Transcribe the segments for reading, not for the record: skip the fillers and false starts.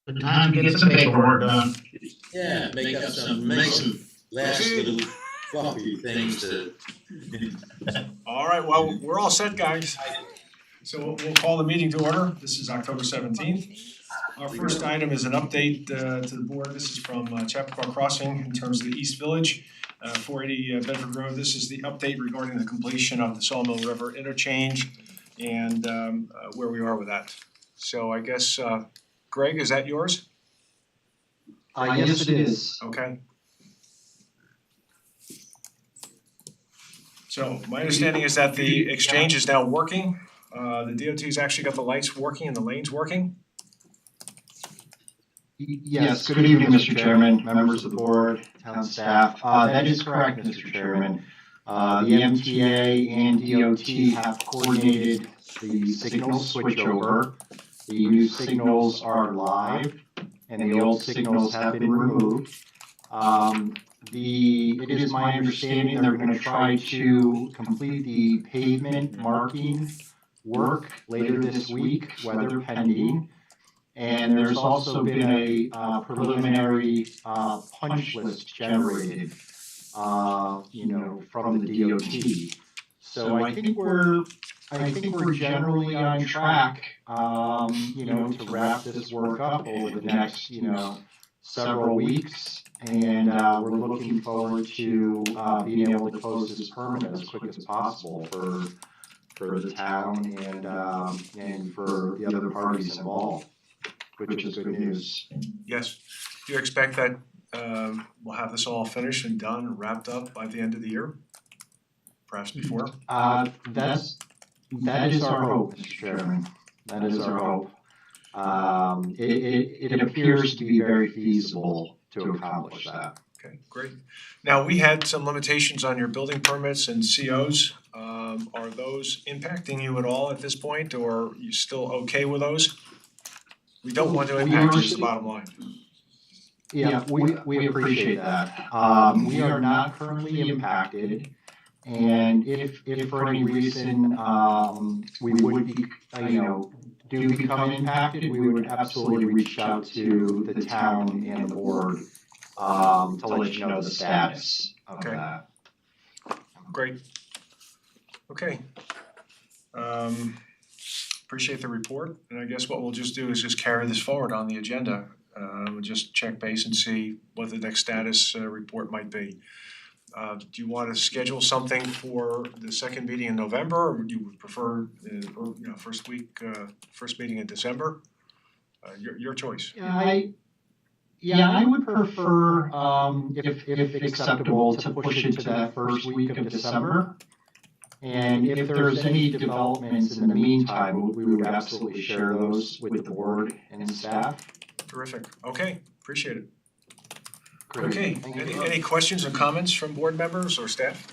The time to get some paperwork done. Yeah, make some last little fluffy things to. All right, well, we're all set, guys. So we'll call the meeting to order. This is October 17th. Our first item is an update to the board. This is from Chappaqua Crossing in terms of the East Village, 480 Bedford Road. This is the update regarding the completion of the Sawmill River interchange and where we are with that. So I guess, Greg, is that yours? Yes, it is. Okay. So my understanding is that the exchange is now working. The DOT's actually got the lights working and the lanes working. Yes, good evening, Mr. Chairman, members of the board, town staff. That is correct, Mr. Chairman. The MTA and DOT have coordinated the signal switchover. The new signals are live and the old signals have been removed. It is my understanding they're going to try to complete the pavement marking work later this week, weather pending. And there's also been a preliminary punch list generated, from the DOT. So I think we're generally on track, to wrap this work up over the next, several weeks. And we're looking forward to being able to close this permit as quick as possible for the town and for the other parties involved, which is good news. Yes. Do you expect that we'll have this all finished and done and wrapped up by the end of the year? Perhaps before? That is our hope, Mr. Chairman. That is our hope. It appears to be very feasible to accomplish that. Okay, great. Now, we had some limitations on your building permits and COs. Are those impacting you at all at this point, or are you still okay with those? We don't want to impact you, is the bottom line. Yeah, we appreciate that. We are not currently impacted, and if for any reason we would be, do become impacted, we would absolutely reach out to the town and the board to let you know the status of that. Great. Okay. Appreciate the report, and I guess what we'll just do is just carry this forward on the agenda. We'll just check base and see what the next status report might be. Do you want to schedule something for the second meeting in November, or would you prefer first meeting in December? Your choice. I would prefer, if acceptable, to push it to that first week of December. And if there's any developments in the meantime, we would absolutely share those with the board and staff. Terrific. Okay, appreciate it. Great. Okay, any questions or comments from board members or staff?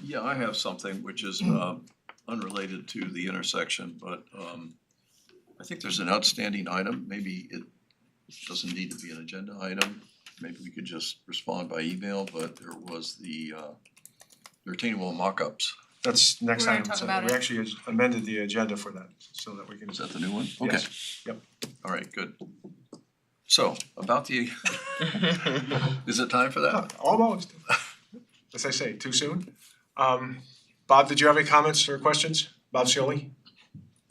Yeah, I have something which is unrelated to the intersection, but I think there's an outstanding item. Maybe it doesn't need to be an agenda item. Maybe we could just respond by email, but there was the retaining wall mock-ups. That's next We're gonna item. talk So about we it. actually amended the agenda for that so that we can. Is that the new one? Okay. Yes. Yep. All right, good. So, about the, is it time for that? Almost. As I say, too soon. Bob, did you have any comments or questions? Bob Cioli?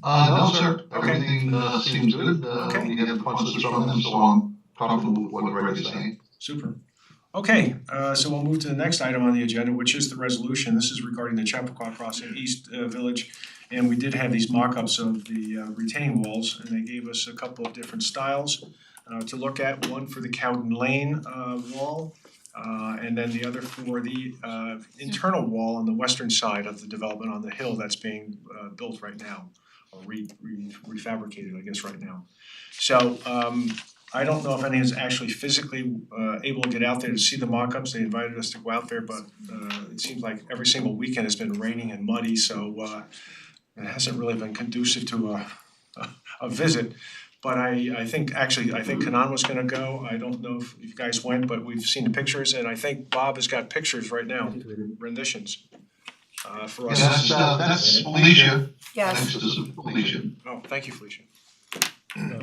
No, sir. Okay. Everything seems good. Okay. We get punches from them, so I'm comfortable with what Greg is saying. Super. Okay, so we'll move to the next item on the agenda, which is the resolution. This is regarding the Chappaqua Crossing East Village. And we did have these mock-ups of the retaining walls, and they gave us a couple of different styles to look at. One for the Cowden Lane wall, and then the other for the internal wall on the western side of the development on the hill that's being built right now, or refabricated, I guess, right now. So I don't know if anyone's actually physically able to get out there to see the mock-ups. They invited us to go out there, but it seems like every single weekend has been raining and muddy, so it hasn't really been conducive to a visit. But I think Kanan was gonna go. I don't know if you guys went, but we've seen the pictures, and I think Bob has got pictures right now, renditions for us. Yeah, that's Felicia. Yes. Next is Felicia. Oh, thank you, Felicia.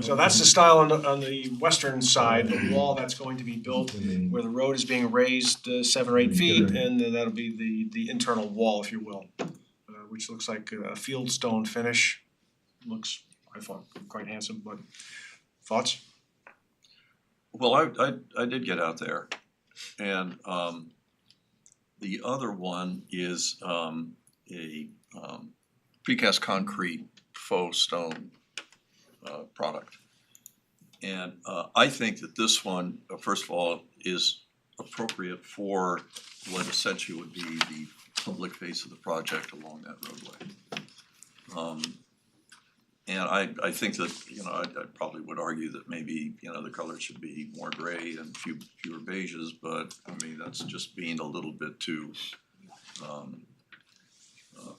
So that's the style on the western side, the wall that's going to be built where the road is being raised 7 or 8 feet, and that'll be the internal wall, if you will, which looks like a field stone finish. Looks, I thought, quite handsome, but thoughts? Well, I did get out there, and the other one is a precast concrete faux stone product. And I think that this one, first of all, is appropriate for what essentially would be the public face of the project along that roadway. And I think that, I probably would argue that maybe, the color should be more gray and fewer beiges, but I mean, that's just being a little bit too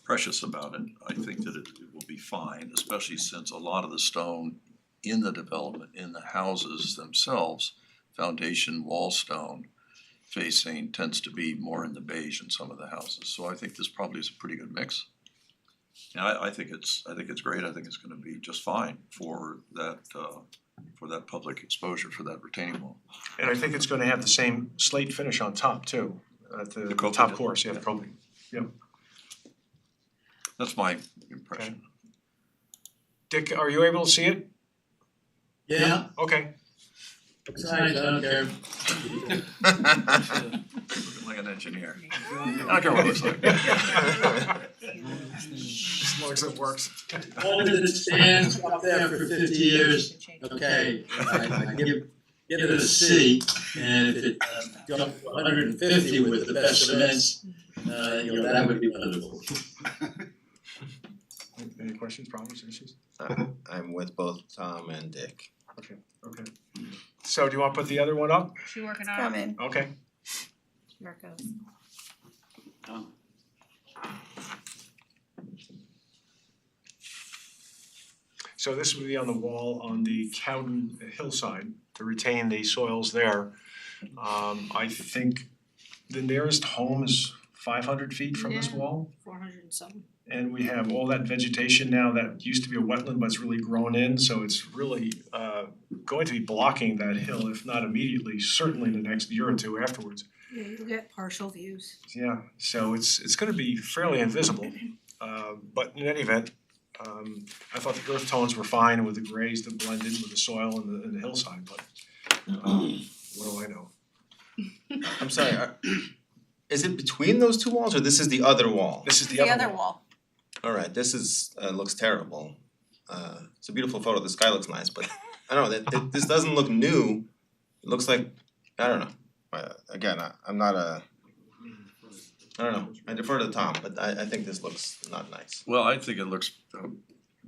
precious about it. I think that it will be fine, especially since a lot of the stone in the development, in the houses themselves, foundation wall stone facing tends to be more in the beige in some of the houses. So I think this probably is a pretty good mix. And I think it's great. I think it's gonna be just fine for that public exposure for that retaining wall. And I think it's gonna have the same slate finish on top too, at the coping. top course, yeah, the coping. That's my impression. Dick, are you able to see it? Yeah, Okay. besides, I don't care. Looking like an engineer. I don't care what it looks like. As long as it works. Hold it stands up there for 50 years, okay, I give it a C, and if it goes to 150 with the best cements, that would be wonderful. Any questions, problems, issues? I'm with both Tom and Dick. Okay. So do you wanna put the other one up? She working on Come it. in. Okay. Here it goes. So this would be on the wall on the Cowden hillside to retain the soils there. I think the nearest home is 500 feet from this Yeah. wall. 400 and something. And we have all that vegetation now that used to be a wetland, but it's really grown in, so it's really going to be blocking that hill, if not immediately, certainly in the next year or two afterwards. Yeah, you'll get partial views. Yeah, so it's gonna be fairly invisible, but in any event, I thought the earth tones were fine with the grays that blend in with the soil and the hillside, but what do I know? I'm sorry, is it between those two walls or this is the other wall? This is The the other wall. Alright, this is, looks terrible. It's a beautiful photo, the sky looks nice, but I don't know, this doesn't look new. It looks like, I don't know. Again, I'm not a, I don't know, I defer to Tom, but I think this looks not nice. Well, I think it looks,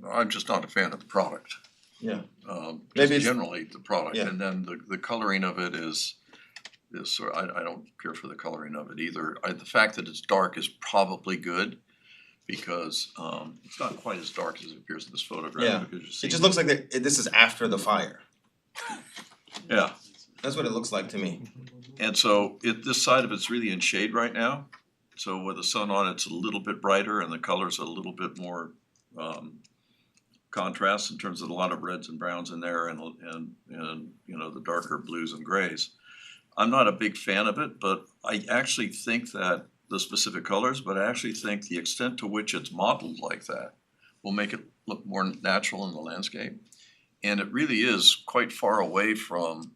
I'm just not a fan of the product. Yeah. Just Maybe it's- generally the product, Yeah. and then the coloring of it is sort of, I don't care for the coloring of it either. The fact that it's dark is probably good because it's not quite as dark as it appears in this photograph Yeah. because you see. It just looks like this is after the fire. Yeah, That's what it looks like to me. and so this side of it's really in shade right now. So with the sun on, it's a little bit brighter and the colors are a little bit more contrast in terms of a lot of reds and browns in there and the darker blues and grays. I'm not a big fan of it, but I actually think that the specific colors, but I actually think the extent to which it's modeled like that will make it look more natural in the landscape. And it really is quite far away from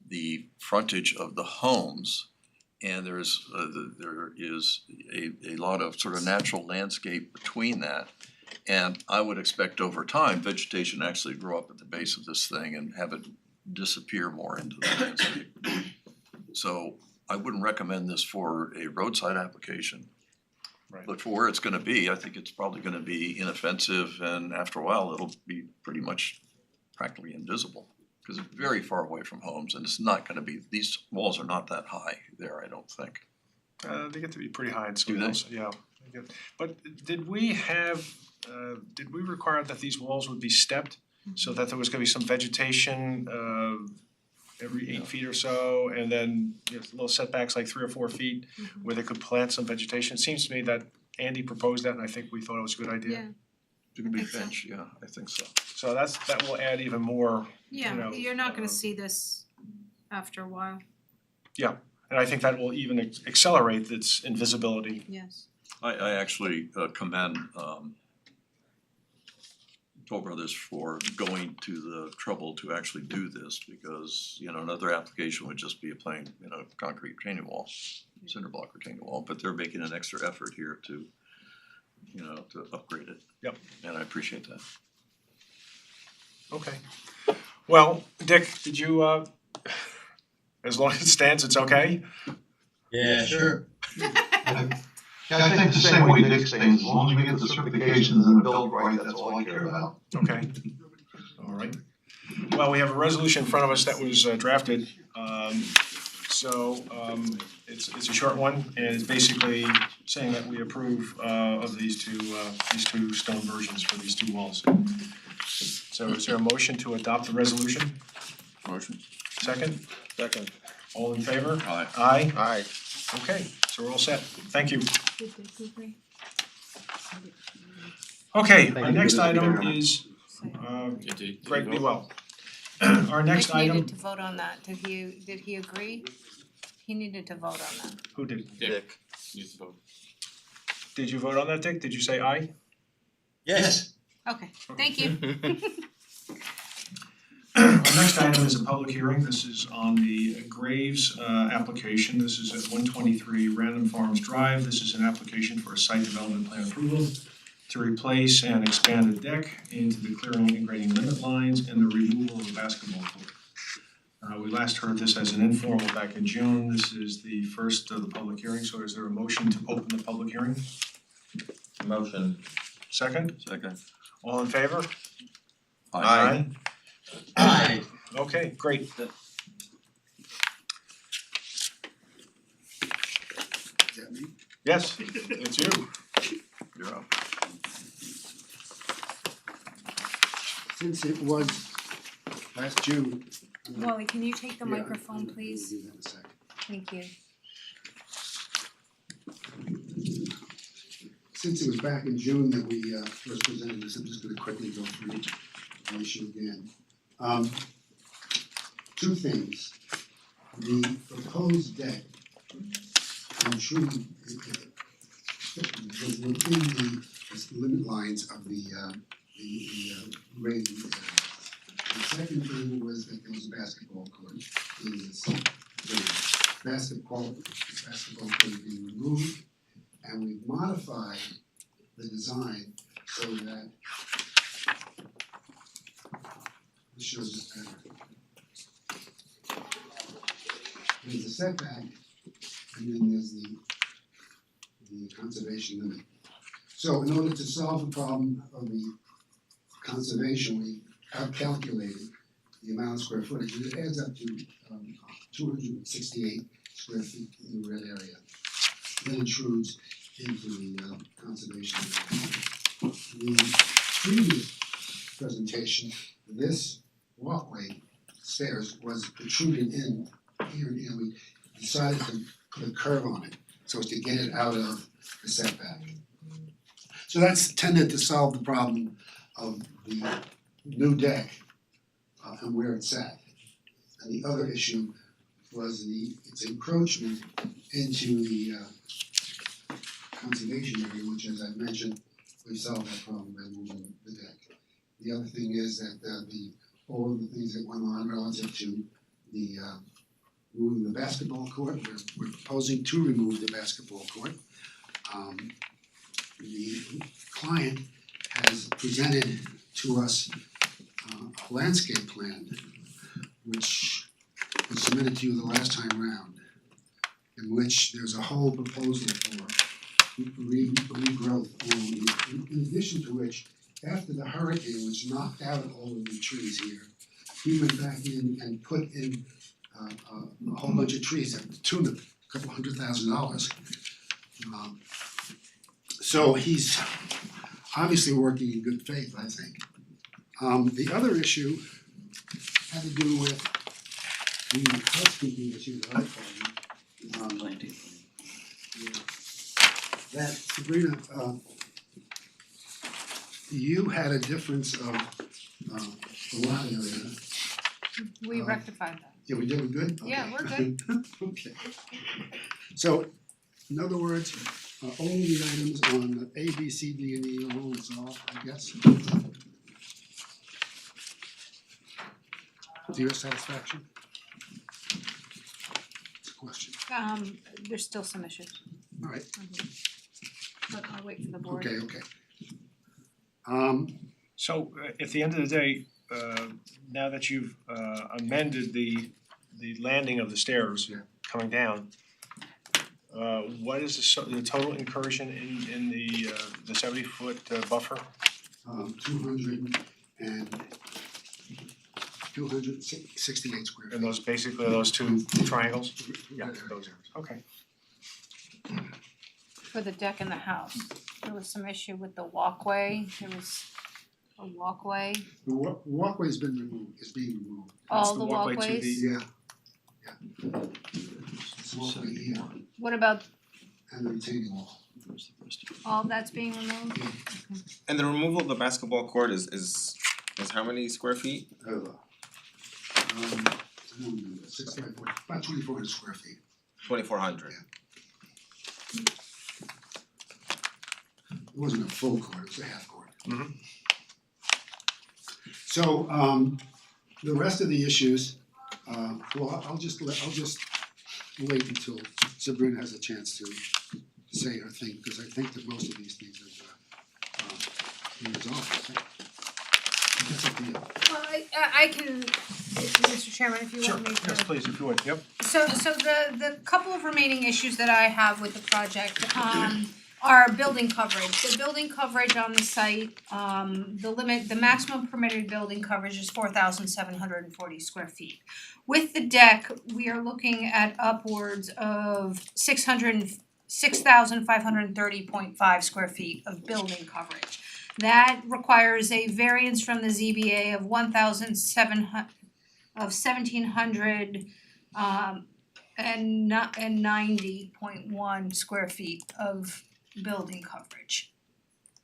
the frontage of the homes. And there is a lot of sort of natural landscape between that. And I would expect over time, vegetation actually grow up at the base of this thing and have it disappear more into the landscape. So I wouldn't recommend this for a roadside application. Right. But for where it's gonna be, I think it's probably gonna be inoffensive and after a while, it'll be pretty much practically invisible. Cause it's very far away from homes and it's not gonna be, these walls are not that high there, I don't think. They get to be pretty high in some Do they? hills, yeah. They get- But did we require that these walls would be stepped? So that there was gonna be some vegetation every 8 feet or so, and then little setbacks like 3 or 4 feet where they could plant some vegetation? It seems to me that Andy proposed that and I think we thought it was a good idea. Doobie think so. Finch, yeah, I think so. So that will add even more, Yeah, know, you're not gonna see this after a while, and I think that will even accelerate its invisibility. yes. I actually commend Toll Brothers for going to the trouble to actually do this, because, you know, another application would just be a plain, you know, concrete retaining wall, cinder block retaining wall, but they're making an extra effort here to, you know, to upgrade it. Yep. And I appreciate that. Okay. Well, Dick, did you as long as it stands, it's okay? Yeah, sure. Yeah, I think the same way Dick's things, as long as we get the certifications and the build right, that's all I care about. Okay. All right. Well, we have a resolution in front of us that was drafted. It's a short one, and it's basically saying that we approve of these two stone versions for these two walls. So is there a motion to adopt the resolution? Motion. Second? Second. All in favor? Aye. Aye? Aye. Okay, so we're all set. Thank you. Okay, our next item is Greg Bewell. Our next Nick item, needed to vote on that, did he agree? He needed to vote on that. who did? Dick. Did you vote on that, Dick? Did you say aye? Yes. Okay, thank you. Our next item is a public hearing. This is on the Graves application. This is at 123 Random Farms Drive. This is an application for a site development plan approval to replace and expand the deck into the clearing and grading limit lines and the removal of a basketball court. We last heard this as an informal back in June. This is the first of the public hearing, so is there a motion to open the public hearing? Motion. Second? Second. All in favor? Aye. Aye. Okay, great. Yes, it's you. You're up. Since it was last June. Wally, can you take the Yeah, microphone, please? I'll do that in a sec. Thank you. Since it was back in June that we first presented this, I'm just gonna quickly go through the issue again. Two things. The proposed deck intrude was within the limit lines of the grading area. The second thing was that there was a basketball court in this area. Basketball could be removed, and we've modified the design so that this shows it better. There's a setback, and then there's the conservation limit. So in order to solve the problem of the conservation, we have calculated the amount of square footage, and it adds up to 268 square feet in the red area. That intrudes into the conservation area. The previous presentation, this walkway stairs was protruded in here, and we decided to put a curve on it so as to get it out of the setback. So that's tended to solve the problem of the new deck and where it's at. And the other issue was its encroachment into the conservation area, which, as I mentioned, we solved that problem by moving the deck. The other thing is that all of the things that went on relative to the moving the basketball court, we're proposing to remove the basketball court. The client has presented to us a landscape plan, which was submitted to you the last time round, in which there's a whole proposal for regrowth along here. In addition to which, after the hurricane, which knocked out all of the trees here, he went back in and put in a whole bunch of trees at the tune of a couple $100,000. So he's obviously working in good faith, I think. The other issue had to do with the housekeeping issues that I call them. That Sabrina you had a difference of the lot area. We rectified that. Yeah, we did, we good? Yeah, Okay. we're good. Okay. So, in other words, all the items on A, B, C, D, and E are all resolved, I guess. To your satisfaction? It's a question. There's still some issues, All right, but I'll wait for the board. okay. So at the end of the day, now that you've amended the landing of the stairs Yeah. coming down, what is the total incursion in the 70-foot buffer? 268 square feet. And those basically those two triangles? Yeah, those areas, okay. For the deck in the house, there was some issue with the walkway, there was a walkway, The walkway's been removed, is being removed. all the the walkway to walkways. the- Yeah. It's the walkway here What about and the retaining wall. all that's being removed? And the removal of the basketball court is how many square feet? I don't remember, 6 by 4, about 2,400 square feet. 2,400. It wasn't a full court, it was a half court. Mhm. So, the rest of the issues, well, I'll just wait until Sabrina has a chance to say her thing, because I think that most of these things have been resolved, I think. That's up to you. Well, I can, Mr. Chairman, if you Sure, want me to. yes, please, if you would, yep. So the couple of remaining issues that I have with the project are building coverage. The building coverage on the site, the maximum permitted building coverage is 4,740 square feet. With the deck, we are looking at upwards of 6,530.5 square feet of building coverage. That requires a variance from the ZBA of 1,700 and 90.1 square feet of building coverage.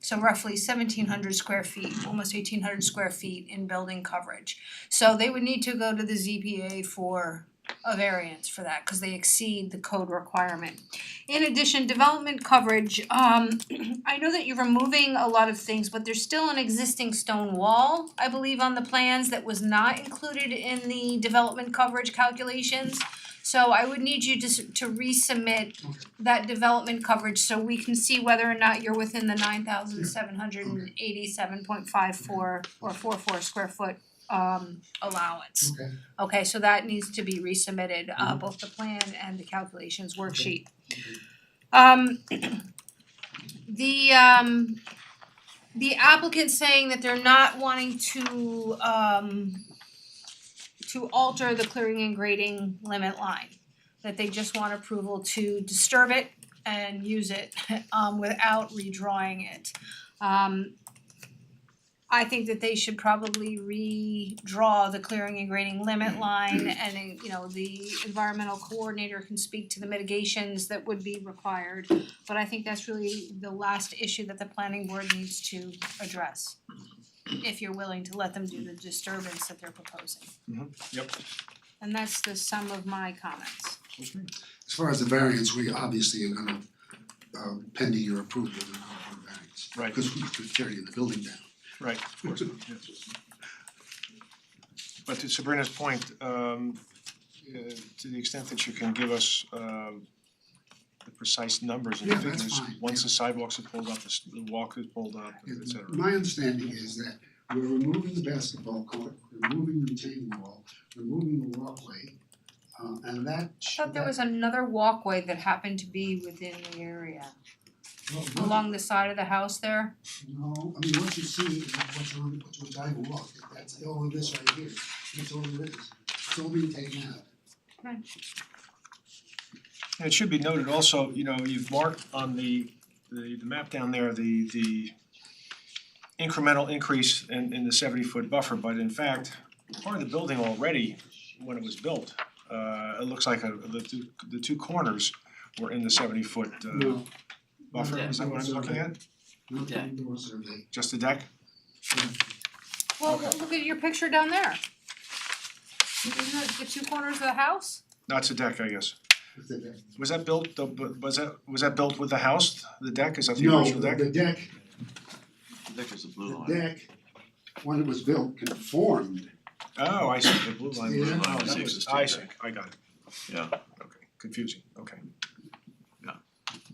So roughly 1,700 square feet, almost 1,800 square feet in building coverage. So they would need to go to the ZBA for a variance for that, cause they exceed the code requirement. In addition, development coverage, I know that you're removing a lot of things, but there's still an existing stone wall, I believe, on the plans that was not included in the development coverage calculations. So I would need you to resubmit that development coverage so we can see whether or not you're within the 9,787.54 or 44 square foot allowance. Okay. Okay, so that needs to be resubmitted, both the plan and the calculations worksheet. The applicant saying that they're not wanting to alter the clearing and grading limit line, that they just want approval to disturb it and use it without redrawing it. I think that they should probably redraw the clearing and grading limit line and the environmental coordinator can speak to the mitigations that would be required. But I think that's really the last issue that the planning board needs to address, if you're willing to let them do the disturbance that they're proposing. Yep. And that's the sum of my comments. As far as the variance, we obviously are gonna, pending your approval, we're gonna offer a variance. Right. Because we could tear the building down. Right, of course, yes. But to Sabrina's point, to the extent that you can give us the precise numbers and Yeah, that's figures, fine, once yeah. the sidewalks are pulled up, the walk is pulled up, et cetera. My understanding is that we're removing the basketball court, removing the retaining wall, removing the walkway, and that I thought there was another walkway that happened to be within the area, along the side of the house there. No, I mean, once you see what's on, which I walked, that's all of this right here, that's all it is, it's all being taken out. And it should be noted also, you've marked on the map down there, the incremental increase in the 70-foot buffer, but in fact, part of the building already, when it was built, it looks like the two corners were in the 70-foot No, buffer, Yeah. is that what I'm looking at? not the indoor survey. Just the deck? Well, Okay. look at your picture down there. Isn't it the two corners of the house? That's a deck, I guess. With the deck. Was that built, was that built with the house, the deck, is that the No, original deck? the deck, I think there's a blue the line. deck, when it was built, conformed. Oh, I see, the blue line, Yeah. oh, It's that the was, existing I see, deck. I got it, Yeah, okay, confusing, okay,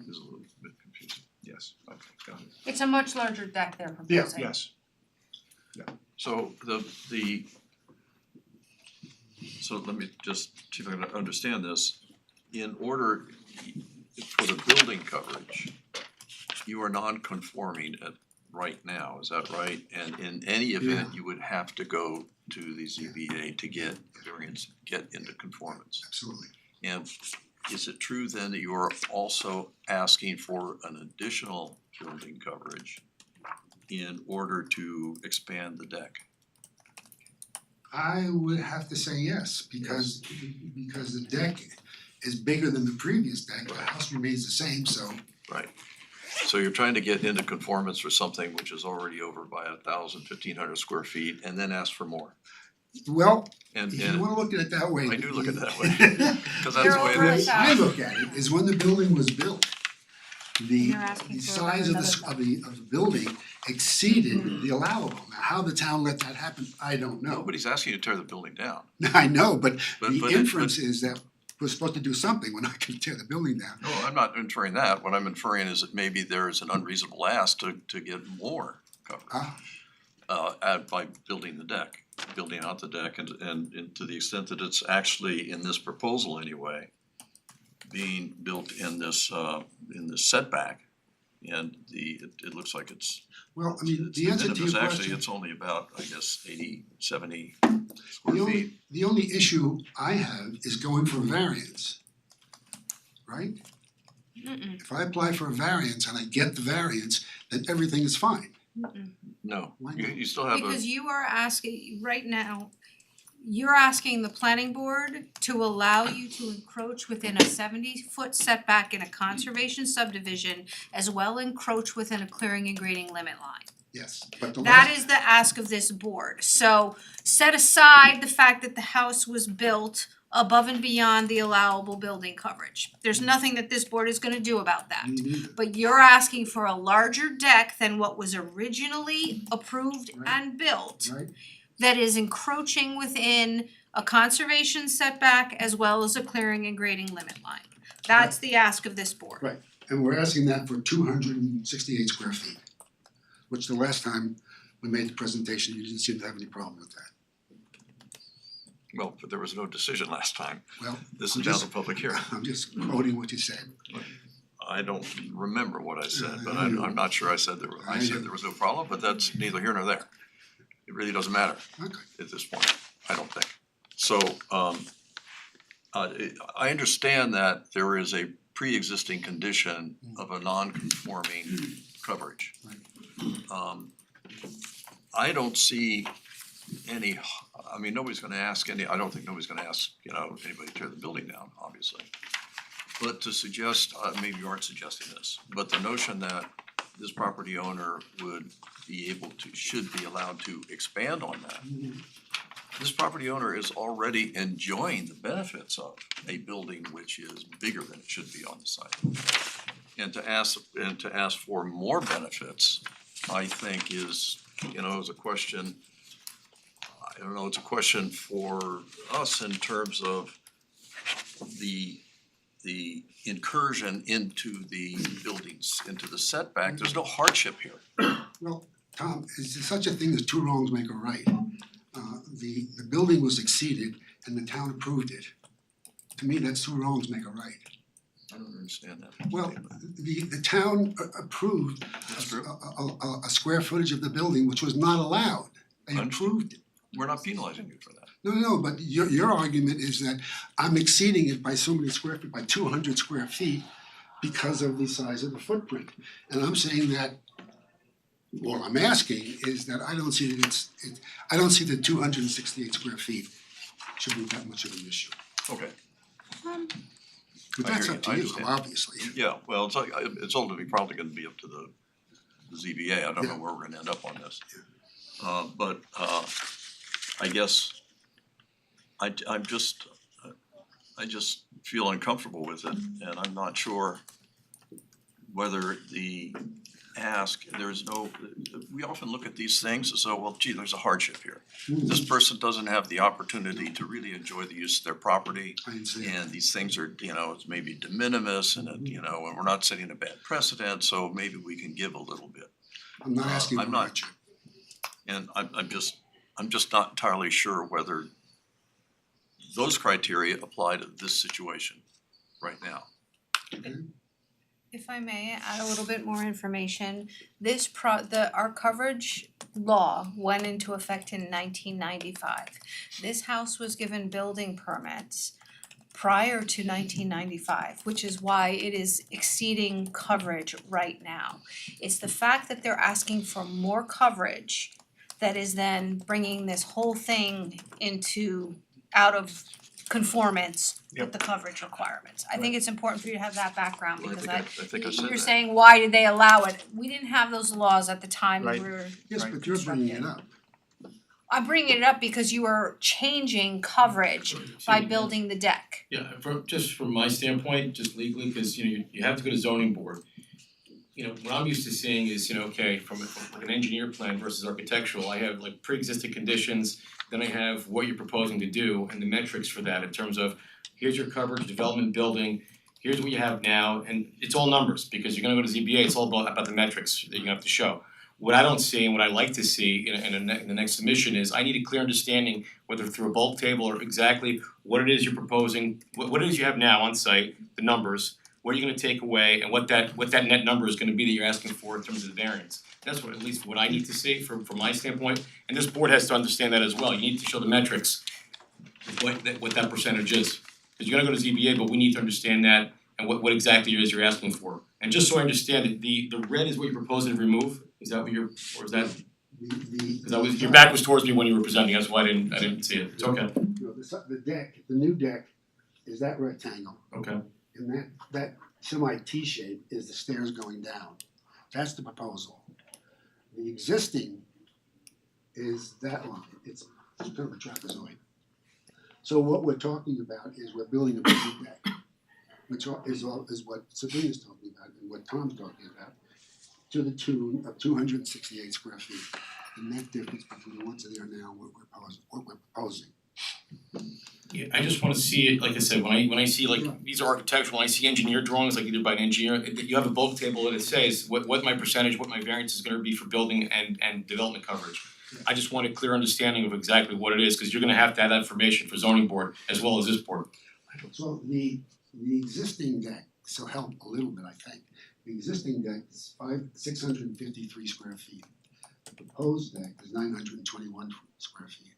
it's a little bit confusing. yes, okay, got it, It's a much larger deck they're Yeah. proposing. yes. So so let me just see if I can understand this. In order, for the building coverage, you are non-conforming at right now, is that right? And in any event, you would have to go to the ZBA to get variance, get into conformance. Absolutely. And is it true then that you are also asking for an additional building coverage in order to expand the deck? I would have to say yes, because the deck is bigger than the previous deck, the house remains the same, so. Right. So you're trying to get into conformance for something which is already over by 1,500 square feet and then ask for more. Well, And if you wanna look at it that way. I do look at it that way, cause that's You're the way over it a is. The way I look at it is when the building was built, the You're asking the for size of another the building exceeded the allowable. Now, how the town let that happen, I don't know. Nobody's asking you to tear the building down. I know, but But- the but it- inference is that we're supposed to do something, we're not gonna tear the building down. No, I'm not inferring that. What I'm inferring is that maybe there is an unreasonable ask to get more coverage. By building the deck, building out the deck and to the extent that it's actually in this proposal anyway, being built in this setback, and it looks like it's Well, I mean, it's the de answer to minimis. your Actually, question, it's only about, I guess, 70 square the feet. only issue I have is going for variance. Right? Mm-mm. If I apply for a variance and I get the variance, then everything is fine. No, Why you not? you still have Because you are asking, right now, you're asking the planning board to allow you to encroach within a 70-foot setback in a conservation subdivision, as well encroach within a clearing and grading limit line. Yes, but the That last, is the ask of this board. So set aside the fact that the house was built above and beyond the allowable building coverage. There's nothing that this board is gonna do about that. me neither. But you're asking for a larger deck than what was originally approved Right. and built Right? that is encroaching within a conservation setback as well as a clearing and grading limit line. That's the ask of this board. Right. And we're asking that for 268 square feet, which the last time we made the presentation, you didn't seem to have any problem with that. well, but there was no decision last time. Well, This I'm is now just- the public hearing. I'm just quoting what you said. I don't remember what I said, but I do. I'm not sure I said I do. there was no problem, but that's neither here nor there. It really doesn't matter Okay. at this point, I don't think. So, I understand that there is a pre-existing condition of a non-conforming coverage. I don't see any, I mean, nobody's gonna ask I don't think nobody's gonna ask, anybody to tear the building down, obviously. But to suggest, maybe you aren't suggesting this, but the notion that this property owner would be able to, should be allowed to expand on that. This property owner is already enjoying the benefits of a building which is bigger than it should be on the site. And to ask for more benefits, I think is a question, I don't know, it's a question for us in terms of the incursion into the buildings, into the setback. There's no hardship here. Well, Tom, is there such a thing as two wrongs make a right? The building was exceeded and the town approved it. To me, that's two wrongs make a right. I don't understand that. Well, the town approved That's true. a square footage of the building which was not allowed. They Understood. approved it. We're not penalizing you for that. No, but your argument is that I'm exceeding it by so many square feet, by 200 square feet because of the size of the footprint. And I'm saying that, what I'm asking is that I don't see that I don't see that 268 square feet should be that much of an issue. Okay. But I that's hear up to you. I you, understand. obviously. Yeah, well, it's ultimately probably gonna be up to the ZBA. I don't know where we're gonna end up on this. But I guess I'm just I just feel uncomfortable with it, and I'm not sure whether the ask, there's no, we often look at these things as though, well, gee, there's a hardship here. This person doesn't have the opportunity to really enjoy the use of their property, I understand. and these things are, it's maybe de minimis, and and we're not setting a bad precedent, so maybe we can give a little bit. I'm not asking I'm for not- much. And I'm just not entirely sure whether those criteria apply to this situation right now. If I may add a little bit more information, our coverage law went into effect in 1995. This house was given building permits prior to 1995, which is why it is exceeding coverage right now. It's the fact that they're asking for more coverage that is then bringing this whole thing out of conformance with the coverage requirements. I think it's important for you to have that background Well, because I think I said you're that. saying, why did they allow it? We didn't have those laws at the time we Right. were Yes, but you're bringing it up. I'm bringing it up because you are changing coverage by building the deck. Yeah, from my standpoint, just legally, cause you have to go to zoning board. What I'm used to seeing is, okay, from an engineer plan versus architectural, I have like pre-existing conditions, then I have what you're proposing to do and the metrics for that in terms of here's your coverage, development, building, here's what you have now, and it's all numbers, because you're gonna go to ZBA, it's all about the metrics that you're gonna have to show. What I don't see and what I like to see in the next submission is I need a clear understanding, whether through a bulk table or exactly what it is you're proposing, what it is you have now on site, the numbers, what are you gonna take away, and what that net number is gonna be that you're asking for in terms of the variance. That's what, at least what I need to see from my standpoint, and this board has to understand that as well, you need to show the metrics of what that percentage is. Cause you're gonna go to ZBA, but we need to understand that and what exactly it is you're asking for. And just so I understand it, the red is what you're proposing to remove, is that what you're, or is that, cause that was, your back was towards me when you were presenting, that's why I didn't see it, it's okay, No, the deck, the new deck is that rectangle. okay. And that semi T shape is the stairs going down. That's the proposal. The existing is that line, it's kind of a trapezoid. So what we're talking about is we're building a big deck, which is what Sabrina's talking about and what Tom's talking about, to the tune of 268 square feet. The net difference between the ones that are there now and what we're proposing. Yeah, I just wanna see it, like I said, when I see like, these are architectural, when I see engineer drawings, like either by an engineer, you have a bulk table that it says what my percentage, what my variance is gonna be for building and development coverage. I just want a clear understanding of exactly what it is, cause you're gonna have to have that information for zoning board as well as this board. So the existing deck, so help a little bit, I think. The existing deck is 653 square feet. The proposed deck is 921 square feet.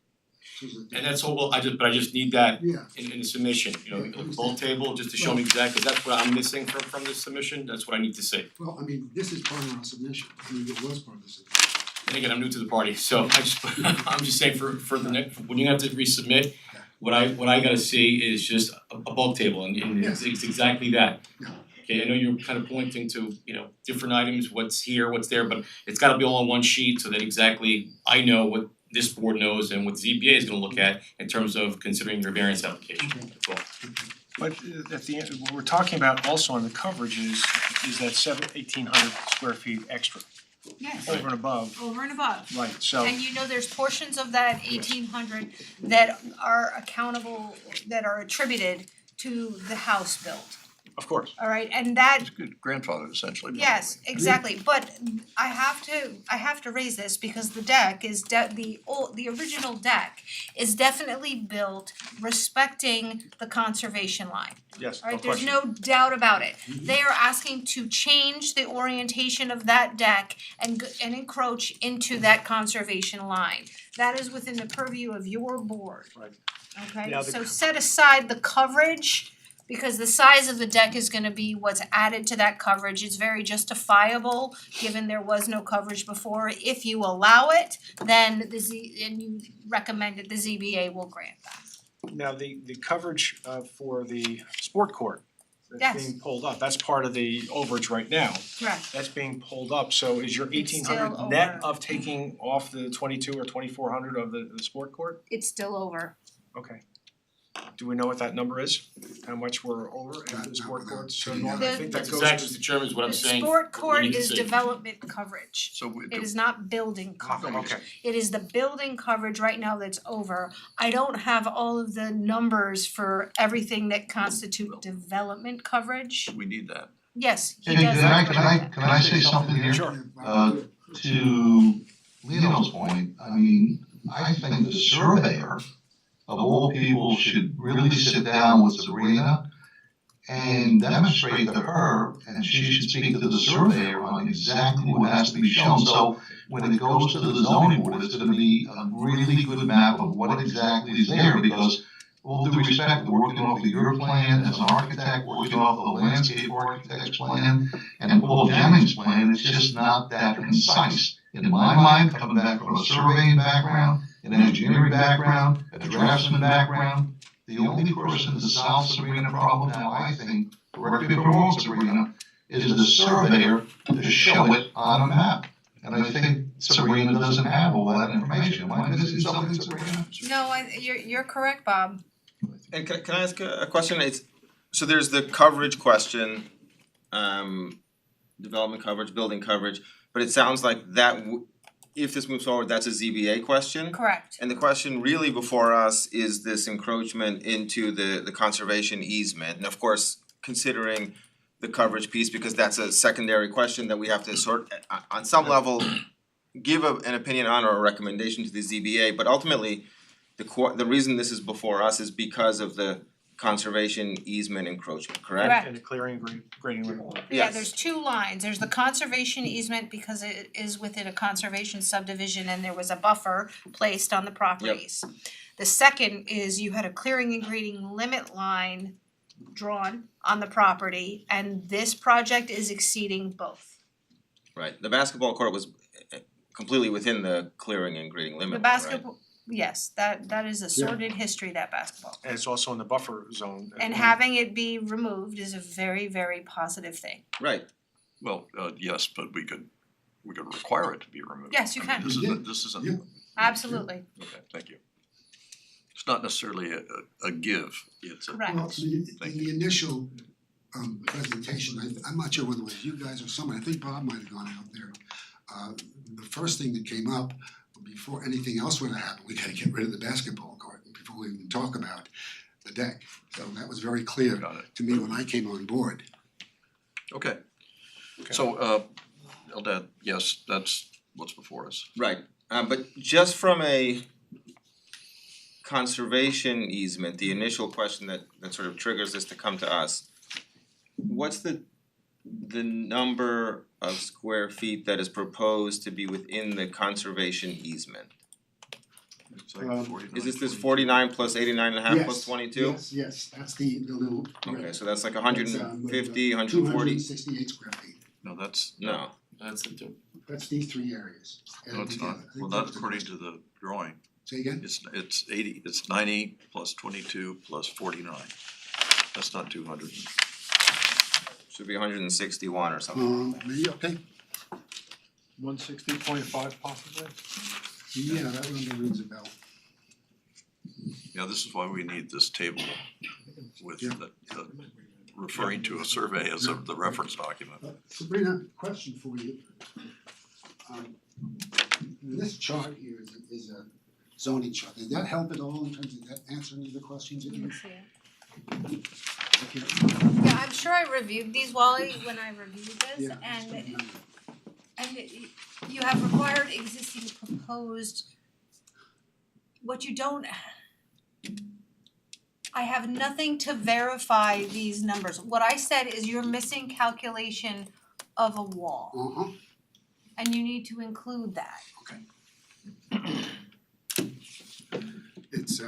So it's a- And that's all, well, I just need that Yeah, in the submission, like a bulk table, just to show me exactly, that's what I'm missing from this submission, that's what I need to see. well, I mean, this is part of our submission, I mean, it was part of the submission. And again, I'm new to the party, so I'm just saying for the next, when you have to resubmit, what I gotta see is just a bulk table and it's exactly that. Yeah. Okay, I know you're kind of pointing to, different items, what's here, what's there, but it's gotta be all on one sheet so that exactly I know what this board knows and what ZBA is gonna look at in terms of considering your variance application, that's all. But at the end, what we're talking about also on the coverage is that 1,800 square feet extra Yes. over and above, Over and above. right, so. And there's portions of that 1,800 that are accountable, that are attributed to the house built, Of course. alright, and that It's good grandfathered essentially. yes, exactly, but I have to raise this because the deck is the original deck is definitely built respecting the conservation line. Yes, no Alright, there's question. no doubt about it. They are asking to change the orientation of that deck and encroach into that conservation line. That is within the purview of your board. Right. Okay, Now the so set aside the coverage, because the size of the deck is gonna be what's added to that coverage. It's very justifiable, given there was no coverage before. If you allow it, then and you recommend it, the ZBA will grant that. Now, the coverage for the sport court, that's Yes. being pulled up, that's part of the overage right now. Correct. That's being pulled up, so is your It's 1,800 still net over. of taking off the 22 or 2,400 of the sport court? It's still over. Okay. Do we know what that number is? How much we're over in the sport court? So Norm, I think that That's goes exactly, Mr. Chairman, is what I'm The saying. sport we court need to is see. development coverage. So we It is not building coverage. Okay, It is the building coverage right now that's over. I don't have all of the numbers for everything that constitute development coverage. we need that. Yes, he Can does. can I say something here? sure. To Leo's point, I mean, I think the surveyor of all people should really sit down with Sabrina and demonstrate to her, and she should speak to the surveyor on exactly what has to be shown. So when it goes to the zoning board, it's gonna be a really good map of what exactly is there, because all due respect, we're working off of your plan as an architect, working off the landscape architect's plan, and Paul Jennings' plan, it's just not that concise. In my mind, coming back from a surveying background, an engineering background, a draftsman background, the only person to solve Sabrina problem now, I think, correct me if I'm wrong, Sabrina, is the surveyor to show it on a map. And I think Sabrina doesn't have all that information. Am I missing something, Sabrina? No, you're correct, Bob. And can I ask a question? It's, so there's the coverage question, development coverage, building coverage, but it sounds like that if this moves forward, that's a ZBA question? Correct. And the question really before us is this encroachment into the conservation easement, and of course, considering the coverage piece, because that's a secondary question that we have to sort, on some level, give an opinion on or a recommendation to the ZBA, but ultimately, the reason this is before us is because of the conservation easement encroachment, correct? Correct. And the clearing and grading limit. Yeah, Yes. there's two lines. There's the conservation easement because it is within a conservation subdivision and there was a buffer placed on the properties. The second is you had a clearing and grading limit line drawn on the property and this project is exceeding both. Right, the basketball court was completely within the clearing and grading limit, The right? basketball, yes, that is a sordid history, that basketball. And it's also in the buffer zone. And having it be removed is a very, very positive thing. Right, Well, yes, but we could require it to be removed. Yes, you I mean, can. this isn't, Yeah. Absolutely, okay, thank you. It's not necessarily a give, it's a. Correct. Well, in Thank the initial presentation, I'm not sure whether it was you guys or someone, I think Bob might have gone out there. The first thing that came up, before anything else would have happened, we gotta get rid of the basketball court before we even talk about the deck. So that was very clear Got it. to me when I came on board. Okay. Okay. So, Eldad, yes, that's what's before us. right, but just from a conservation easement, the initial question that sort of triggers this to come to us, what's the number of square feet that is proposed to be within the conservation easement? It's like Um, 49, Is this 42. 49 plus 89 and a half plus Yes, 22? Yes, that's the little. Okay, so that's like 150, 268 140? square feet, No, that's, No, That's the that's these three areas. no, it's And not, together. I think well, not those are according the- to the drawing. Say again? It's 80, it's 90 plus 22 plus 49. That's not 200. should be 161 or something. Maybe, okay, 160.5 possibly? yeah, that number rings a bell. Yeah, this is why we need this table with Yeah. the referring to a survey as of the reference document. Sabrina, question for you. This chart here is a zoning chart, does that help at all in terms of that answering the questions that you you? can see it. Okay. Yeah, I'm sure I reviewed these, Wally, when I reviewed this Yeah, and you have required existing proposed. What you don't, I have nothing to verify these numbers. What I said is you're missing calculation of a wall Uh-huh, and you need to include that. it's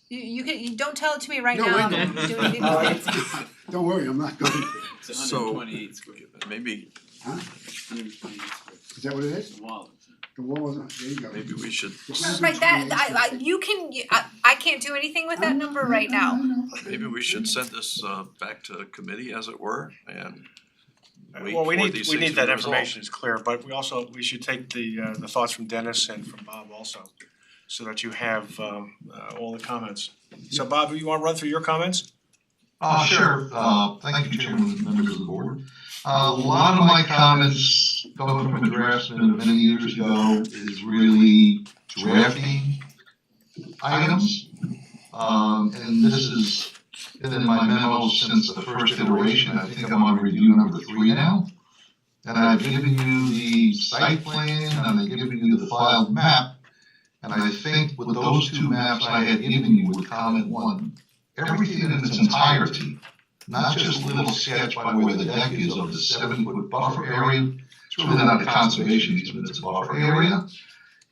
You don't tell it to me right No, now, wait, I'm no. gonna do anything with it. don't worry, I'm not going to, It's So- 128 square feet. Maybe, huh? Is that what it is? Wow. The wall is, there you go. Maybe we should, Right, I can't do anything with that number right now. maybe we should send this back to committee, as it were, and wait Well, we for need, these we things need to that be resolved. information, it's clear, but we should take the thoughts from Dennis and from Bob also, so that you have all the comments. So Bob, you wanna run through your comments? Sure, thank you, Chairman and members of the board. A lot of my comments coming from a draftsman of many years ago is really drafting items. And this has been in my memos since the first iteration. I think I'm on review number 3 now. And I've given you the site plan and I've given you the filed map. And I think with those 2 maps I had given you with comment 1, everything in its entirety, not just a little sketch by where the deck is of the 7-foot buffer area. It's really not a conservation easement, it's a buffer area.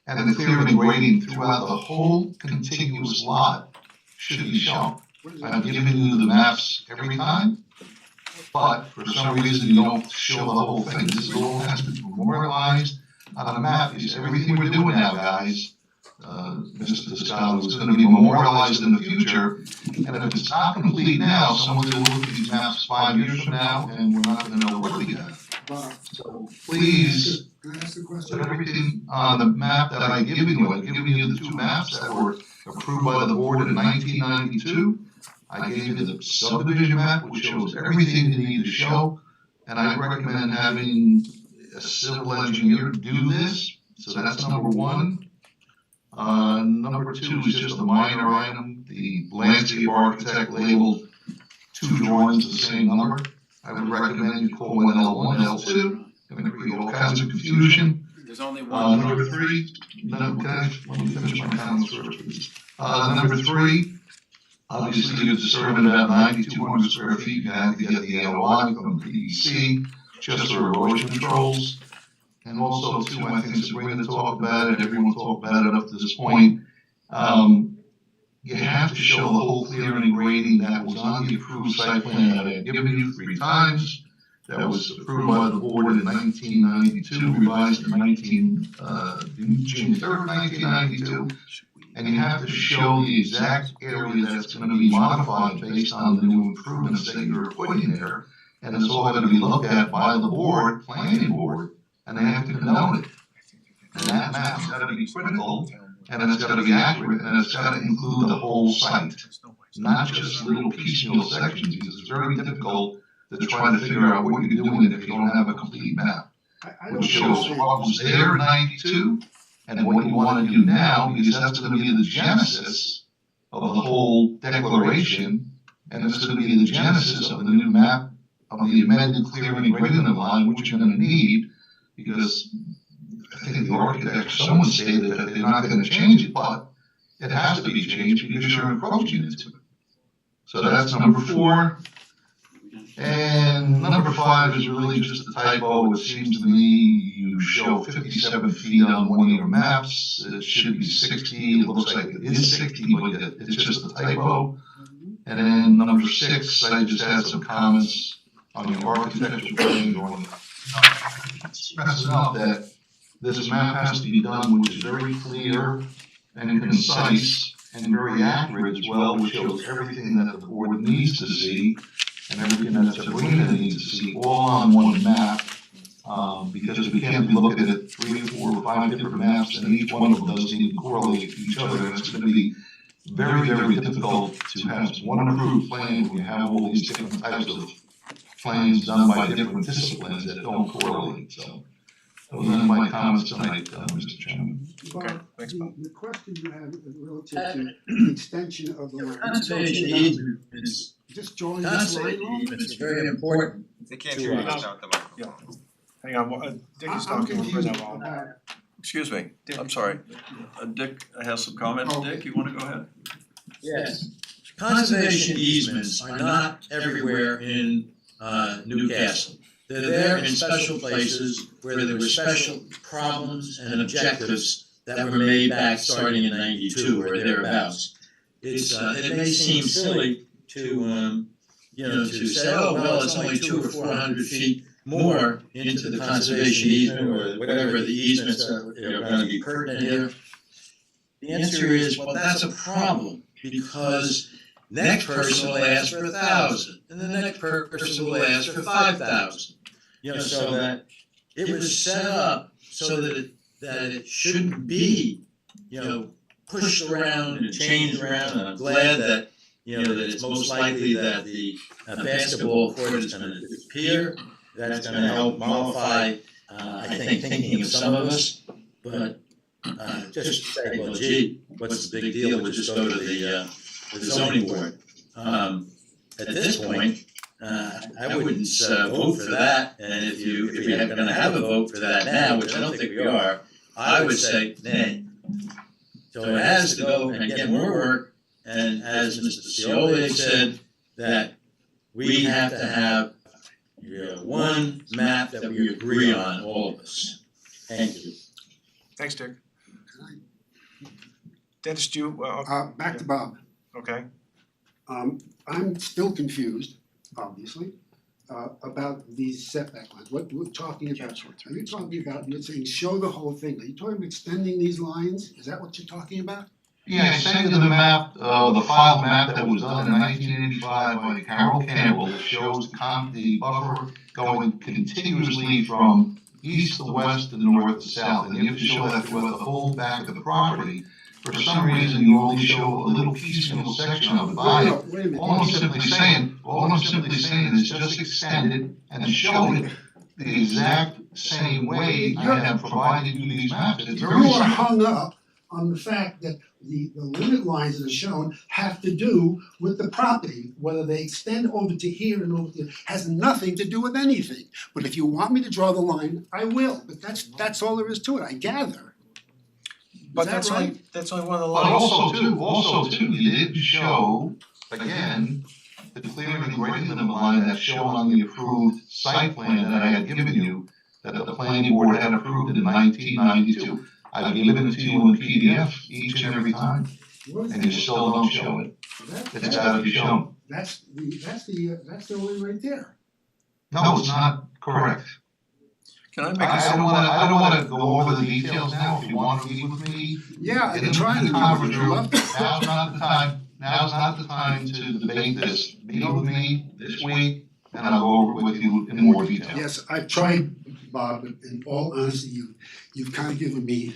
And the clearing and grading throughout the whole contiguous lot should be shown. I've given you the maps every time, but for some reason you don't show the whole thing. This all has to be memorialized on a map, because everything we're doing now, guys, Mr. Toscano, is gonna be memorialized in the future. And if it's not complete now, someone's gonna look at these maps 5 years from now, and we're not gonna know what we got. Bob, So please, can I ask a put question? everything on the map that I've given you. I've given you the 2 maps that were approved by the board in 1992. I gave you the subdivision map, which shows everything you need to show. And I recommend having a civil engineer do this, so that's number 1. Number 2 is just a minor item. The landscape architect labeled 2 drawings of the same number. I would recommend you call one L1, L2, gonna create all kinds of confusion. There's only Number 3, let me finish my comments first, please. Number 3, obviously you're disturbing about 9,200 square feet, you have to get the LOI from the DEC, just for erosion controls. And also too, I think Sabrina talked about it, everyone talked about it up to this point. You have to show the whole clearing and grading that was on the approved site plan that I had given you 3 times. That was approved by the board in 1992, revised in June 3rd, 1992. And you have to show the exact area that's gonna be modified based on the new improvements that you're putting there. And it's all gonna be looked at by the board, planning board, and they have to condone it. And that map's gotta be critical, and it's gotta be accurate, and it's gotta include the whole site, not just little piecemeal sections, because it's very difficult to try to figure out what you're doing if you don't have a complete map. I don't Which shows what was there in 92 and what you wanna do now, because that's gonna be the genesis of the whole declaration, and it's gonna be the genesis of the new map of the amended clearing and grading line, which you're gonna need, because I think the architect, someone stated that they're not gonna change it, but it has to be changed because you're encroaching into it. So that's number 4. And number 5 is really just a typo. It seems to me you show 57 feet on one of your maps. It should be 60. It looks like it is 60, but it's just a typo. And then number 6, I just had some comments on your architectural plan drawing. Stressing out that this map has to be done, which is very clear and concise and very accurate as well, which shows everything that the board needs to see and everything that Sabrina needs to see all on one map. Because we can't be looking at 3 or 4 or 5 different maps, and each one of those need to correlate to each other, and it's gonna be very, very difficult to have one approved plan when you have all these different types of plans done by different disciplines that don't correlate, so. Those are my comments tonight, Mr. Chairman. Okay, thanks, Bob. The question you have relative to the extension of the line. Conservation easements, Just join this line conservation wrong? easements are very important. They can't hear you without the microphone. Yeah. Hang on, Dick is talking, we'll bring that on. Excuse me, I'm sorry. Dick has some comments. Dick, you wanna go ahead? Yes. Conservation easements are not everywhere in Newcastle. They're there in special places where there were special problems and objectives that were made back starting in 92 or thereabouts. It may seem silly to to say, oh, well, it's only 200 or 400 feet more into the conservation easement or whatever the easements are gonna be pertinent here? The answer is, well, that's a problem, because next person will ask for 1,000, and the next person will ask for 5,000. So that it was set up so that it shouldn't be, pushed around and changed around, and I'm glad that, that it's most likely that the basketball court is gonna disappear. That's gonna help mollify, I think, thinking of some of us, but just say, well, gee, what's the big deal, we'll just go to the zoning board. At this point, I wouldn't vote for that, and if you're gonna have a vote for that now, which I don't think we are, I would say nay. So it has to go and get more work, and as Mr. Scioli said, that we have to have one map that we agree on, all of us. Thank you. Thanks, Dick. Can Dennis, do you, back to Bob. okay, I'm still confused, obviously, about these setback lines. What we're talking about, are you talking about, you're saying show the whole thing, are you talking about extending these lines? Is that what you're talking about? Yeah, I sent you the map, the file map that was done in 1985 by Carol Campbell that shows the buffer going continuously from east to west to north to south. And you have to show that throughout the whole back of the property. For some reason, you only show a little piecemeal section of it by it. Wait a minute. All I'm simply saying is just extend it and show it the exact same way I have provided you these maps. It's very You are simple. hung up on the fact that the limit lines that are shown have to do with the property, whether they extend over to here and over to, has nothing to do with anything. But if you want me to draw the line, I will, but that's all there is to it, I gather. but Is that that's right? only, that's only one of the But lines. also too, you did show, again, the clear and great limit line that's shown on the approved site plan that I had given you, that the planning board had approved in 1992. I've given it to you in PDF each and every time, What is and you that? still don't show it. That- It's gotta be shown. That's the line right there. No, it's not correct. Can I make I don't wanna go over the details now. If you wanna meet with me, Yeah, in I'm the trying to, conference I'd room, love to. now's not the time. Now's not the time to debate this. Meet with me this week, and I'll go over it with you in more detail. Yes, I've tried, Bob, but in all honesty, you've kind of given me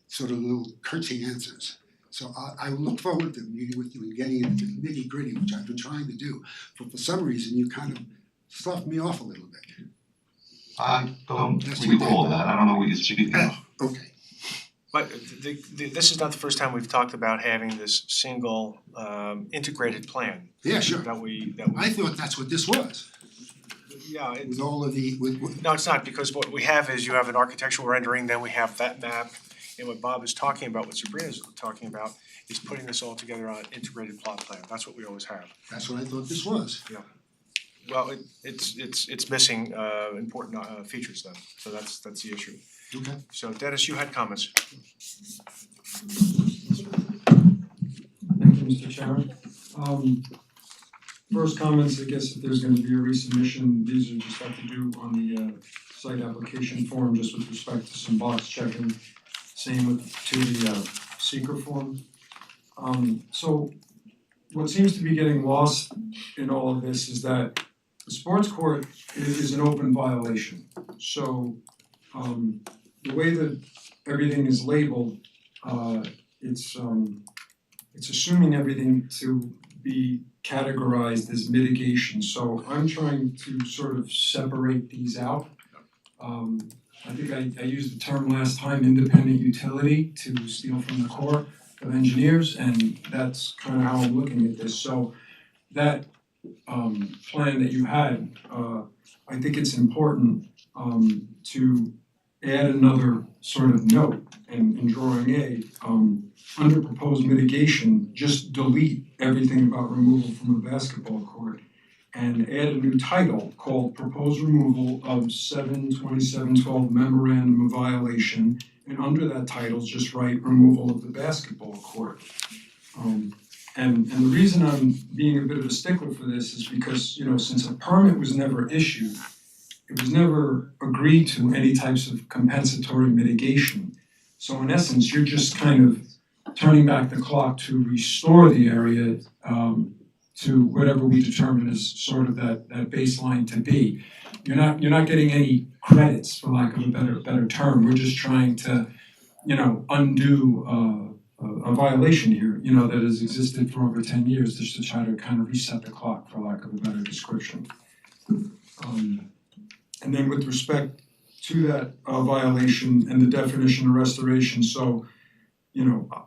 sort of little curtsy answers. So I look forward to meeting with you and getting into the nitty gritty, which I've been trying to do. But for some reason, you kind of sloughed me off a little bit. I don't recall that. I don't know what you're speaking of. Okay, But this is not the first time we've talked about having this single integrated plan yeah, sure. that we I thought that's what this was, yeah, it's, with all of the, with no, it's not, because what we have is you have an architectural rendering, then we have that map. And what Bob is talking about, what Sabrina's talking about, is putting this all together on an integrated plot plan. That's what we always have. that's what I thought this was. Well, it's missing important features then, so that's the issue. Okay. So Dennis, you had comments. Thank you, Mr. Chairman. First comments, I guess if there's gonna be a resubmission, these are just have to do on the site application form, just with respect to some box checking. Same with to the seeker form. So what seems to be getting lost in all of this is that the sports court is an open violation. So the way that everything is labeled, it's assuming everything to be categorized as mitigation. So I'm trying to sort of separate these out. I think I used the term last time, independent utility, to steal from the Corps of Engineers, and that's kind of how I'm looking at this. So that plan that you had, I think it's important to add another sort of note in drawing A, under proposed mitigation, just delete everything about removal from a basketball court and add a new title called Proposed Removal of 7/27/12 Memorandum of Violation, and under that title, just write removal of the basketball court. And the reason I'm being a bit of a stickler for this is because, since a permit was never issued, it was never agreed to any types of compensatory mitigation. So in essence, you're just kind of turning back the clock to restore the area to whatever we determine as sort of that baseline to be. You're not getting any credits, for lack of a better term. We're just trying to, undo a violation here, that has existed for over 10 years, just to try to kind of reset the clock, for lack of a better description. And then with respect to that violation and the definition of restoration, so,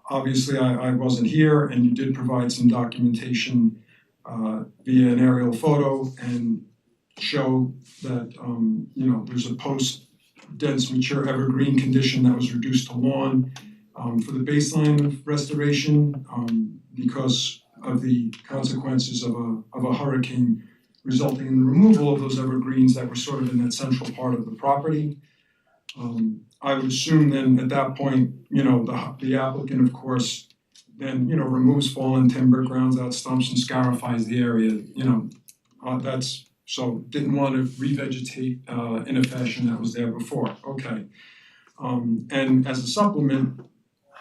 obviously I wasn't here, and you did provide some documentation via an aerial photo and show that, there's a post-dense mature evergreen condition that was reduced to lawn. For the baseline of restoration, because of the consequences of a hurricane resulting in the removal of those evergreens that were sort of in that central part of the property. I would assume then at that point, the applicant, of course, then, removes fallen timber, grounds out stumps and scarifies the area, that's, so didn't want to revegetate in a fashion that was there before, okay. And as a supplement,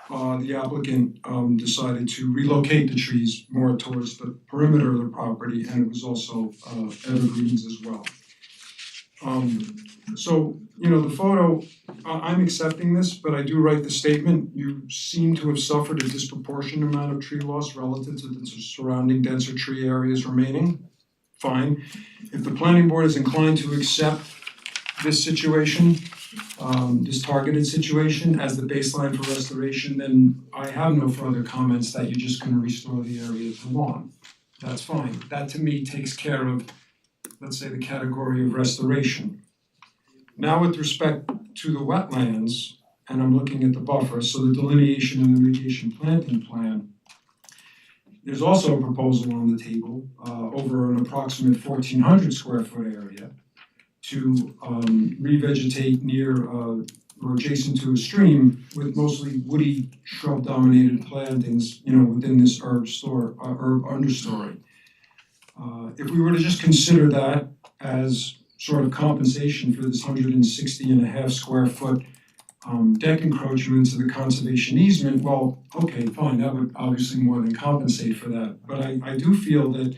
the applicant decided to relocate the trees more towards the perimeter of the property, and it was also evergreens as well. So, the photo, I'm accepting this, but I do write the statement, you seem to have suffered a disproportionate amount of tree loss relative to the surrounding denser tree areas remaining. Fine. If the planning board is inclined to accept this situation, this targeted situation as the baseline for restoration, then I have no further comments that you're just gonna restore the area to lawn. That's fine. That to me takes care of, let's say, the category of restoration. Now with respect to the wetlands, and I'm looking at the buffer, so the delineation and the mitigation planting plan, there's also a proposal on the table over an approximate 1,400 square foot area to revegetate near or adjacent to a stream with mostly woody shrub dominated plantings, within this herb understory. If we were to just consider that as sort of compensation for this 160.5 square foot deck encroachment to the conservation easement, well, okay, fine, that would obviously more than compensate for that. But I do feel that,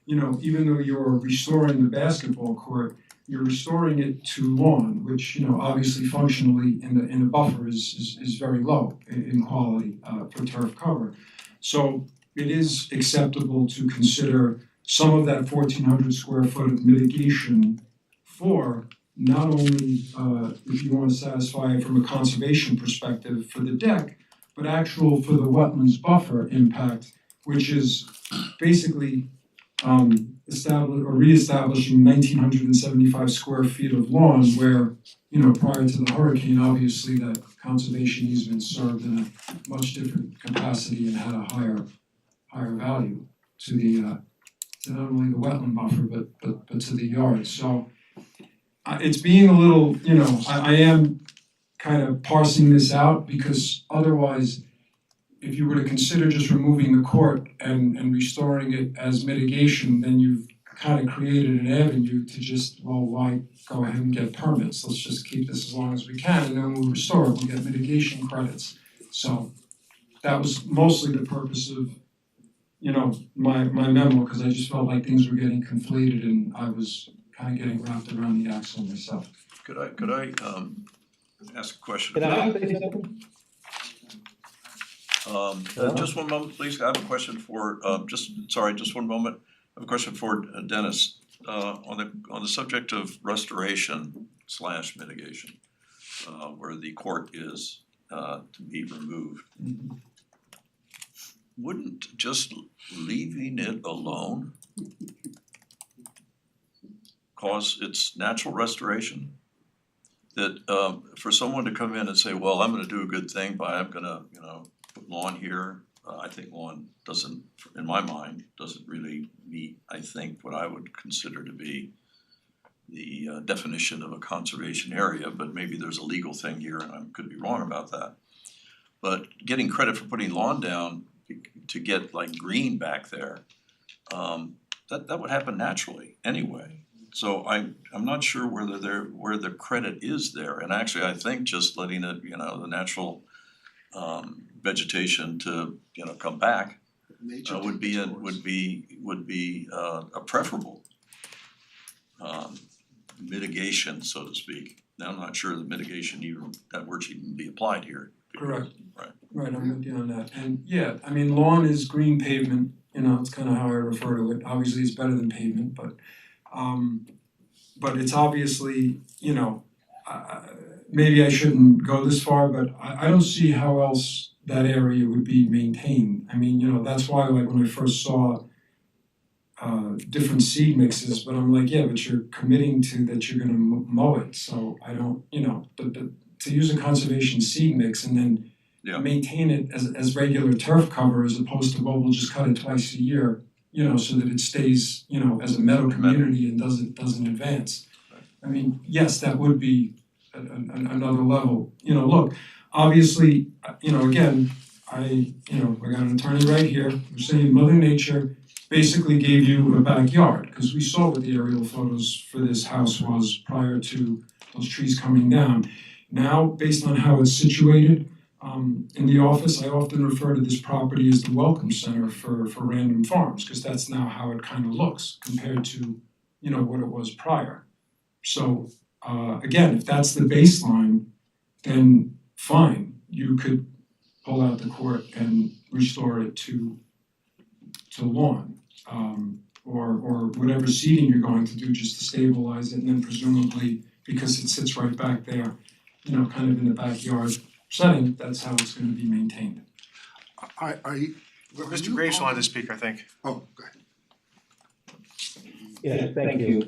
even though you're restoring the basketball court, you're restoring it to lawn, which, obviously functionally in the buffer is very low in quality for turf cover. So it is acceptable to consider some of that 1,400 square foot of mitigation for not only if you want to satisfy it from a conservation perspective for the deck, but actual for the wetlands buffer impact, which is basically reestablishing 1,975 square feet of lawn where, prior to the hurricane, obviously that conservation easement served in a much different capacity and had a higher value to the to not only the wetland buffer but to the yard. So it's being a little, I am kind of parsing this out because otherwise, if you were to consider just removing the court and restoring it as mitigation, then you've kind of created an avenue to just, well, why go ahead and get permits? Let's just keep this as long as we can, and then we'll restore it, we'll get mitigation credits. So that was mostly the purpose of, my memo, because I just felt like things were getting conflated and I was kind of getting wrapped around the axle myself. Could I ask a question? Can I say something? Just one moment, please. I have a question for just one moment. I have a question for Dennis. On the subject of restoration / mitigation, where the court is to be removed. Wouldn't just leaving it alone cause its natural restoration? That for someone to come in and say, well, I'm gonna do a good thing by I'm gonna, put lawn here, I think lawn doesn't, in my mind, doesn't really meet, I think, what I would consider to be the definition of a conservation area, but maybe there's a legal thing here and I could be wrong about that. But getting credit for putting lawn down to get like green back there, that would happen naturally anyway. So I'm not sure where the credit is there, and actually I think just letting it, the natural vegetation to, come back Nature would be a preferable mitigation, so to speak. Now, I'm not sure that mitigation that word should even be applied here. Correct. Right. Right, I'm with you on that. And yeah, I mean, lawn is green pavement, it's kind of how I refer to it. Obviously, it's better than pavement, but it's obviously, maybe I shouldn't go this far, but I don't see how else that area would be maintained. I mean, that's why like when I first saw different seed mixes, but I'm like, yeah, but you're committing to that you're gonna mow it, so I don't, to use a conservation seed mix and then Yeah. maintain it as regular turf cover as opposed to, well, we'll just cut it twice a year, so that it stays, as a meadow community and doesn't advance. I mean, yes, that would be another level. Look, obviously, again, I got an attorney right here, we're saying Mother Nature basically gave you a backyard, because we saw what the aerial photos for this house was prior to those trees coming down. Now, based on how it's situated, in the office, I often refer to this property as the welcome center for random farms, because that's now how it kind of looks compared to, what it was prior. So, again, if that's the baseline, then fine, you could pull out the court and restore it to lawn. Or whatever seeding you're going to do just to stabilize it, and then presumably, because it sits right back there, kind of in the backyard setting, that's how it's gonna be maintained. Are you? Mr. Graves wanted to speak, I think. Oh, go ahead. Yeah, thank you.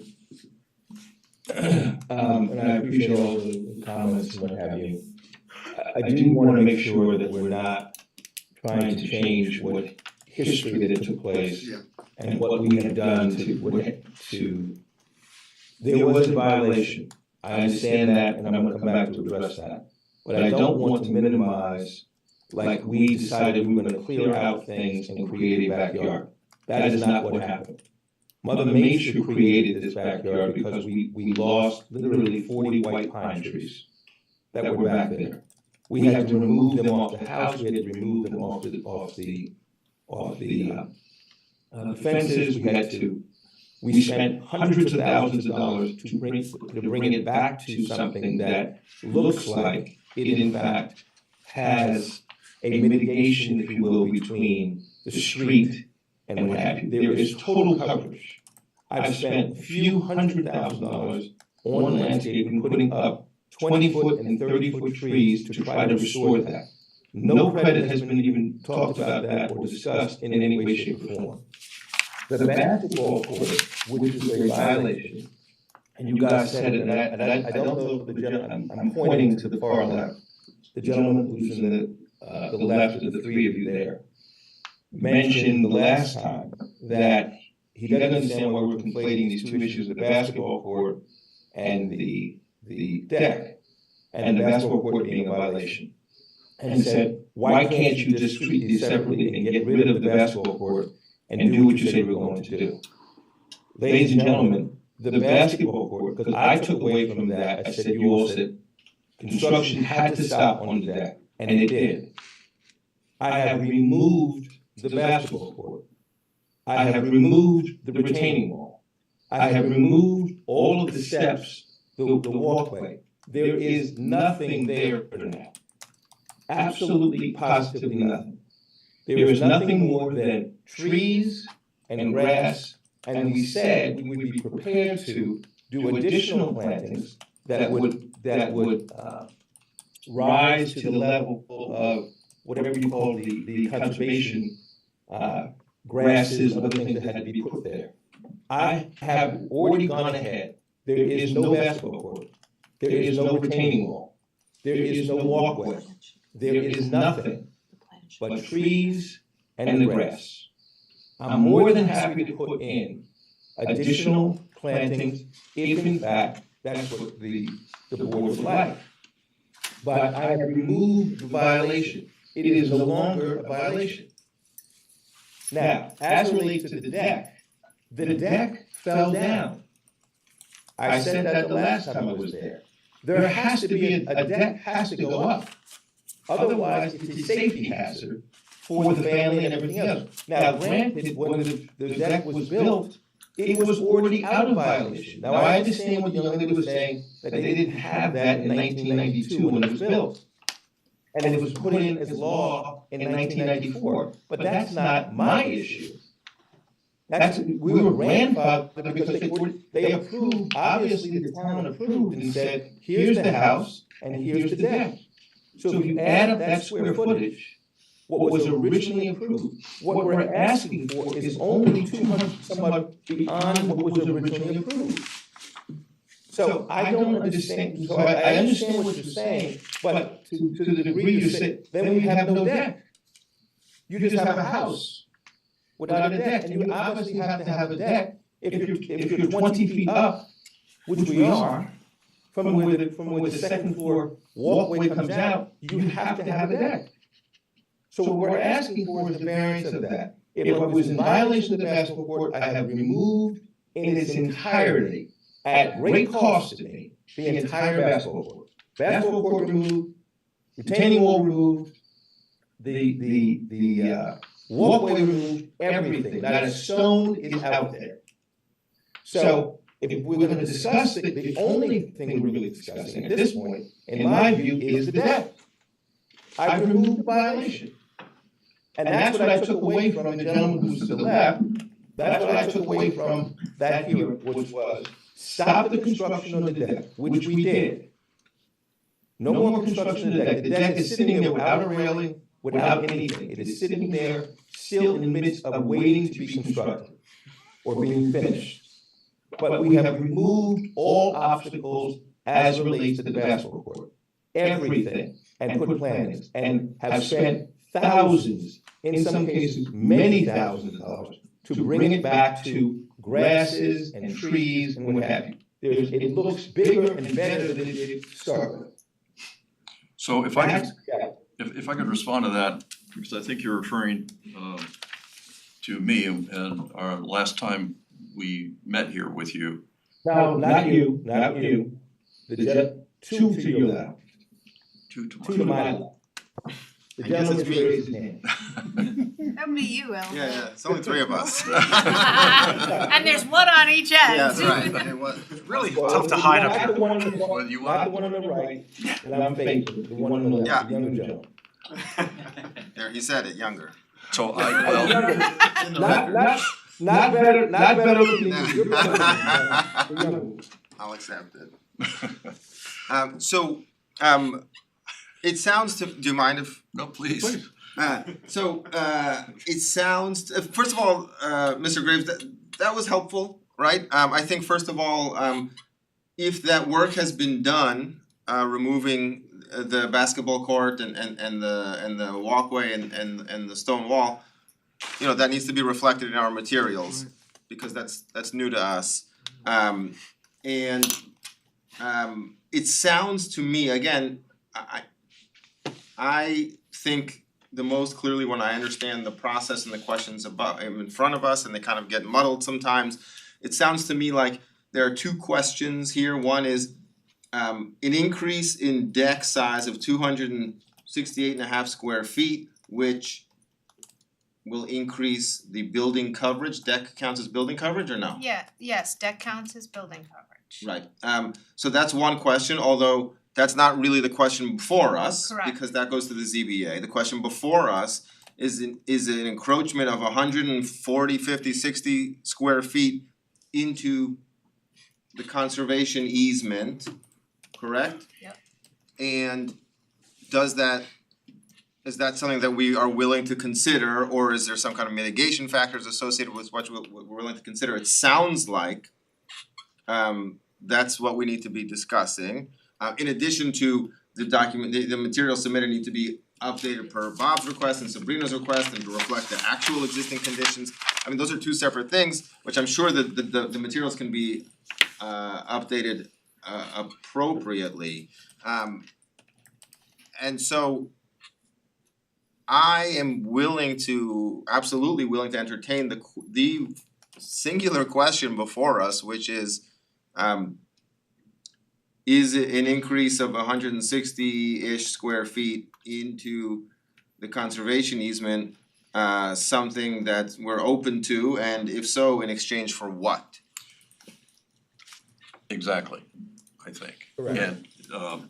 And I appreciate all the comments and what have you. I do wanna make sure that we're not trying to change what history that took place Yeah. and what we have done to, there was a violation. I understand that, and I'm gonna come back to address that. But I don't want to minimize, like we decided we were gonna clear out things and create a backyard. That is not what happened. Mother Nature created this backyard because we lost literally 40 white pine trees that were back there. We had to remove them off the house, we had to remove them off the fences, we spent hundreds of thousands of dollars to bring it back to something that looks like it in fact has a mitigation, if you will, between the street and what have you. There is total coverage. I've spent a few $100,000 on landscaping, putting up 20-foot and 30-foot trees to try to restore that. No credit has been even talked about that or discussed in any way, shape, or form. The basketball court, which is a violation, and you guys said it, and I don't know if the gentleman, I'm pointing to the far left, the gentleman who's in the left of the three of you there, mentioned the last time that he doesn't understand why we're conflating these two issues, the basketball court and the deck, and the basketball court being a violation. And said, why can't you just treat these separately and get rid of the basketball court and do what you said you were going to do? Ladies and gentlemen, the basketball court, because I took away from that, I said, you all said, construction had to stop on the deck, and it did. I have removed the basketball court. I have removed the retaining wall. I have removed all of the steps, the walkway. There is nothing there now. Absolutely, positively nothing. There is nothing more than trees and grass, and we said we would be prepared to do additional plantings that would rise to the level of whatever you call the conservation grasses, other things that had to be put there. I have already gone ahead. There is no basketball court. There is no retaining wall. There is no walkway. There is nothing but trees and the grass. I'm more than happy to put in additional plantings if in fact that's what the board would like. But I have removed the violation. It is no longer a violation. Now, as it relates to the deck fell down. I said that the last time I was there. There has to be, a deck has to go up. Otherwise, it's a safety hazard for the family and everything else. Now, granted, when the deck was built, it was already out of violation. Now, I understand what the young lady was saying, that they didn't have that in 1992 when it was built. And it was put in as law in 1994, but that's not my issue. We were grandfathered because they approved, obviously the town approved and said, here's the house and here's the deck. So if you add up that square footage, what was originally approved, what we're asking for is only 200 somewhat beyond what was originally approved. So I don't understand, so I understand what you're saying, but to the degree you say, then we have no deck. You just have a house without a deck, and you obviously have to have a deck if you're 20 feet up, which we are, from where the second floor walkway comes out, you have to have a deck. So what we're asking for is the variance of that. If I was in violation of the basketball court, I have removed in its entirety, at great cost to me, the entire basketball court. Basketball court removed, retaining wall removed, the walkway removed, everything, not a stone is out there. So if we're gonna discuss it, the only thing we're really discussing at this point, in my view, is the deck. I've removed the violation. And that's what I took away from the gentleman who's to the left. That's what I took away from that here, which was stop the construction on the deck, which we did. No more construction of the deck. The deck is sitting there without a railing, without anything. It is sitting there still in the midst of waiting to be constructed or being finished. But we have removed all obstacles as relates to the basketball court. Everything, and put plans, and have spent thousands, in some cases, many thousands of dollars to bring it back to grasses and trees and what have you. It looks bigger and better than it did to start with. So if I could respond to that, because I think you're referring to me and our last time we met here with you. No, not you. Two to your left. Two To my left. The gentleman raised his hand. That would be you, Ellen. Yeah, it's only three of us. And there's one on each end. Yeah, that's right. It was Really tough to hide up Not here. the one on the Well, you not are, the one on the right, and I'm facing, the one on the left, the younger gentleman. there, he said it, younger. so well, Not better than me, you're better than me, the younger one. I'll accept it. It sounds to, do you mind if? no, please. It sounds, first of all, Mr. Graves, that was helpful, right? I think first of all, if that work has been done, removing the basketball court and the walkway and the stone wall, you know, that needs to be reflected in our materials, because that's new to us. It sounds to me, again, I think the most clearly when I understand the process and the questions above in front of us, and they kind of get muddled sometimes. It sounds to me like there are two questions here. One is an increase in deck size of 268.5 square feet, which will increase the building coverage. Deck counts as building coverage or no? Yeah, yes, deck counts as building coverage. Right. So that's one question, although that's not really the question before us. Correct. Because that goes to the ZBA. The question before us is an encroachment of 140, 50, 60 square feet into the conservation easement, correct? Yep. And is that something that we are willing to consider, or is there some kind of mitigation factors associated with what we're willing to consider? It sounds like that's what we need to be discussing. In addition to the document, the materials submitted need to be updated per Bob's request and Sabrina's request and to reflect the actual existing conditions. I mean, those are two separate things, which I'm sure that the materials can be updated appropriately. And so I am absolutely willing to entertain the singular question before us, which is is an increase of 160-ish square feet into the conservation easement something that we're open to, and if so, in exchange for what? Exactly, I think. Correct.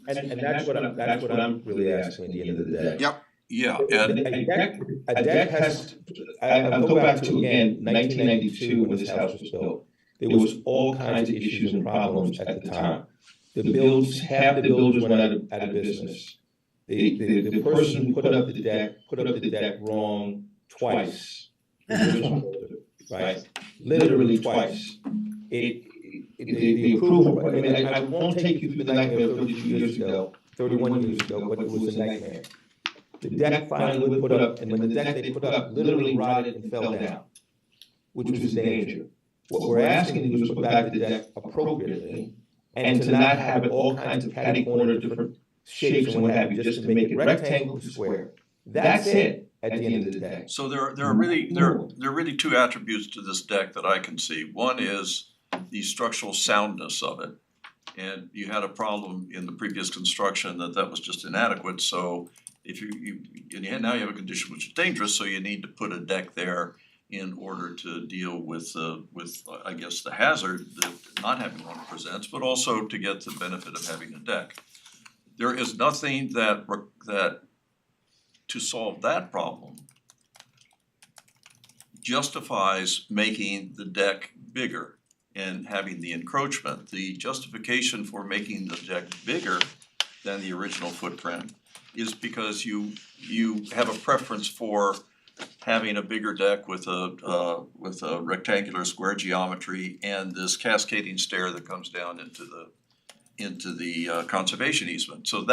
And that's what I'm really asking at the end of the day. Yep. yeah, and A deck has, I'll go back to again, 1992 when this house was built. There was all kinds of issues and problems at the time. Half the builders went out of business. The person who put up the deck wrong twice. Right, literally twice. The approval, I mean, I won't take you through the nightmare of 32 years ago, 31 years ago, but it was a nightmare. The deck finally was put up, and when the deck they put up literally rotted and fell down, which was a danger. What we're asking is to put back the deck appropriately, and to not have it all kinds of catty corner, different shapes and what have you, just to make it rectangle and square. That's it at the end of the day. so there are really two attributes to this deck that I can see. One is the structural soundness of it. And you had a problem in the previous construction that was just inadequate, so if now you have a condition which is dangerous, so you need to put a deck there in order to deal with I guess the hazard that not having one presents, but also to get the benefit of having a deck. There is nothing that to solve that problem justifies making the deck bigger and having the encroachment. The justification for making the deck bigger than the original footprint is because you have a preference for having a bigger deck with a rectangular square geometry and this cascading stair that comes down into the conservation easement. So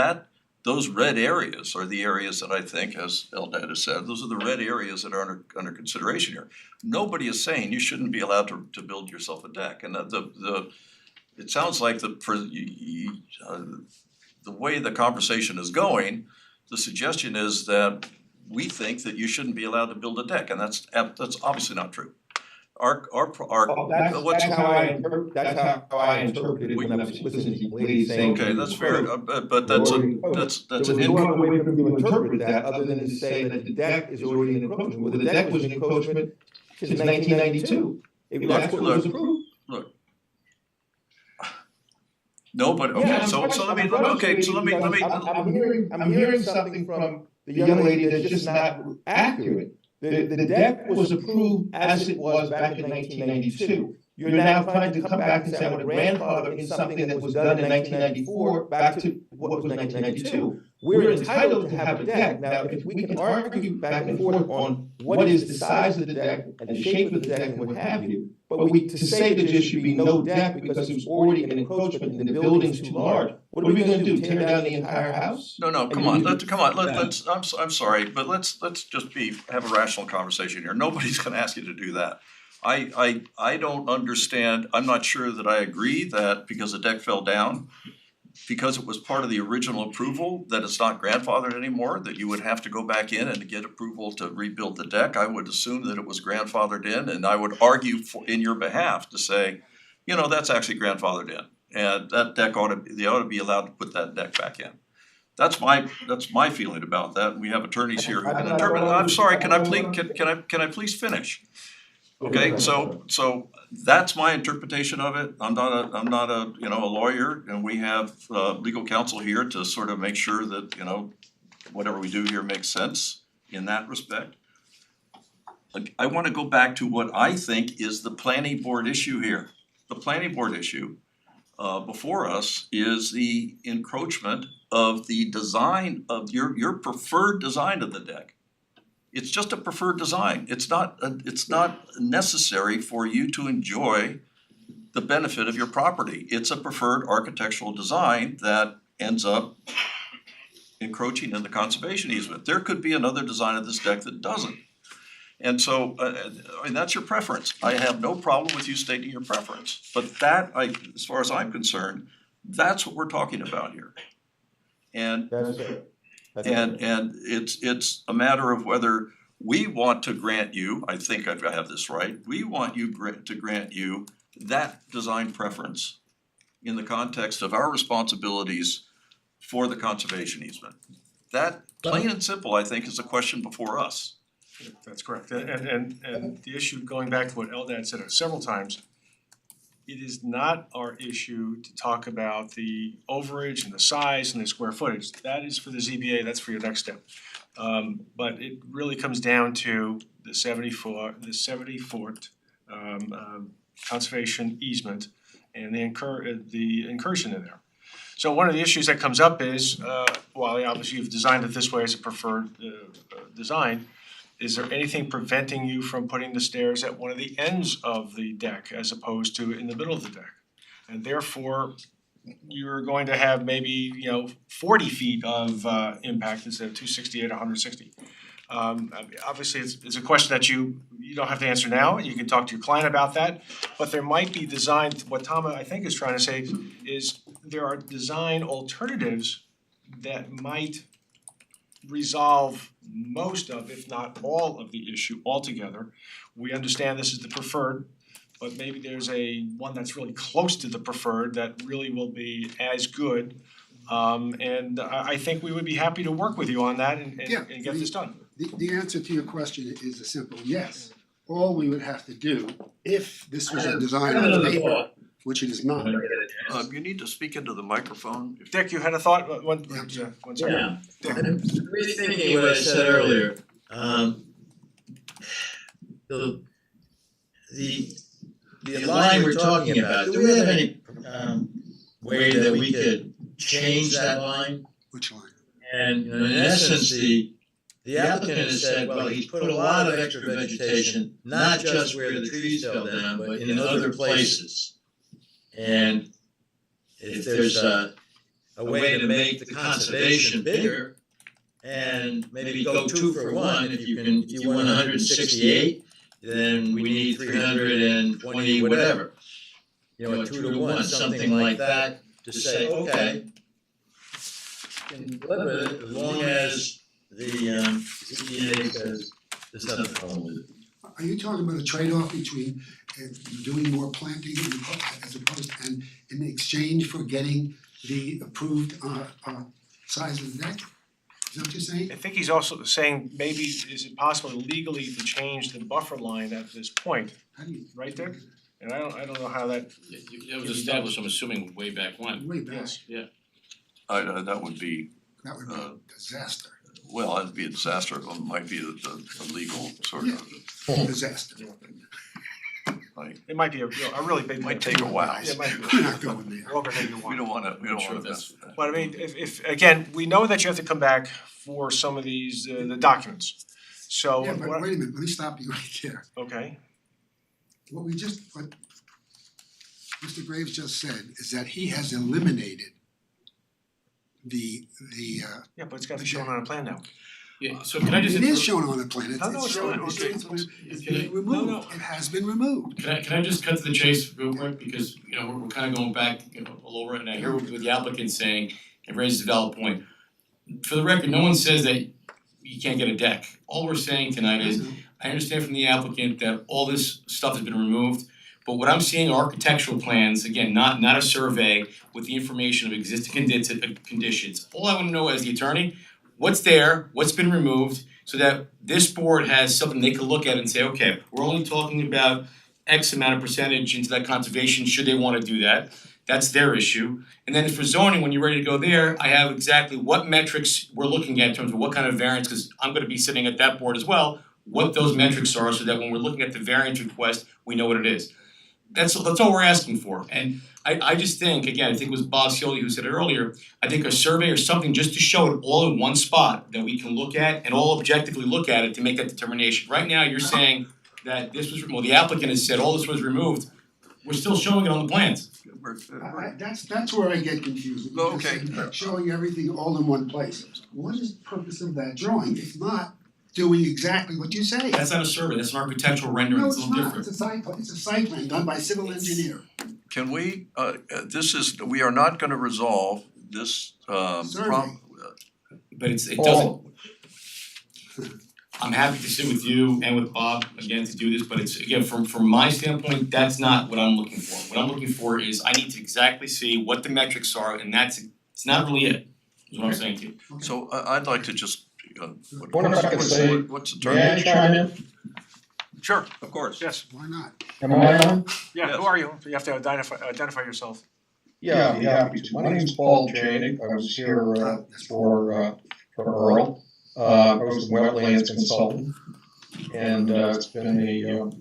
those red areas are the areas that I think, as Eldad has said, those are the red areas that are under consideration here. Nobody is saying you shouldn't be allowed to build yourself a deck, and it sounds like the way the conversation is going, the suggestion is that we think that you shouldn't be allowed to build a deck, and that's obviously not true. That's how I interpreted it when I was listening to ladies saying. Okay, that's fair, but that's an There was no other way for you to interpret that other than to say that the deck is already an encroachment. Well, the deck was an encroachment since 1992. That's what was approved. Look. No, but okay, so let me. I'm hearing something from the young lady that's just not accurate. The deck was approved as it was back in 1992. You're now trying to come back and say I'm a grandfather in something that was done in 1994 back to what was 1992. We're entitled to have a deck. Now, if we can argue back and forth on what is the size of the deck and the shape of the deck and what have you, but to say that there should be no deck because it was already an encroachment and the building's too large, what are we gonna do, tear down the entire house? No, come on, let's, I'm sorry, but let's just have a rational conversation here. Nobody's gonna ask you to do that. I don't understand, I'm not sure that I agree that because the deck fell down, because it was part of the original approval, that it's not grandfathered anymore, that you would have to go back in and get approval to rebuild the deck. I would assume that it was grandfathered in, and I would argue in your behalf to say, that's actually grandfathered in. And that deck they ought to be allowed to put that deck back in. That's my feeling about that. We have attorneys here who can interpret it. I'm sorry, can I please finish? Okay, so that's my interpretation of it. I'm not a a lawyer, and we have legal counsel here to sort of make sure that whatever we do here makes sense in that respect. I want to go back to what I think is the planning board issue here. The planning board issue before us is the encroachment of the design of your preferred design of the deck. It's just a preferred design. It's not necessary for you to enjoy the benefit of your property. It's a preferred architectural design that ends up encroaching in the conservation easement. There could be another design of this deck that doesn't. And so, that's your preference. I have no problem with you stating your preference. But as far as I'm concerned, that's what we're talking about here. And That's it. and it's a matter of whether we want to grant you, I think I have this right, we want you to grant you that design preference in the context of our responsibilities for the conservation easement. That, plain and simple, I think, is a question before us. That's correct. And the issue, going back to what Eldad said several times, it is not our issue to talk about the overage and the size and the square footage. That is for the ZBA, that's for your next step. But it really comes down to the 70-foot conservation easement and the incursion in there. So one of the issues that comes up is, while obviously you've designed it this way as a preferred design, is there anything preventing you from putting the stairs at one of the ends of the deck as opposed to in the middle of the deck? And therefore, you're going to have maybe, 40 feet of impact instead of 268 or 160. Obviously, it's a question that you don't have to answer now, you can talk to your client about that, but there might be design, what Tom I think is trying to say is there are design alternatives that might resolve most of, if not all of the issue altogether. We understand this is the preferred, but maybe there's one that's really close to the preferred that really will be as good. And I think we would be happy to work with you on that and get this done. The answer to your question is a simple yes. All we would have to do, if this was a design on paper, which it is not. You need to speak into the microphone. Dick, you had a thought? One second. Yeah. Dick. I'm rethinking what I said earlier. The line we're talking about, do we have any way that we could change that line? Which line? And in essence, the applicant has said, well, he's put a lot of extra vegetation, not just where the trees fell down, but in other places. And if there's a way to make the conservation bigger and maybe go 2 for 1, if you want 168, then we need 320 whatever. A 2 to 1, something like that, to say, okay, you can live with it as long as the ZBA says there's nothing wrong with it. Are you talking about a trade-off between doing more planting as opposed and in exchange for getting the approved size of the deck? Is that what you're saying? I think he's also saying maybe is it possible legally to change the buffer line at this point, How do you? right, Dick? And I don't know how that. That was established, I'm assuming, way back when. Way back, Yes. That would be, that would be a disaster, well, that'd be a disaster, it might be the legal sort of, disaster. like, It might be a really big. might take a while. Yeah, it might be. We're not going there. Longer than you We want. don't wanna Sure, mess that's- with that. But I mean, if again, we know that you have to come back for some of these, the documents. So, Yeah, but wait a minute, let me stop you right there. okay, What Mr. Graves just said is that he has eliminated the yeah, but it's gotta be shown on a plan now. Yeah, so can I just? it is shown on the plan, No, no, it's it's shown, not. it's Can I- been removed, no. it has been removed. Can I just cut to the chase real quick, because, we're kind of going back, all over it, and I hear what the applicant's saying, it raises a valid point. For the record, no one says that you can't get a deck, all we're saying tonight is, I understand from the applicant that all this stuff has been removed, but what I'm seeing are architectural plans, again, not a survey with the information of existing conditions. All I wanna know as the attorney, what's there, what's been removed, so that this board has something they can look at and say, okay, we're only talking about X amount of percentage into that conservation, should they wanna do that, that's their issue. And then for zoning, when you're ready to go there, I have exactly what metrics we're looking at in terms of what kind of variance, cause I'm gonna be sitting at that board as well, what those metrics are, so that when we're looking at the variance request, we know what it is. That's all we're asking for, and I just think, again, I think it was Bob Cioli who said it earlier, I think a survey or something just to show it all in one spot that we can look at and all objectively look at it to make that determination. Right now, you're saying that this was, well, the applicant has said all this was removed, we're still showing it on the plans. That's where I get confused, because Okay. you're showing everything all in one place. What is the purpose of that drawing, if not doing exactly what you say? That's not a survey, that's an architectural rendering, No, it's a it's little not, different. it's a site plan done by a civil engineer. Can we, we are not gonna resolve this Survey. But it doesn't, I'm happy to sit with you and with Bob again to do this, but it's again, from my standpoint, that's not what I'm looking for. What I'm looking for is I need to exactly see what the metrics are, and it's not really it, is what I'm saying to you. So I'd like to just, Wonder if I could say, what's the term? may I chime in? Sure, Of course. yes. Why not? Am I on? Yeah, Yes. who are you? You have to identify yourself. Yeah, I'd be happy to. My name's Paul Janik. I was here for Earl. I was a wetlands consultant. And it's been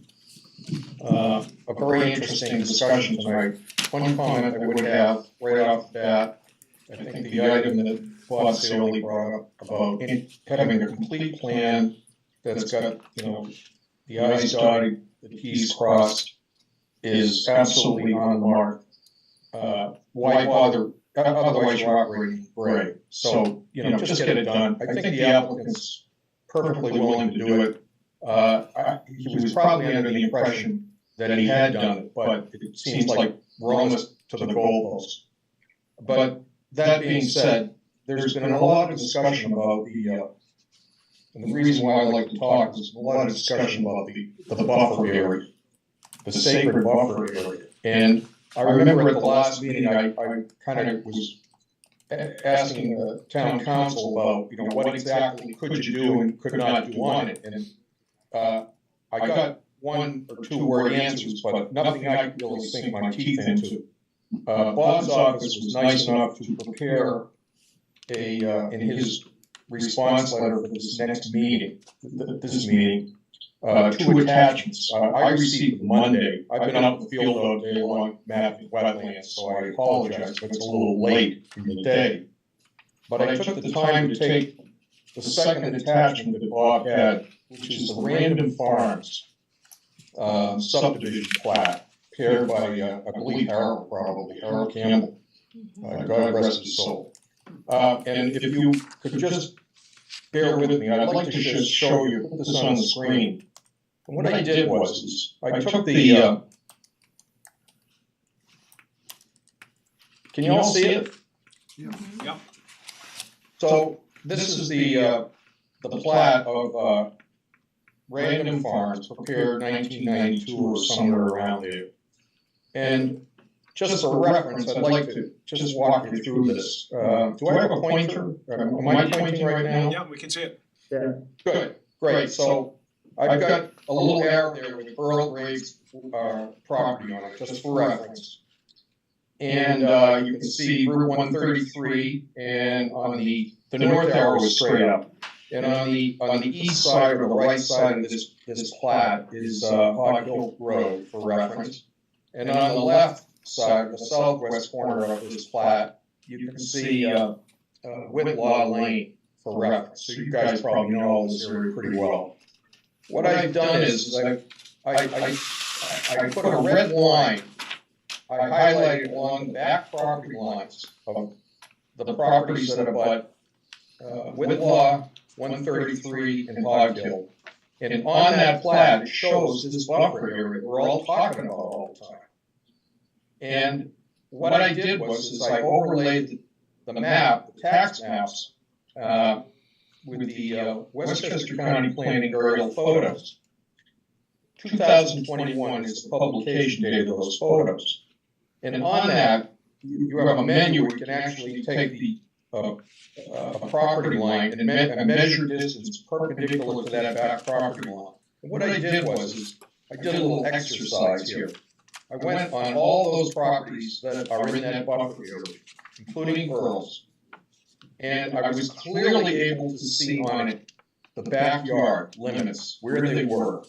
a very interesting discussion tonight. One comment I would have right off the bat, I think the item that Bob Cioli brought up about having a complete plan that's got, the I's dotted, the T's crossed, is absolutely on the mark. Why bother, otherwise you're operating gray. So, just get it done. I think the applicant's perfectly willing to do it. He was probably under the impression that he had done it, but it seems like we're almost to the goalpost. But that being said, there's been a lot of discussion about and the reason why I like to talk is a lot of discussion about the buffer area, the sacred buffer area. And I remember at the last meeting, I kind of was asking the town council about, what exactly could you do and could not do on it. And I got one or two word answers, but nothing I could really sink my teeth into. Bob's office was nice enough to prepare in his response letter for this next meeting, two attachments. I received Monday. I've been out in the field all day long mapping wetlands, so I apologize, but it's a little late in the day. But I took the time to take the second attachment that Bob had, which is the Random Farms subdivision plat, prepared by, I believe Harold Campbell. God rest his soul. And if you could just bear with me, I'd like to just show you, put this on the screen. And what I did was, I took the, can you all see it? Yeah. So this is the plat of Random Farms, prepared 1992 or somewhere around there. And just for reference, I'd like to just walk you through this. Do I have a pointer? Am I pointing right now? Yeah, we can see it. Good, great. So I've got a little arrow there with Earl Graves property on it, just for reference. And you can see Route 133, and on the north arrow is straight up. And on the east side or the right side of this plat is Hog Hill Road for reference. And on the left side, the southwest corner of this plat, you can see Whitlaw Lane for reference. So you guys probably know all this area pretty well. What I've done is I put a red line. I highlighted along the back property lines of the properties that abut Whitlaw, 133, and Hog Hill. And on that plat, it shows this buffer area we're all talking about all the time. And what I did was I overlaid the map, the tax maps, with the Westchester County Planning aerial photos. 2021 is the publication date of those photos. And on that, you have a menu where you can actually take a property line and measure distance perpendicular to that back property line. And what I did was I did a little exercise here. I went on all those properties that are in that buffer area, including Earl's, and I was clearly able to see on it the backyard limits, where they were.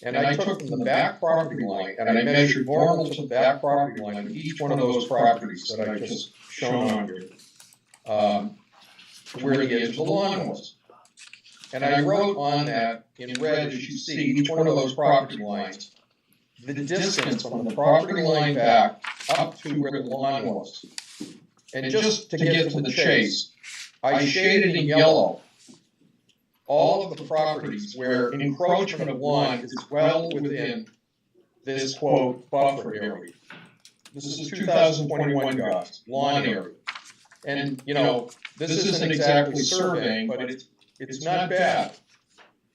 And I took from the back property line and I measured normal to the back property line of each one of those properties that I just shown on here, where the edge of the lawn was. And I wrote on that in red, as you see, each one of those property lines, the distance from the property line back up to where the lawn was. And just to get to the chase, I shaded in yellow all of the properties where encroachment of lawn is well within this, quote, buffer area. This is 2021, guys, lawn area. And, this isn't exactly surveying, but it's not bad.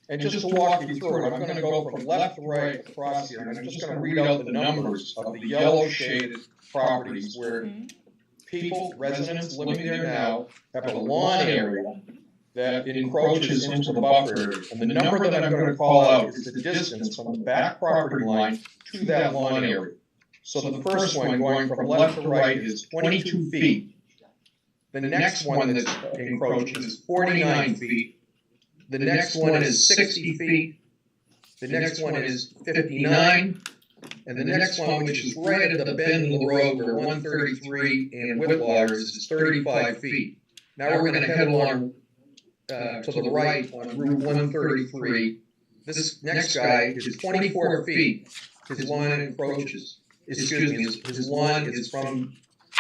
And just to walk you through it, I'm gonna go from left to right across here, and I'm just gonna read out the numbers of the yellow shaded properties where people, residents living there now, have a lawn area that encroaches into the buffer area. And the number that I'm gonna call out is the distance from the back property line to that lawn area. So the first one, going from left to right, is 22 feet. The next one that's encroached is 49 feet. The next one is 60 feet. The next one is 59. And the next one, which is right at the bend of the road where 133 and Whitwater is 35 feet. Now we're gonna head along to the right on Route 133. This next guy is 24 feet. His lawn encroaches. Excuse me, his lawn is from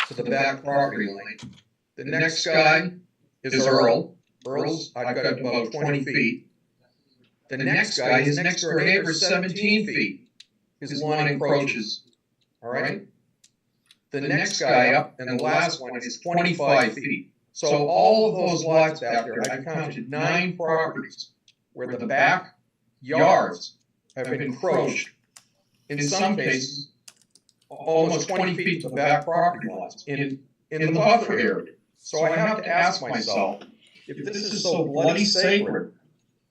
to the back property line. The next guy is Earl. Earl's, I've got about 20 feet. The next guy, his next door neighbor is 17 feet. His lawn encroaches, all right? The next guy up, and the last one is 25 feet. So all of those lots back there, I counted 9 properties where the back yards have been encroached. In some cases, almost 20 feet to the back property lines in the buffer area. So I have to ask myself, if this is so bloody sacred,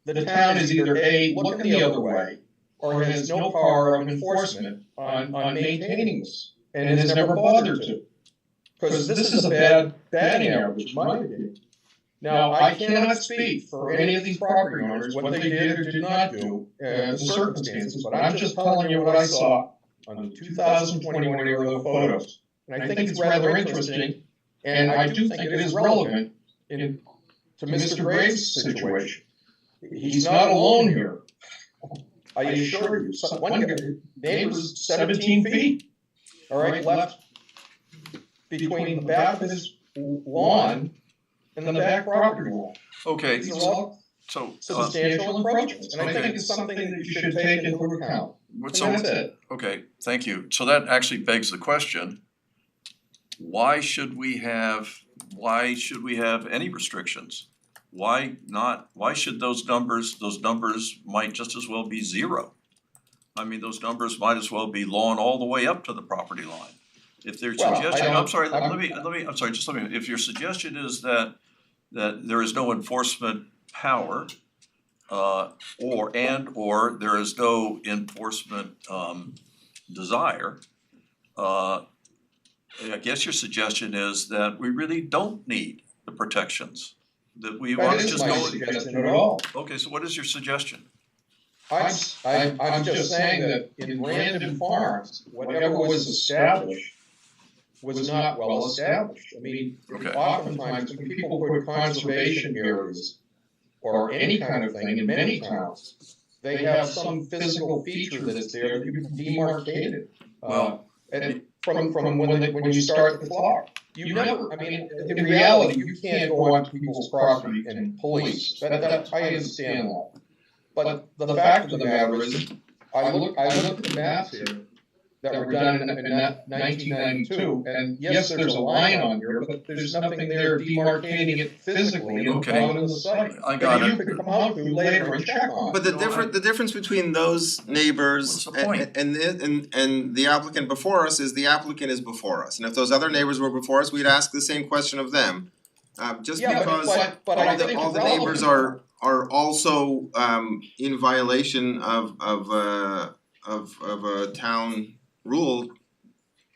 the town is either A, looking the other way, or has no power of enforcement on maintaining this, and has never bothered to. Because this is a bad batting average, in my opinion. Now, I cannot speak for any of these property owners, what they did or did not do, the circumstances, but I'm just telling you what I saw on the 2021 aerial photos. And I think it's rather interesting, and I do think it is relevant to Mr. Graves' situation. He's not alone here. I assure you, one neighbor's 17 feet, all right, left between the back of his lawn and the back property wall. Okay, These are all so substantial encroachments, and I think it's something that you should take into account. And that's it. okay, thank you. So that actually begs the question, why should we have any restrictions? Why should those numbers might just as well be 0. I mean, those numbers might as well be lawn all the way up to the property line. If their Well, suggestion, I I'm sorry, don't- if your suggestion is that there is no enforcement power, or there is no enforcement desire, I guess your suggestion is that we really don't need the protections, that we want That to is just my go. suggestion at all. Okay, so what is your suggestion? I'm just saying that in Brandon Farms, whatever was established was not well established. I mean, Okay. oftentimes when people put conservation areas or any kind of thing in many towns, they have some physical feature that's there that you can demarcate it. And from when you start the clock. You never, I mean, in reality, you can't go onto people's property and police. That, I understand that. But the fact of the matter is, I look at the maps here that were done in 1992, and yes, there's a line on here, but there's nothing there demarcating it physically and Okay. out in the site. I got That it. you could come out to later and check on. But the difference between those neighbors What's the point? and the applicant before us is the applicant is before us. And if those other neighbors were before us, we'd ask the same question of them. Just Yeah, because but I all the think all the relevant. neighbors are also in violation of a town rule,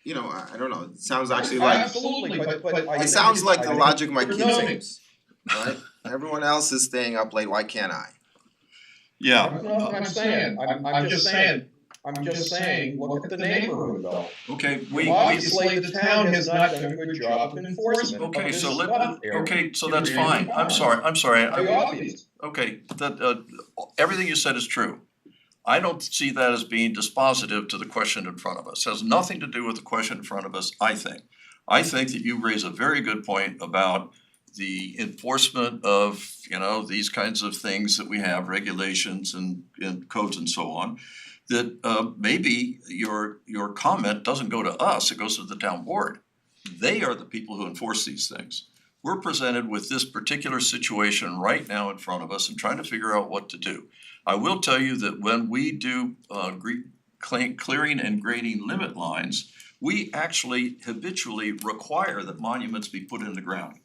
you know, I don't know, it sounds actually like, Absolutely, but I it think sounds like the I think logic my there's kid no- thinks, right? Everyone else is staying up late, why can't I? Yeah. That's not what I'm saying, I'm just saying, look at the neighborhood though. Okay, we Obviously, the town has not done a good job of enforcement of okay, this so lot area. okay, so that's fine, I'm sorry, Very obvious. okay, that everything you said is true. I don't see that as being dispositive to the question in front of us. It has nothing to do with the question in front of us, I think. I think that you raise a very good point about the enforcement of, you know, these kinds of things that we have, regulations and codes and so on. That maybe your comment doesn't go to us, it goes to the town board. They are the people who enforce these things. we're presented with this particular situation right now in front of us and trying to figure out what to do. I will tell you that when we do clearing and grading limit lines, we actually habitually require that monuments be put in the ground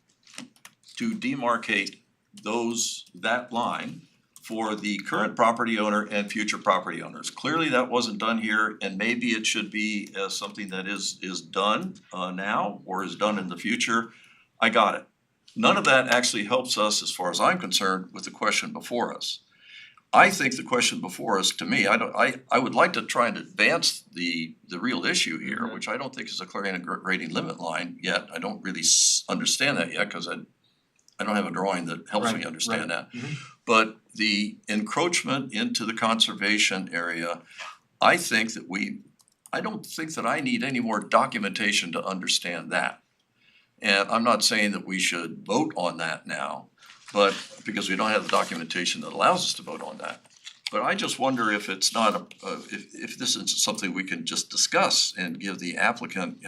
to demarcate that line for the current property owner and future property owners. Clearly, that wasn't done here, and maybe it should be something that is done now or is done in the future. I got it. None of that actually helps us, as far as I'm concerned, with the question before us. I think the question before us, to me, I would like to try and advance the real issue here, which I don't think is a clearing and grading limit line yet. I don't really understand that yet, cause I don't have a drawing that helps me understand that. But the encroachment into the conservation area, I don't think that I need any more documentation to understand that. And I'm not saying that we should vote on that now, but because we don't have the documentation that allows us to vote on that. But I just wonder if it's not if this is something we can just discuss and give the applicant,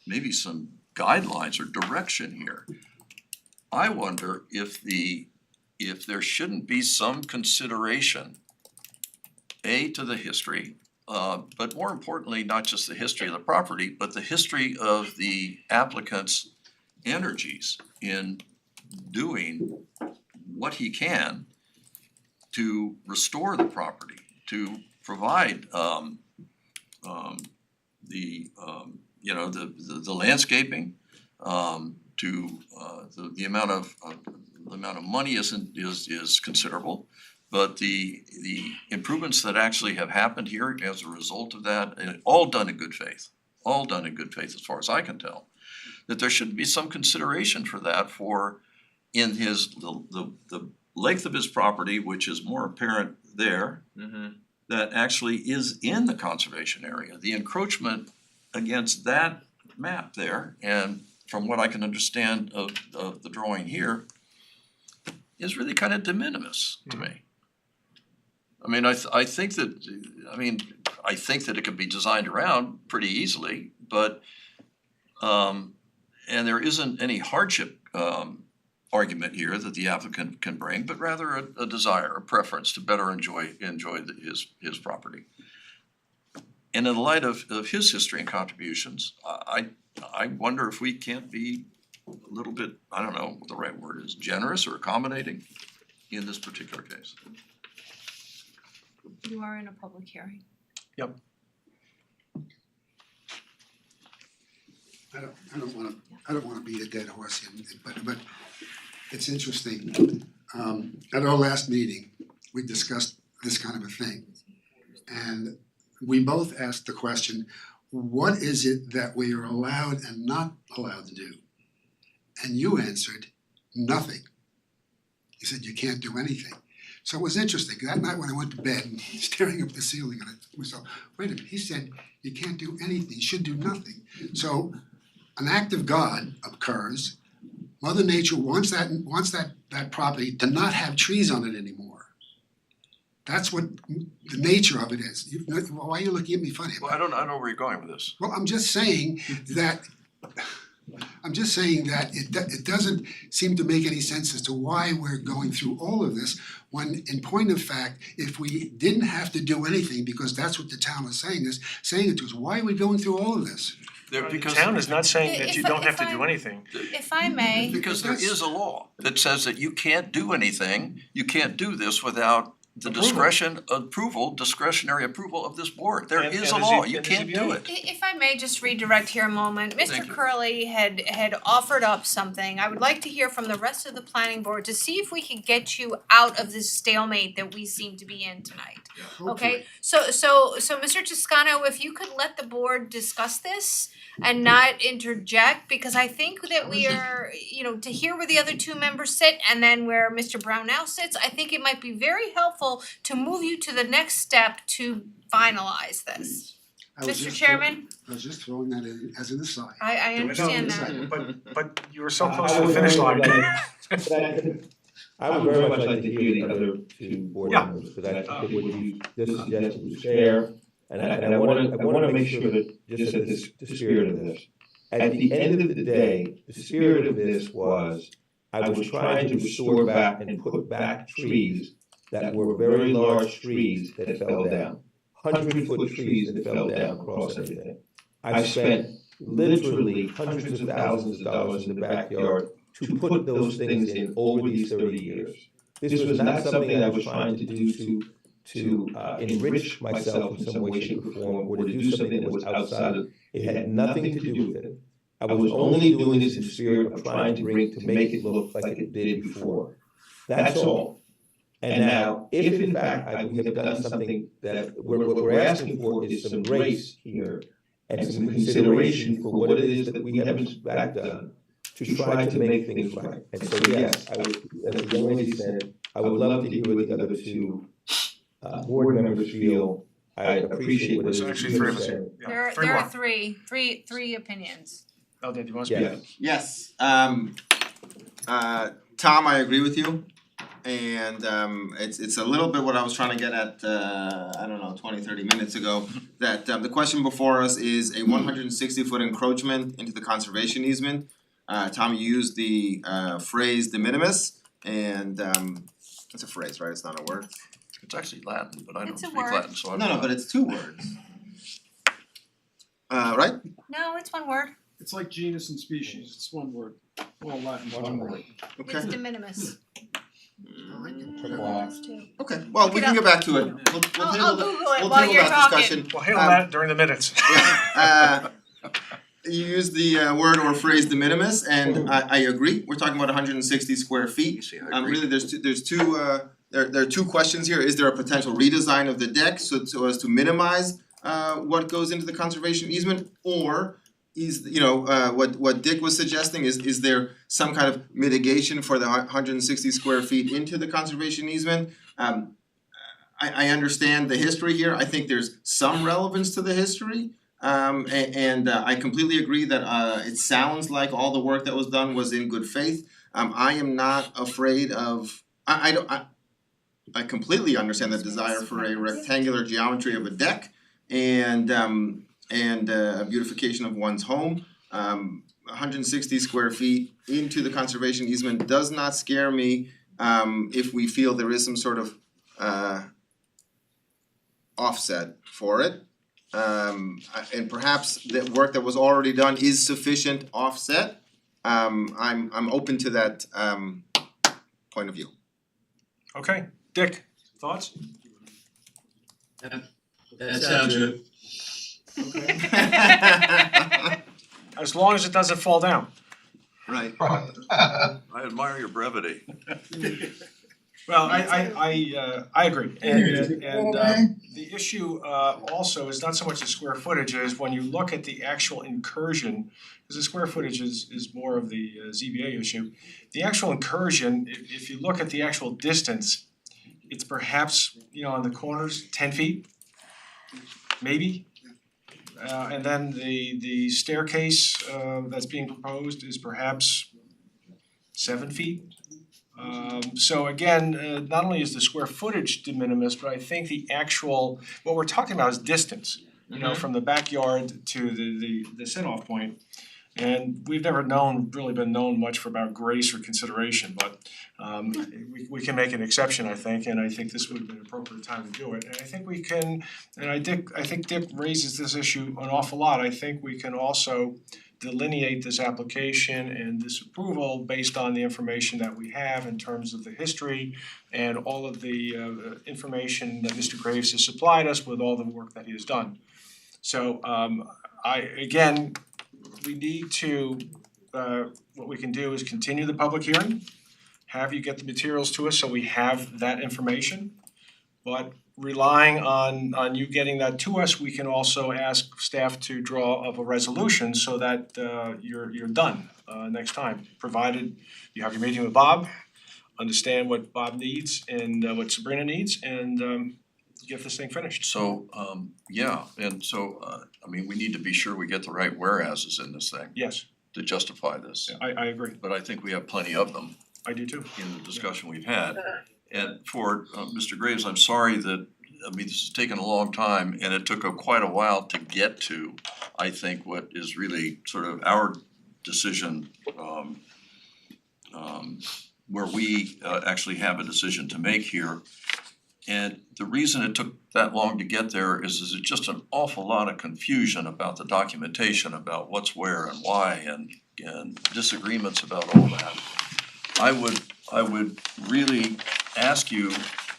maybe some guidelines or direction here. I wonder if there shouldn't be some consideration, to the history, but more importantly, not just the history of the property, but the history of the applicant's energies in doing what he can to restore the property, to provide the landscaping, to the amount of money is considerable, but the improvements that actually have happened here as a result of that, and all done in good faith, as far as I can tell, that there should be some consideration for that in the length of his property, which is more apparent there, that actually is in the conservation area. The encroachment against that map there, and from what I can understand of the drawing here, is really kind of de minimis to me. I mean, I think that it could be designed around pretty easily, but and there isn't any hardship argument here that the applicant can bring, but rather a desire, a preference to better enjoy his property. And in the light of his history and contributions, I wonder if we can't be a little bit, I don't know what the right word is, generous or accommodating in this particular case. You are in a public hearing. I don't wanna beat a dead horse here, but it's interesting. At our last meeting, we discussed this kind of a thing. And we both asked the question, what is it that we are allowed and not allowed to do? And you answered, nothing. You said you can't do anything. So it was interesting. That night when I went to bed and staring up the ceiling and I was like, wait a minute, he said you can't do anything, you should do nothing. So an act of God occurs. Mother Nature wants that property to not have trees on it anymore. That's what the nature of it is. Why are you looking at me funny? Well, I don't know where you're going with this. Well, I'm just saying that it doesn't seem to make any sense as to why we're going through all of this, when in point of fact, if we didn't have to do anything, because that's what the town is saying it to us, why are we going through all of this? The town is not saying that you don't have to do anything. If I may. Because there is a law that says that you can't do anything, you can't do this without the discretionary approval of this board. There is a law, you can't do it. If I may just redirect here a moment, Thank Mr. you. Curley had offered up something. I would like to hear from the rest of the planning board to see if we could get you out of this stalemate that we seem to be in tonight. Okay, so Mr. Toscano, if you could let the board discuss this and not interject, because I think that we are, to hear where the other two members sit and then where Mr. Brownell sits, I think it might be very helpful to move you to the next step to finalize this. Mr. Chairman? I was just throwing that in as an aside. I understand that. But you were so close to the finish line. I would very much like to hear the other two board members, because I think what you just suggested was fair. And I wanna make sure that, just in the spirit of this, at the end of the day, the spirit of this was, I was trying to restore back and put back trees that were very large trees that fell down. 100-foot trees that fell down across everything. I spent literally hundreds of thousands of dollars in the backyard to put those things in over these 30 years. This was not something I was trying to do to enrich myself in some way, shape, or form, or to do something that was outside of, it had nothing to do with it. I was only doing this in the spirit of trying to make it look like it did before. That's all. And now, if in fact we have done something that what we're asking for is some grace here and some consideration for what it is that we haven't back done to try to make things right. And so yes, I would, as the young lady said, I would love to hear what the other two board members feel. I appreciate what it is There's actually three of us you here. said. Yeah, There are more. three opinions. Eldad, you want to speak? Yeah. Yes, Tom, I agree with you. And it's a little bit what I was trying to get at, I don't know, 20-30 minutes ago. That the question before us is a 160-foot encroachment into the conservation easement. Tom, you used the phrase de minimis, and it's a phrase, right? It's not a word. It's actually Latin, but I don't It's a speak word. Latin, so I'm No, not. but it's 2 words. Right? No, it's one word. It's like genus and species, it's one word, all Latin, one word. Okay. It's de minimis. Okay. Well, we can get back to it. We'll I'll table Google it we'll while table you're that talking. discussion. We'll handle that during the minutes. You used the word or phrase de minimis, and I agree. We're talking about 160 square feet. Really, there are 2 questions here. Is there a potential redesign of the deck so as to minimize what goes into the conservation easement, or is what Dick was suggesting is there some kind of mitigation for the 160 square feet into the conservation easement? I understand the history here. I think there's some relevance to the history. And I completely agree that it sounds like all the work that was done was in good faith. I am not afraid of, I completely understand the desire for a rectangular geometry of a deck and a beautification of one's home. 160 square feet into the conservation easement does not scare me if we feel there is some sort of offset for it. And perhaps the work that was already done is sufficient offset. I'm open to that point of view. Okay, Dick, thoughts? That sounds good. As long as it doesn't fall down. Right. I admire your brevity. Well, I agree, and the issue also is not so much the square footage as when you look at the actual incursion, because the square footage is more of the ZBA issue. The actual incursion, if you look at the actual distance, it's perhaps, on the corners, 10 feet, maybe. And then the staircase that's being proposed is perhaps 7 feet. So again, not only is the square footage de minimis, but I think the actual, what we're talking about is distance, from the backyard to the sit-off point. And we've never really been known much for about grace or consideration, but we can make an exception, I think, and I think this would have been an appropriate time to do it. And I think we can, and I think Dick raises this issue an awful lot. I think we can also delineate this application and this approval based on the information that we have in terms of the history and all of the information that Mr. Graves has supplied us with all the work that he has done. So we need to, what we can do is continue the public hearing, have you get the materials to us so we have that information. But relying on you getting that to us, we can also ask staff to draw up a resolution so that you're done next time, provided you have your meeting with Bob, understand what Bob needs and what Sabrina needs, and get this thing finished. So, we need to be sure we get the right whereases in this thing Yes, to justify this. I agree. But I think we have plenty of them I do too. in the discussion we've had. And for Mr. Graves, I'm sorry that I mean, this has taken a long time and it took quite a while to get to, I think, what is really sort of our decision, where we actually have a decision to make here. And the reason it took that long to get there is it's just an awful lot of confusion about the documentation, about what's where and why, and disagreements about all that. I would really ask you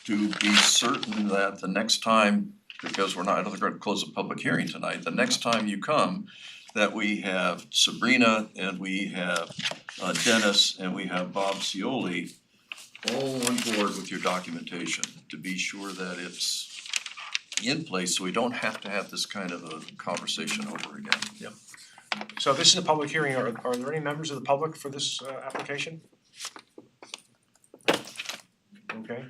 to be certain that the next time, because I don't think we're gonna close the public hearing tonight, the next time you come, that we have Sabrina and we have Dennis and we have Bob Cioli all on board with your documentation, to be sure that it's in place, so we don't have to have this kind of a conversation over again. Yeah. So this is a public hearing, are there any members of the public for this application? Okay,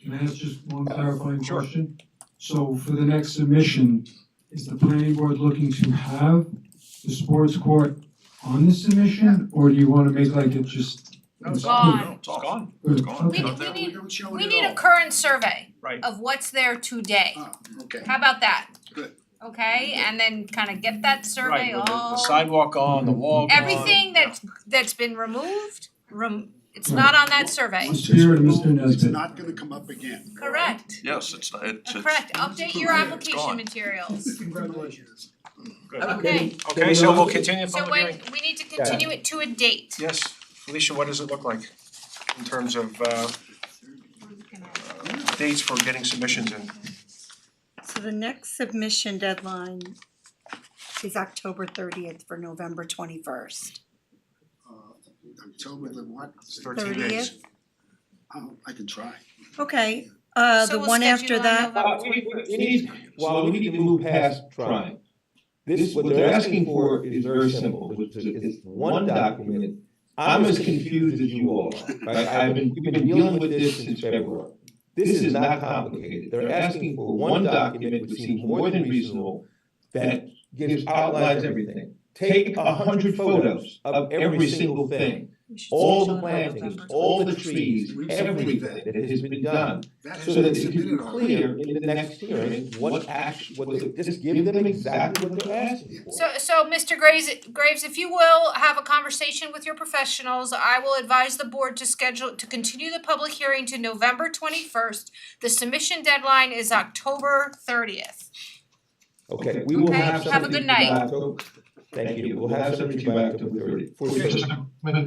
Can I ask just one clarifying Sure. question? So for the next submission, is the planning board looking to have the sports court on the submission? Or do you wanna make like it just? no, it's Gone. gone, it's gone. Good, gone. We okay. need, don't show we it need at a all. current survey Right. of what's there today. Ah, okay, How about that? Good. Okay, and then kind of get that survey Right, with all. the sidewalk gone, the wall gone. Everything that's been removed, it's not on that survey. In spirit of Mr. it's Nesbit. not gonna come up again. Correct, Yes, it's not, it's correct. Update your it's application gone. materials. Congratulations. Good. Okay, Okay, so we'll continue the so public hearing. when, we need to continue it to a date. Yes, Felicia, what does it look like in terms of dates for getting submissions in? So the next submission deadline is October 30th for November 21st. October the what? It's 13 days. 30th? Oh, I can try. Okay, So the we'll one schedule after on that, November We need to move past trying. This, what they're asking for is very simple, it's one document. I'm as confused as you all are, right? We've been dealing with this since February. This is not complicated, they're asking for one document which seems more than reasonable, that outlines everything. Take 100 photos of every single thing, we should all schedule the it on plantings, November all the 21st. trees, everything that has been done. That has So been that it can submitted be already. clear in the next hearing just give them exactly what they're asking for. So Mr. Graves, if you will have a conversation with your professionals, I will advise the board to continue the public hearing to November 21st. The submission deadline is October 30th. Okay, we will Okay, have have a something good to night. back to. Thank you, we'll have something to back to 30.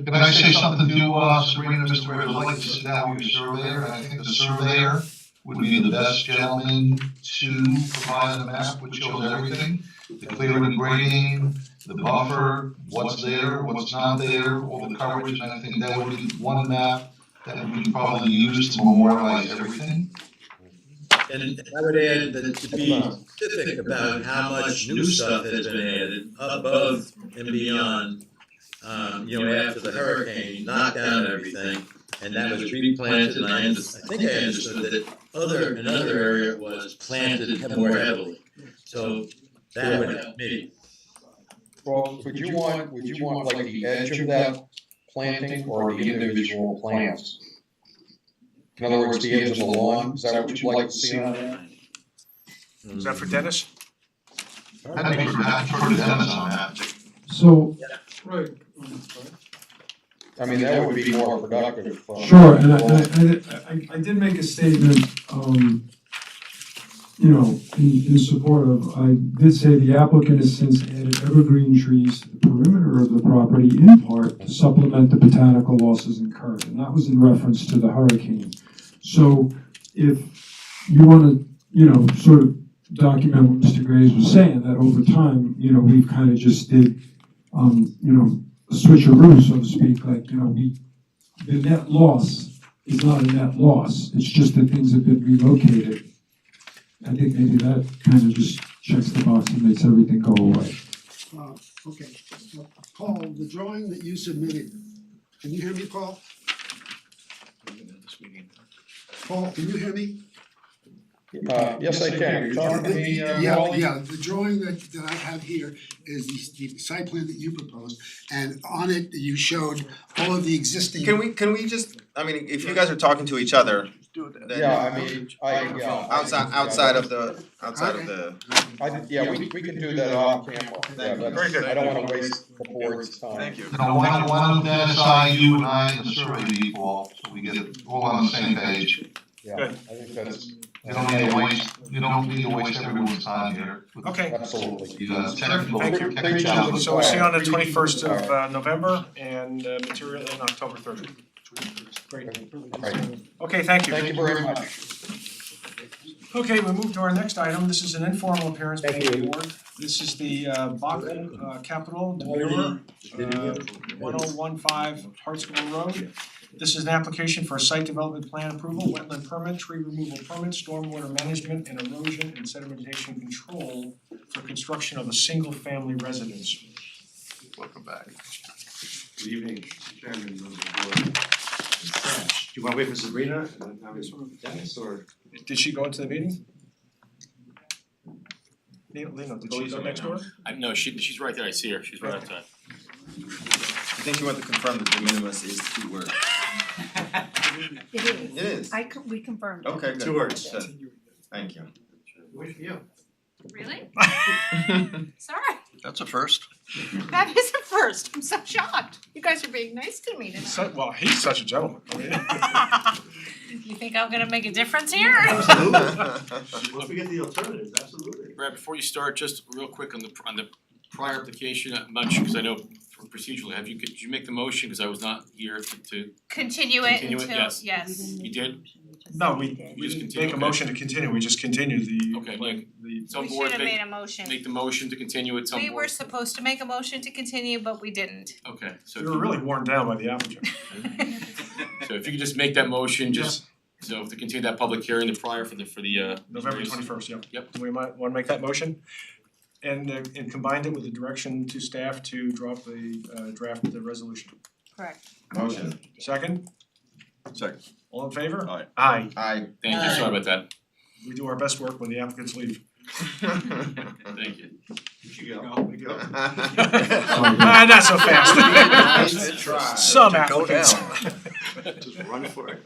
Can I say something to Sabrina, Mr. Ray, I'd like to sit down with your surveyor, and I think the surveyor would be the best gentleman to provide a map which shows everything. The clearing and grading, the buffer, what's there, what's not there, all the coverage, and I think that would be one map that we could probably use to memorialize everything. And I would add that to be specific about how much new stuff has been added above and beyond. After the hurricane knocked down everything, and that was replanted, and I think I understood that another area was planted more heavily. So that would help me. Well, would you want like the edge of that planting or the individual plants? In other words, the edge of the lawn, is that what you'd like to see on that? Is that for Dennis? I'd be for Dennis on that. So, right, I mean, that would be more productive. sure, and I did make a statement, in support of, I did say the applicant has since added evergreen trees to the perimeter of the property in part to supplement the botanical losses incurred, and that was in reference to the hurricane. So if you wanna, sort of document what Mr. Graves was saying, that over time, we've kind of just did, a switcheroo, so to speak, like, the net loss is not a net loss, it's just that things have been relocated. I think maybe that kind of just checks the box and makes everything go away. Okay, Paul, the drawing that you submitted, can you hear me, Paul? Paul, can you hear me? Yes, I can, you're talking to me, Yeah, the drawing that I have here is the site plan that you proposed, and on it, you showed all of the existing. Can we just, I mean, if you guys are talking to each other, do it. Then- Yeah, I mean, Outside of the, we can do that off camera. Yeah, that's- Very good. I don't wanna waste the board's time. Thank you. Now, why don't Dennis, you and I, and the survey people, so we get all on the same page. Yeah, Good. I think that's You don't need to waste everyone's time here. Okay. absolutely. You technical, Thank you. technical. So we'll see you on the 21st of November and material in October 30th. Great. Right. Okay, thank you. Thank you very much. Okay, we move to our next item. This is an informal appearance Thank before the you. board. This is the Bakken Capital Demure, 1015 Hartsville Road. This is an application for a site development plan approval, wetland permit, tree removal permit, stormwater management, and erosion and sedimentation control for construction of a single-family residence. Welcome back. Good evening, Chairman, members of the board. Do you wanna wait for Sabrina and then have this one, Dennis, or? Did she go into the meeting? Lino, did she go next door? No, she's right there, I see her, she's right outside. I think you want to confirm that de minimis is 2 words. It is. It is. We confirmed. Okay, good. 2 words. Good. Thank you. Wait for you. Really? Sorry, That's a first. that is a first, I'm so shocked. You guys are being nice to me tonight. Well, he's such a gentleman. I mean, You think I'm gonna make a difference here? Absolutely. Don't forget the alternatives, absolutely. Brad, before you start, just real quick on the prior application, I'm not sure, cause I know procedurally, did you make the motion, cause I was not here to, Continue it Continue it, until, yes. yes. you did? No, we just didn't continue, make a okay. motion to continue, we just continued the Okay, the Some We board should have made a motion. make the motion to continue it, some We board. were supposed to make a motion to continue, but we didn't. Okay, so we if were you, really worn down by the applicant. so if you could just make that motion, just, so to continue that public hearing, the prior for the November various- 21st, yep. Yep. Do we might wanna make that motion? And combined it with the direction to staff to drop the draft of the resolution. Correct. Motion. Second, Second. all in favor? Aye. Aye, Aye. Thank you, sorry about that, we do our best work when the applicants leave. thank you. You go. Ah, not so fast. Nice try. Some Go applicants. down. Just run for it.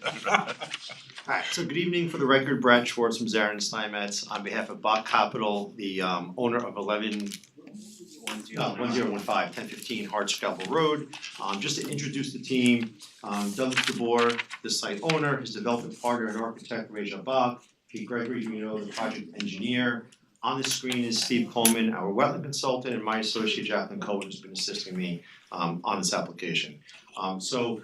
Alright, so good evening, for the record, Brad Schwartz from Zarin Steinmetz, on behalf of Bach Capital, the owner of 1015 Hartscrabble Road. Just to introduce the team, Douglas DeBoer, the site owner, his development partner and architect, Reja Bach, Pete Gregory, who you know, the project engineer. On the screen is Steve Coleman, our wetland consultant, and my associate Jacqueline Cohen, who's been assisting me on this application. So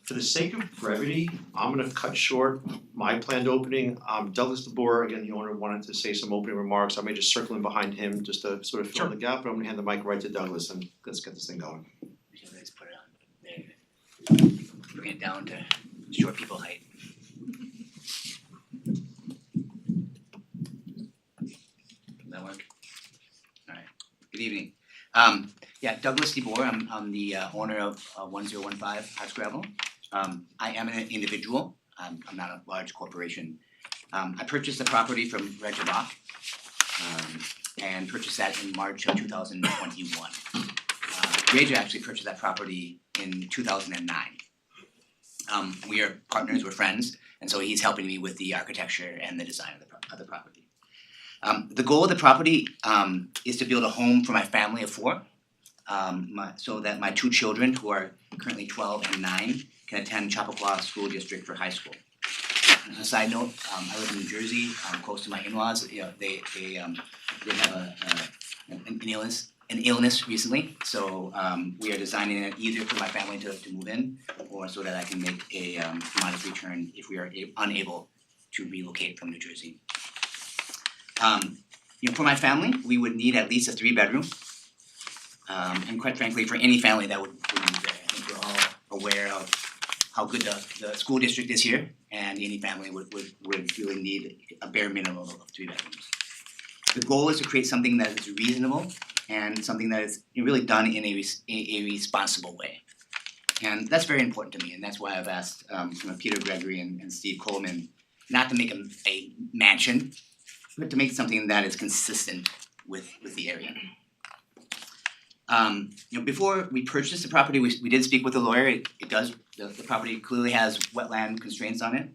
for the sake of brevity, I'm gonna cut short my planned opening. Douglas DeBoer, again, the owner, wanted to say some opening remarks. I may just circle in behind him just to sort of fill in the gap, but I'm gonna hand the mic right to Douglas and let's get this thing going. Let's put it on there. Bring it down to short people height. Does that work? Alright, good evening. Douglas DeBoer, I'm the owner of 1015 Hartscrabble. I am an individual, I'm not a large corporation. I purchased the property from Reja Bach, and purchased that in March of 2021. Reja actually purchased that property in 2009. We are partners, we're friends, and so he's helping me with the architecture and the design of the property. The goal of the property is to build a home for my family of 4, so that my 2 children, who are currently 12 and 9, can attend Chappaqua School District for high school. On a side note, I live in New Jersey, close to my in-laws. You know, they have an illness recently, so we are designing it either for my family to move in, or so that I can make a modest return if we are unable to relocate from New Jersey. For my family, we would need at least a 3-bedroom. And quite frankly, for any family that would move there, I think we're all aware of how good the school district is here, and any family would really need a bare minimum of 3 bedrooms. The goal is to create something that is reasonable and something that is really done in a responsible way. And that's very important to me, and that's why I've asked Peter Gregory and Steve Coleman not to make a mansion, but to make something that is consistent with the area. Before we purchased the property, we did speak with the lawyer. The property clearly has wetland constraints on it.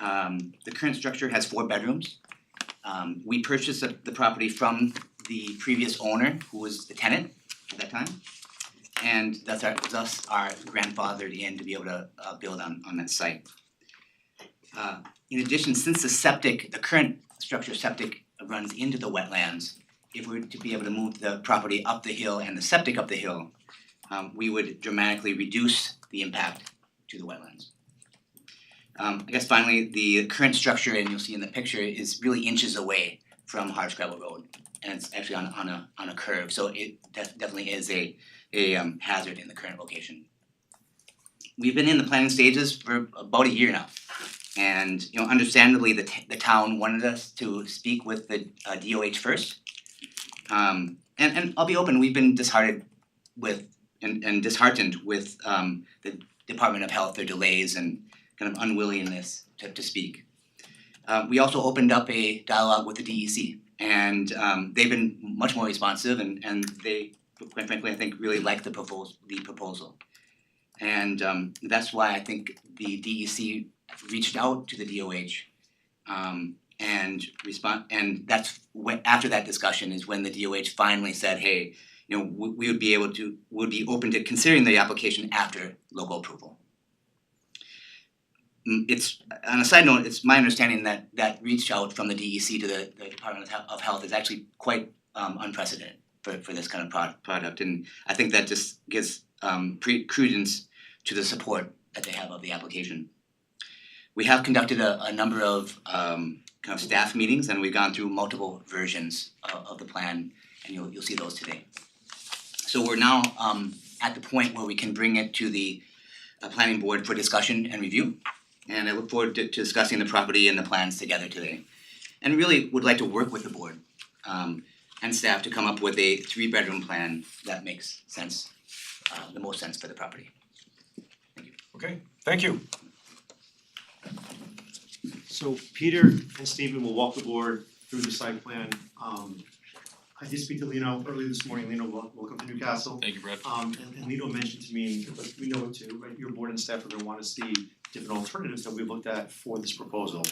The current structure has 4 bedrooms. We purchased the property from the previous owner, who was the tenant at that time. And thus are grandfathered in to be able to build on that site. In addition, since the current structure septic runs into the wetlands, if we were to be able to move the property up the hill and the septic up the hill, we would dramatically reduce the impact to the wetlands. I guess finally, the current structure, and you'll see in the picture, is really inches away from Hardscrabble Road, and it's actually on a curve, so it definitely is a hazard in the current location. We've been in the planning stages for about a year now, and understandably, the town wanted us to speak with the DOH first. And I'll be open, we've been disheartened with the Department of Health, their delays and kind of unwillingness to speak. We also opened up a dialogue with the DEC, and they've been much more responsive, and they, quite frankly, I think really like the proposal. And that's why I think the DEC reached out to the DOH, and that's when, after that discussion, is when the DOH finally said, hey, we would be open to considering the application after local approval. It's, on a side note, it's my understanding that reach out from the DEC to the Department of Health is actually quite unprecedented for this kind of product, and I think that just gives credence to the support that they have of the application. We have conducted a number of kind of staff meetings, and we've gone through multiple versions of the plan, and you'll see those today. So we're now at the point where we can bring it to the planning board for discussion and review. And I look forward to discussing the property and the plans together today. And really would like to work with the board and staff to come up with a 3-bedroom plan that makes sense, the most sense for the property. Okay, thank you. So Peter and Stephen will walk the board through the site plan. I did speak to Lino earlier this morning. Lino, welcome to Newcastle. Thank you, Brett. And Lino mentioned to me, but we know it too, right? Your board and staff are gonna wanna see different alternatives that we looked at for this proposal.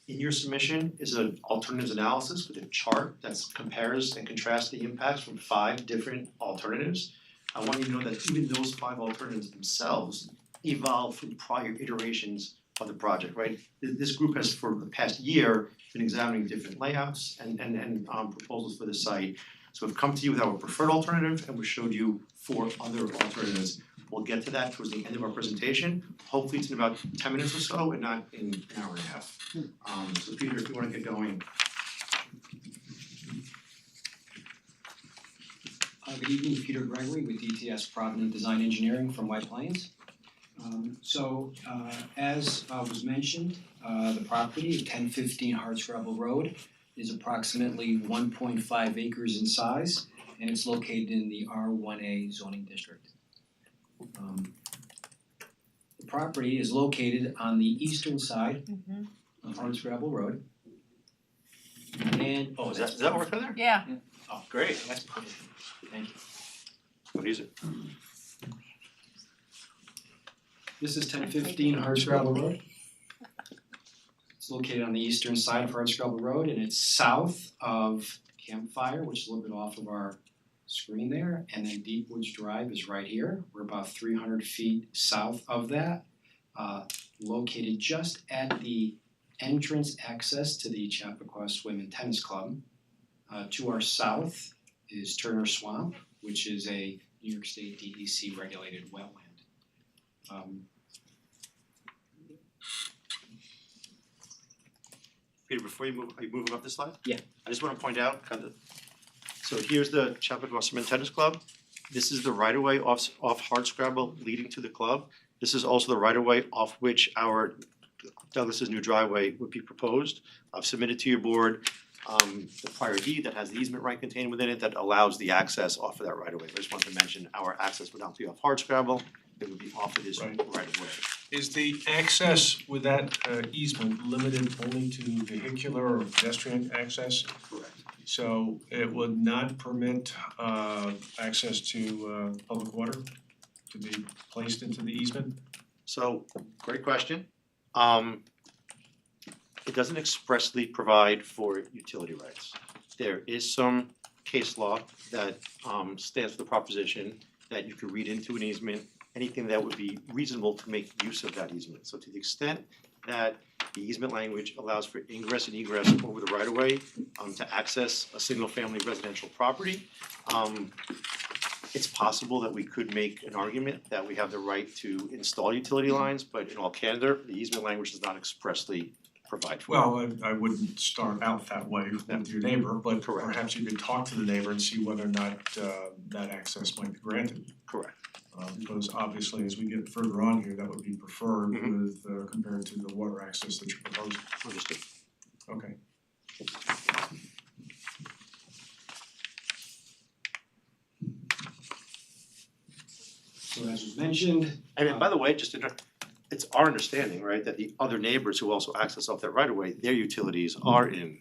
In your submission is an alternatives analysis with a chart that compares and contrasts the impacts from 5 different alternatives. I want you to know that even those 5 alternatives themselves evolved from prior iterations of the project, right? This group has, for the past year, been examining different layouts and proposals for the site. So we've come to you with our preferred alternative, and we showed you 4 other alternatives. We'll get to that towards the end of our presentation. Hopefully it's in about 10 minutes or so, and not in an hour and a half. So Peter, if you wanna get going. Good evening, Peter Gregory with DTS Provident Design Engineering from White Plains. As was mentioned, the property, 1015 Hardscrabble Road, is approximately 1.5 acres in size, and it's located in the R1A zoning district. The property is located on the eastern side of Hardscrabble Road. And, Does that work there? Yeah. Oh, great, that's perfect. thank you. What is it? This is 1015 Hardscrabble Road. It's located on the eastern side of Hardscrabble Road, and it's south of Campfire, which is a little bit off of our screen there, and then Deep Woods Drive is right here. We're about 300 feet south of that, located just at the entrance access to the Chappaqua Swim and Tennis Club. To our south is Turner Swamp, which is a New York State DEC regulated wetland. Peter, before you move, are you moving up this slide? Yeah. I just wanna point out kind of, so here's the Chappaqua Swim and Tennis Club. This is the right of way off Hardscrabble leading to the club. This is also the right of way off which our Douglas's new driveway would be proposed. I've submitted to your board the prior deed that has the easement right contained within it that allows the access off of that right of way. I just wanted to mention our access would not be off Hardscrabble, it would be off of this right of way. Is the access with that easement limited only to vehicular or pedestrian access? Correct. So it would not permit access to public water to be placed into the easement? So, great question. it doesn't expressly provide for utility rights. There is some case law that stands for the proposition that you could read into an easement anything that would be reasonable to make use of that easement. So to the extent that the easement language allows for ingress and egress over the right of way to access a single family residential property, it's possible that we could make an argument that we have the right to install utility lines, but in all candor, the easement language does not expressly provide for it. Well, I wouldn't start out that way with your neighbor, but Correct. perhaps you could talk to the neighbor and see whether or not that access might be granted. Correct. Because obviously, as we get further on here, that would be preferred with compared to the water access that you're proposing. Understood. Okay. So as was mentioned, And by the way, just to interrupt, it's our understanding, right, that the other neighbors who also access off that right of way, their utilities are in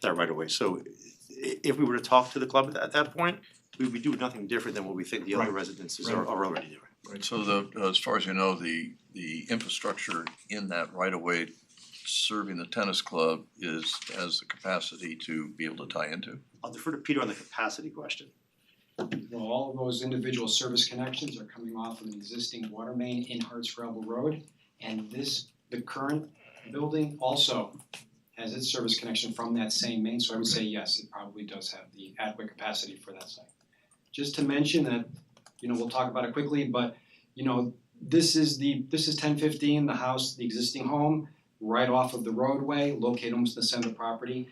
that right of way. So if we were to talk to the club at that point, we would do nothing different than what we think the other Right. residences are already doing. Right. So as far as you know, the infrastructure in that right of way serving the tennis club has the capacity to be able to tie into? I'll defer to Peter on the capacity question. well, all of those individual service connections are coming off of an existing water main in Hardscrabble Road. And the current building also has its service connection from that same main, so I would say yes, it probably does have the adequate capacity for that site. Just to mention that, we'll talk about it quickly, but this is 1015, the house, the existing home, right off of the roadway, located almost in the center of the property.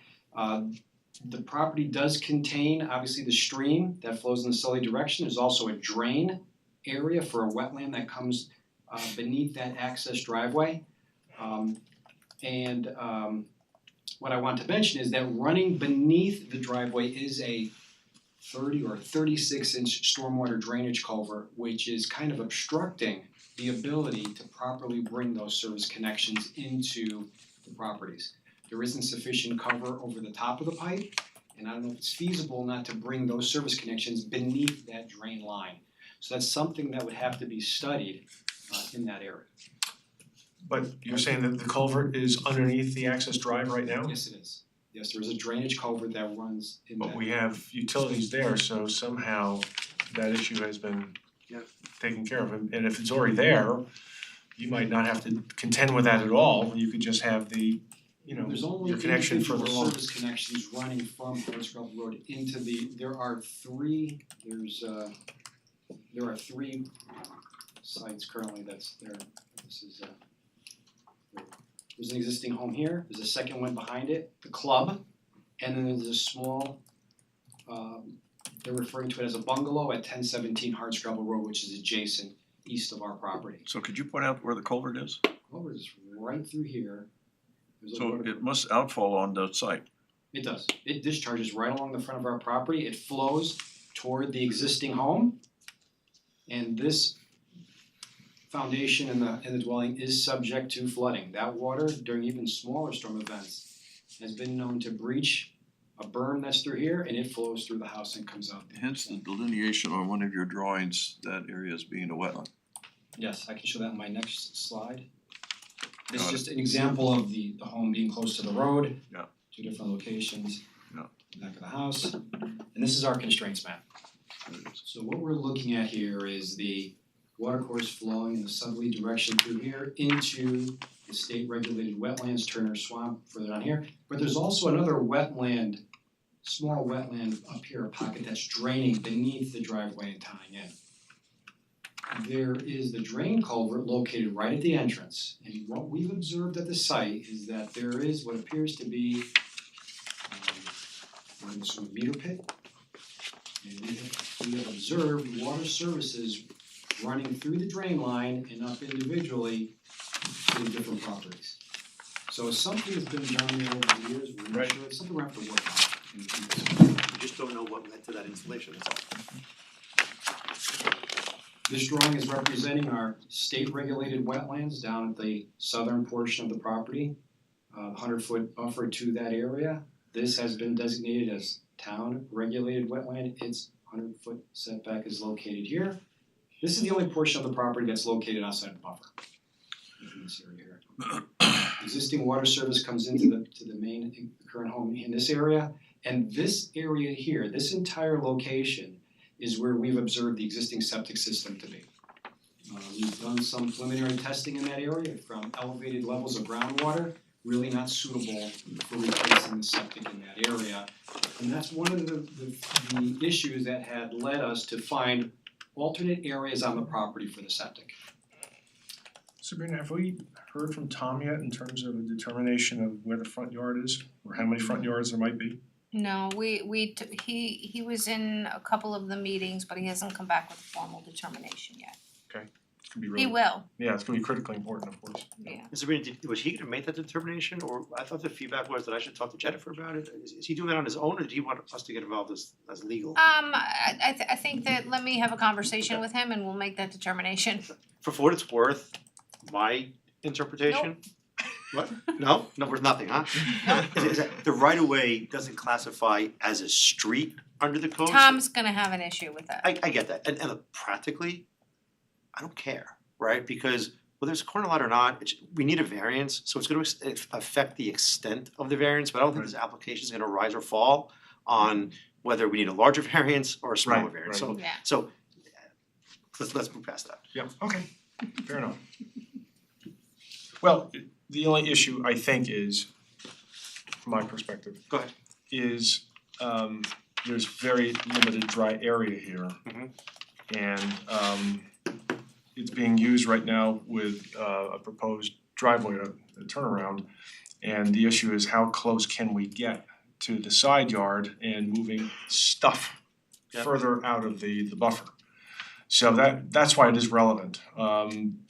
The property does contain, obviously, the stream that flows in the southerly direction. There's also a drain area for a wetland that comes beneath that access driveway. What I want to mention is that running beneath the driveway is a 30 or 36-inch stormwater drainage culvert, which is kind of obstructing the ability to properly bring those service connections into the properties. There isn't sufficient cover over the top of the pipe, and I don't know if it's feasible not to bring those service connections beneath that drain line. So that's something that would have to be studied in that area. But you're saying that the culvert is underneath the access drive right now? Yes, it is. Yes, there is a drainage culvert that runs in that. But we have utilities there, so somehow that issue has been taken care of. And if it's already there, you might not have to contend with that at all. You could just have the, There's only your connection individual further along. service connections running from Hardscrabble Road into there are three sites currently that's there. This is there's an existing home here, there's a second one behind it, the club, and then there's a small they're referring to it as a bungalow at 1017 Hardscrabble Road, which is adjacent east of our property. So could you point out where the culvert is? Culvert is right through here. There's a So little bit of- it must outfall on the site. It does. It discharges right along the front of our property. It flows toward the existing home. And this foundation in the dwelling is subject to flooding. That water, during even smaller storm events, has been known to breach a berm that's through here, and it flows through the house and comes out. Hence the delineation on one of your drawings, that area as being a wetland. Yes, I can show that in my next slide. This is Got it. just an example of the home being close to the road. Yeah. Two different locations. Yeah. Back of the house. And this is our constraints map. So what we're looking at here is the water course flowing in the southerly direction through here into the state regulated wetlands, Turner Swamp further down here. But there's also another wetland, small wetland up here, a pocket that's draining beneath the driveway and tying in. There is the drain culvert located right at the entrance, and what we've observed at the site is that there is what appears to be a meter pit. And we have observed water services running through the drain line and up individually to the different properties. So something has been done there over the years, we're not sure, it's something we have to work on. We just don't know what led to that installation, that's all. This drawing is representing our state regulated wetlands down at the southern portion of the property. 100-foot buffer to that area. This has been designated as town regulated wetland. Its 100-foot setback is located here. This is the only portion of the property that's located outside the buffer. In this area here. Existing water service comes into the main current home in this area. And this area here, this entire location is where we've observed the existing septic system to be. We've done some preliminary testing in that area from elevated levels of groundwater, really not suitable for replacing the septic in that area. And that's one of the issues that had led us to find alternate areas on the property for the septic. Sabrina, have we heard from Tom yet in terms of a determination of where the front yard is, or how many front yards there might be? No, he was in a couple of the meetings, but he hasn't come back with a formal determination yet. It's gonna be really. He will, Yeah, it's gonna be critically important, of course. yeah. Sabrina, was he gonna make that determination, or I thought the feedback was that I should talk to Jennifer about it? Is he doing that on his own, or do you want us to get involved as legal? I think that let me have a conversation with him and we'll make that determination. For what it's worth, my interpretation. What? No, worth nothing, huh? Is that the right of way doesn't classify as a street under the code. Tom's gonna have an issue with that. I get that, and look, practically, I don't care, right? Because whether it's a corner lot or not, we need a variance, so it's gonna affect the extent of the variance, but I don't think this application is gonna rise or fall on whether we need a larger variance or a smaller Right, variance. right. Yeah. So let's move past that. Yeah, okay, fair enough. Well, the only issue I think is, from my perspective. Go ahead. Is there's very limited dry area here. Mhm. And it's being used right now with a proposed driveway, a turnaround. And the issue is how close can we get to the side yard and moving stuff Yep. further out of the buffer. So that's why it is relevant.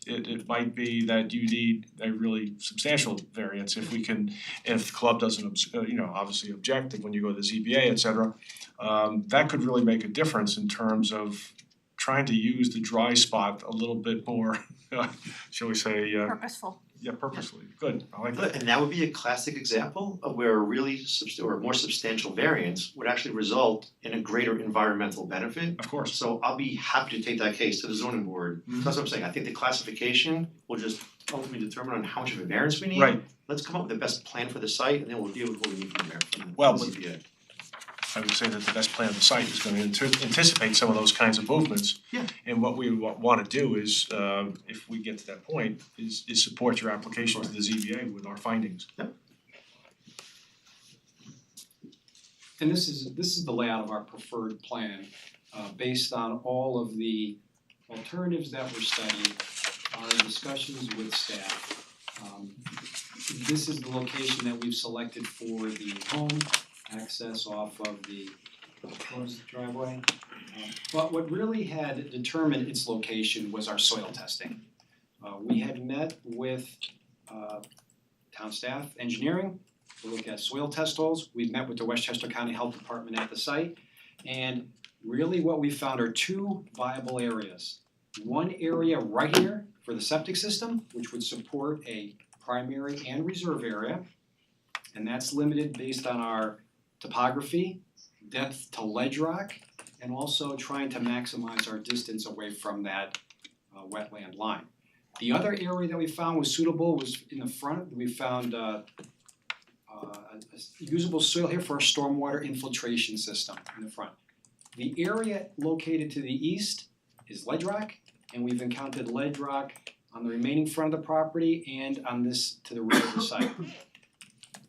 It might be that you need a really substantial variance if we can, if the club doesn't obviously object when you go to the ZBA, et cetera. That could really make a difference in terms of trying to use the dry spot a little bit more, shall we say, Purposeful. purposely. Good, I like that. And that would be a classic example of where a really or a more substantial variance would actually result in a greater environmental benefit. Of course. So I'll be happy to take that case to the zoning board. Mhm. That's what I'm saying, I think the classification will just ultimately determine on how much of a variance we need. Right. Let's come up with the best plan for the site, and then we'll deal with what we need from there, from Well, the but- ZBA. I would say that the best plan of the site is gonna anticipate some of those kinds of movements. Yeah. And what we wanna do is, if we get to that point, is support your application to the ZBA with our findings. And this is the layout of our preferred plan, based on all of the alternatives that were studied, our discussions with staff. This is the location that we've selected for the home, access off of the proposed driveway. But what really had determined its location was our soil testing. We had met with town staff, engineering, to look at soil test holes. We've met with the Westchester County Health Department at the site. And really what we found are two viable areas. One area right here for the septic system, which would support a primary and reserve area. And that's limited based on our topography, depth to ledge rock, and also trying to maximize our distance away from that wetland line. The other area that we found was suitable was in the front. We found a usable soil here for a stormwater infiltration system in the front. The area located to the east is ledge rock, and we've encountered ledge rock on the remaining front of the property and on this to the rear of the site.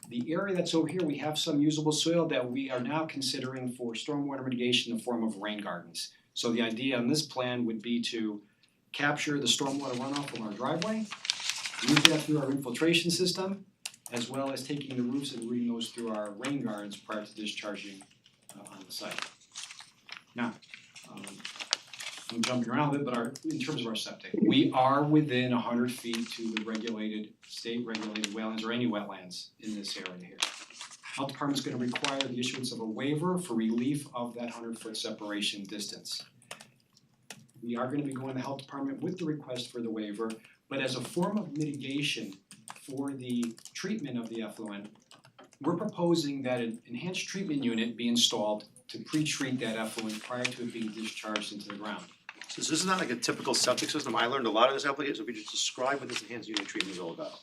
The area that's over here, we have some usable soil that we are now considering for stormwater mitigation in the form of rain gardens. So the idea on this plan would be to capture the stormwater runoff from our driveway, move that through our infiltration system, as well as taking the roofs and routing those through our rain gardens prior to discharging on the site. Now, I'm jumping around a bit, but in terms of our septic, we are within 100 feet to the regulated, state regulated wetlands or any wetlands in this area here. Health Department's gonna require the issuance of a waiver for relief of that 100-foot separation distance. We are gonna be going to the Health Department with the request for the waiver, but as a form of mitigation for the treatment of the effluent, we're proposing that an enhanced treatment unit be installed to pre-treat that effluent prior to it being discharged into the ground. So this is not like a typical septic system. I learned a lot of this application, so we just describe what this enhanced unit treatment is all about.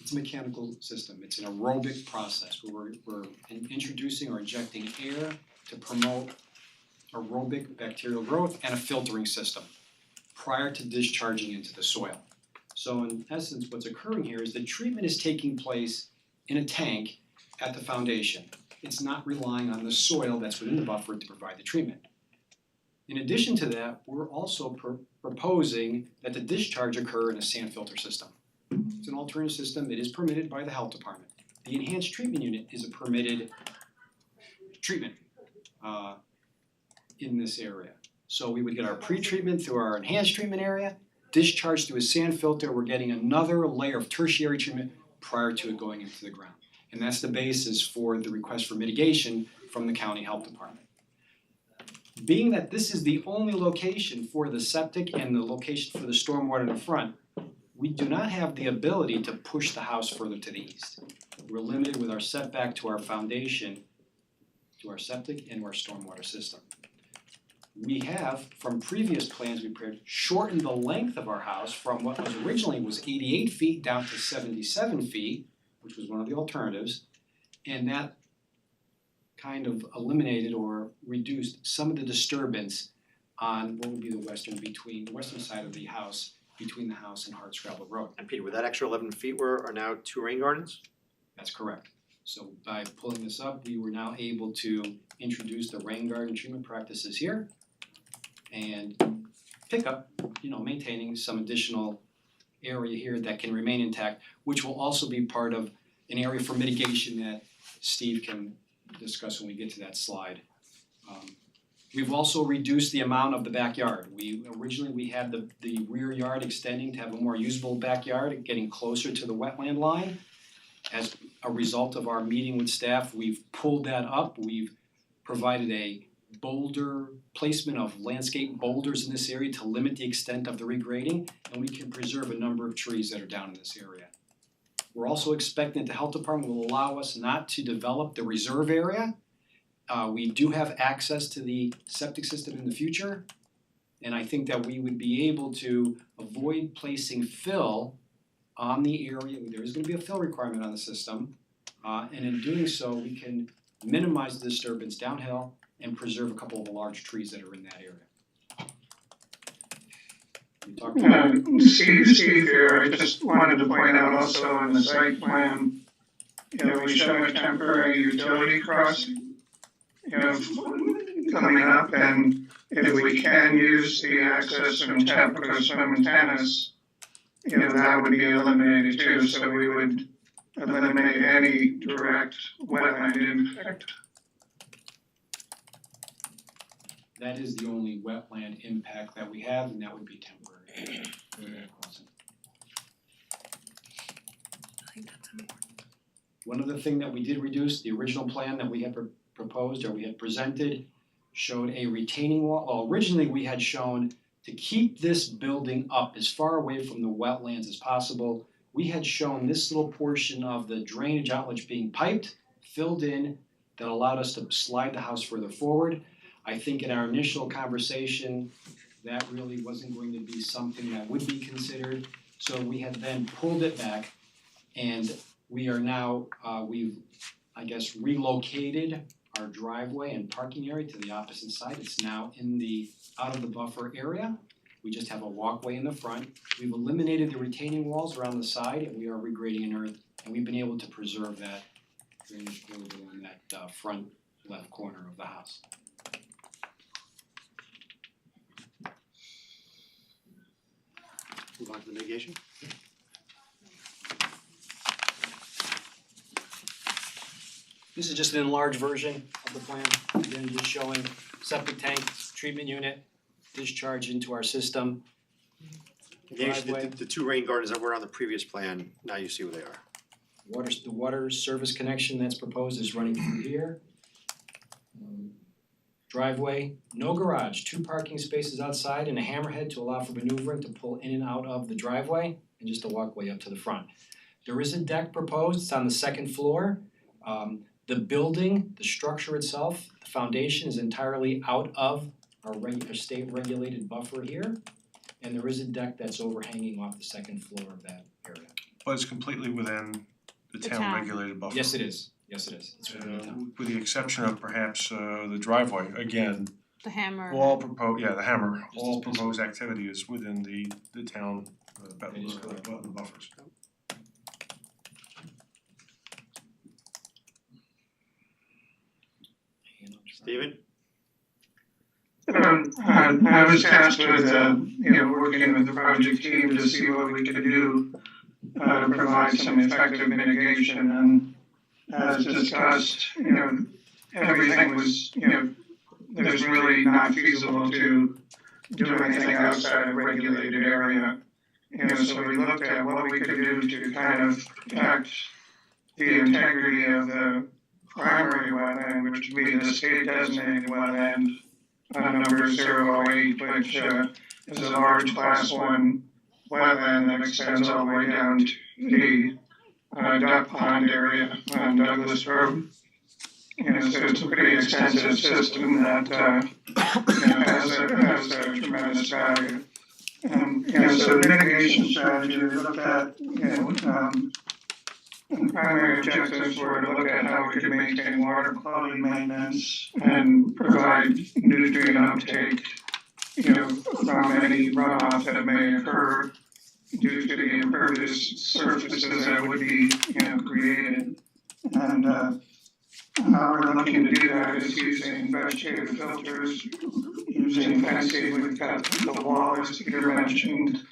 It's a mechanical system, it's an aerobic process where we're introducing or injecting air to promote aerobic bacterial growth and a filtering system prior to discharging into the soil. So in essence, what's occurring here is the treatment is taking place in a tank at the foundation. It's not relying on the soil that's within the buffer to provide the treatment. In addition to that, we're also proposing that the discharge occur in a sand filter system. It's an alternative system, it is permitted by the health department. The enhanced treatment unit is a permitted treatment in this area. So we would get our pre-treatment through our enhanced treatment area, discharged through a sand filter, we're getting another layer of tertiary treatment prior to it going into the ground. And that's the basis for the request for mitigation from the county health department. Being that this is the only location for the septic and the location for the stormwater in the front, we do not have the ability to push the house further to the east. We're limited with our setback to our foundation, to our septic and our stormwater system. We have, from previous plans we prepared, shortened the length of our house from what was originally was 88 feet down to 77 feet, which was one of the alternatives, and that kind of eliminated or reduced some of the disturbance on what would be the western side of the house, between the house and Hardscrabble Road. And Peter, with that extra 11 feet are now 2 rain gardens? That's correct. So by pulling this up, we were now able to introduce the rain garden treatment practices here and pick up, maintaining some additional area here that can remain intact, which will also be part of an area for mitigation that Steve can discuss when we get to that slide. We've also reduced the amount of the backyard. Originally we had the rear yard extending to have a more usable backyard, getting closer to the wetland line. As a result of our meeting with staff, we've pulled that up. We've provided a boulder placement of landscape boulders in this area to limit the extent of the regrading, and we can preserve a number of trees that are down in this area. We're also expecting that the health department will allow us not to develop the reserve area. We do have access to the septic system in the future, and I think that we would be able to avoid placing fill on the area. There is going to be a fill requirement on the system, and in doing so, we can minimize the disturbance downhill and preserve a couple of the large trees that are in that area. We talked about Steve here, I just wanted to point out also on the site plan, we show a temporary utility crossing, coming up, and if we can use the access from Tampico Swim and Tennis, that would be eliminated too, so we would eliminate any direct wetland impact. That is the only wetland impact that we have, and that would be temporary. One other thing that we did reduce, the original plan that we had proposed or we had presented showed a retaining wall. Well, originally we had shown to keep this building up as far away from the wetlands as possible. We had shown this little portion of the drainage outlets being piped, filled in, that allowed us to slide the house further forward. I think in our initial conversation, that really wasn't going to be something that would be considered. So we had then pulled it back, and we are now, we've, relocated our driveway and parking area to the opposite side. It's now out of the buffer area. We just have a walkway in the front. We've eliminated the retaining walls around the side, and we are regrading in earth, and we've been able to preserve that drainage corridor in that front left corner of the house. Move on to the mitigation. This is just an enlarged version of the plan, again, just showing septic tank, treatment unit, discharge into our system. The 2 rain gardens that were on the previous plan, now you see where they are. The water service connection that's proposed is running through here. Driveway, no garage, 2 parking spaces outside and a hammerhead to allow for maneuvering to pull in and out of the driveway, and just a walkway up to the front. There is a deck proposed, it's on the 2nd floor. The building, the structure itself, the foundation is entirely out of our state regulated buffer here. And there is a deck that's overhanging off the 2nd floor of that area. but it's completely within the The town town. regulated buffer. Yes, it is. Yes, it is. It's within the town. With the exception of perhaps the driveway, again, The hammer. all the hammer, all proposed activity is within the town buffers. Steven? I was tasked with, working with the project team to see what we could do to provide some effective mitigation, and as discussed, everything was, it was really not feasible to do anything outside of regulated area. So we looked at what we could do to kind of protect the integrity of the primary wetland, which would be the state designated wetland, number 008, which is a large class 1 wetland that extends all the way down to the duck pond area on Douglas Road. So it's a pretty extensive system that has a tremendous value. So the mitigation strategy we looked at, the primary objectives were to look at how we could maintain water quality maintenance and provide nutrient uptake, from any runoff that may occur due to the impervious surfaces that would be, created. And how we're looking to do that is using vegetative filters, using fencing. We've got the wall, as Peter mentioned,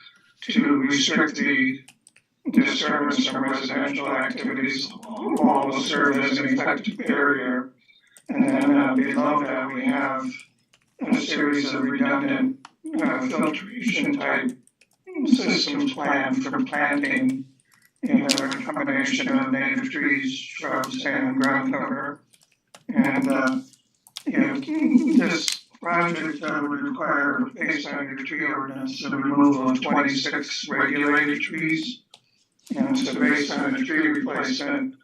to restrict the disturbance from residential activities. Wall will serve as an effective barrier. And then below that we have a series of redundant filtration type systems planned for planting a combination of native trees, shrubs, and ground cover. And this project would require, based on your tree ordinance, the removal of 26 regulated trees. And so based on the tree replacement,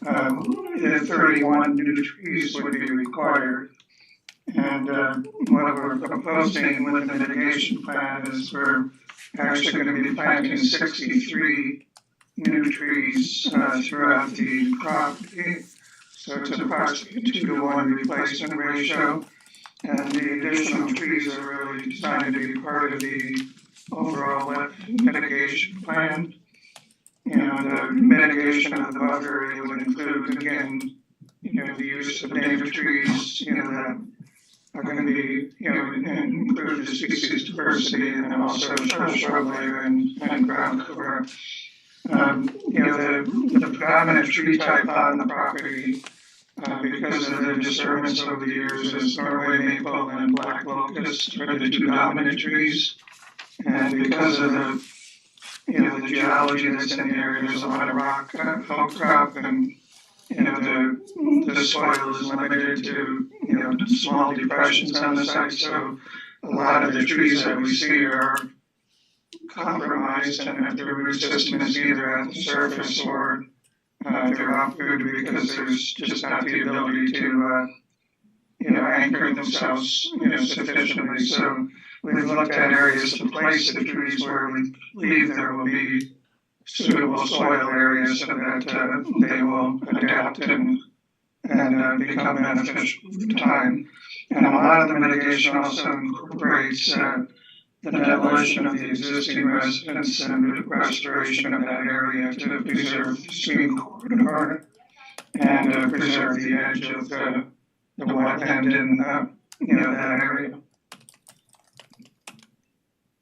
31 new trees would be required. And what we're proposing with the mitigation plan is we're actually going to be planting 63 new trees throughout the property. So it's approximately 2-to-1 replacement ratio. And the additional trees are really designed to be part of the overall wet mitigation plan. The mitigation of the buffer area would include, again, the use of native trees, that are going to be, include the species diversity and also shrub layer and ground cover. The predominant tree type on the property, because of the disturbance over the years, is Norway maple and black locust are the 2 dominant trees. And because of the geology that's in the area, there's a lot of rock outcrop, and the soil is limited to small depressions on the site, so a lot of the trees that we see are compromised, and their root system is either at the surface or they're uprooted because there's just not the ability to anchor themselves sufficiently. So we've looked at areas to place the trees where we believe there will be suitable soil areas so that they will adapt and become beneficial over time. And a lot of the mitigation also incorporates the demolition of the existing residence and restoration of that area to preserve the stream corridor and preserve the edge of the wetland in that area.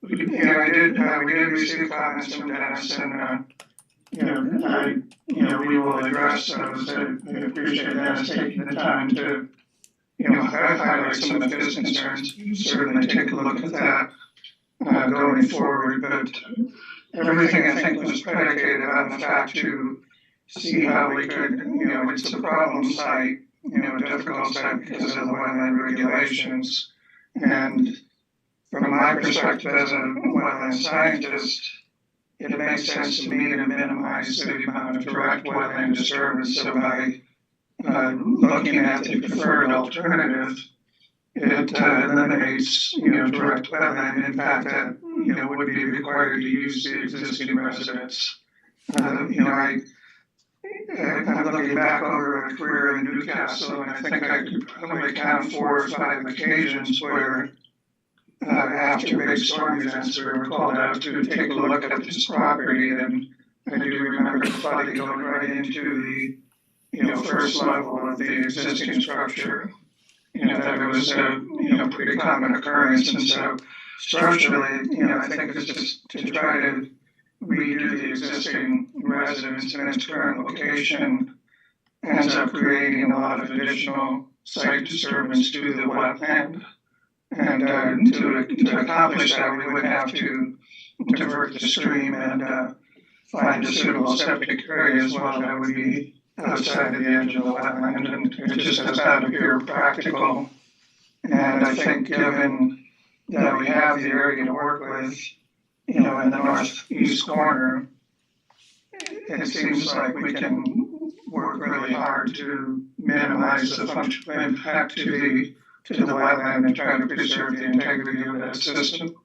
We did receive comments from Dennis, and we will address those. I appreciate Dennis taking the time to highlight some of his concerns. Certainly take a look at that going forward, but everything I think was predicated on the fact to see how we could, it's a problem site, difficult site because of the wetland regulations. And from my perspective as a wetland scientist, it makes sense to me to minimize the amount of direct wetland disturbance. So by looking at the preferred alternative, it eliminates, direct wetland impact that, would be required to use the existing residents I'm looking back over a career in Newcastle, and I think I could probably count 4 or 5 occasions where after big storm events, we were called out to take a look at this property, and I do remember the flooding going right into the first level of the existing structure. That it was a pretty common occurrence, and so structurally, I think it's just to try to redo the existing residence in its current location ends up creating a lot of additional site disturbance to the wetland. And to accomplish that, we would have to divert the stream and find a suitable septic area as well that would be outside of the edge of the wetland, and it just does not appear practical. And I think given that we have the area to work with, in the northeast corner, it seems like we can work really hard to minimize the functional impact to the wetland and try to preserve the integrity of that system.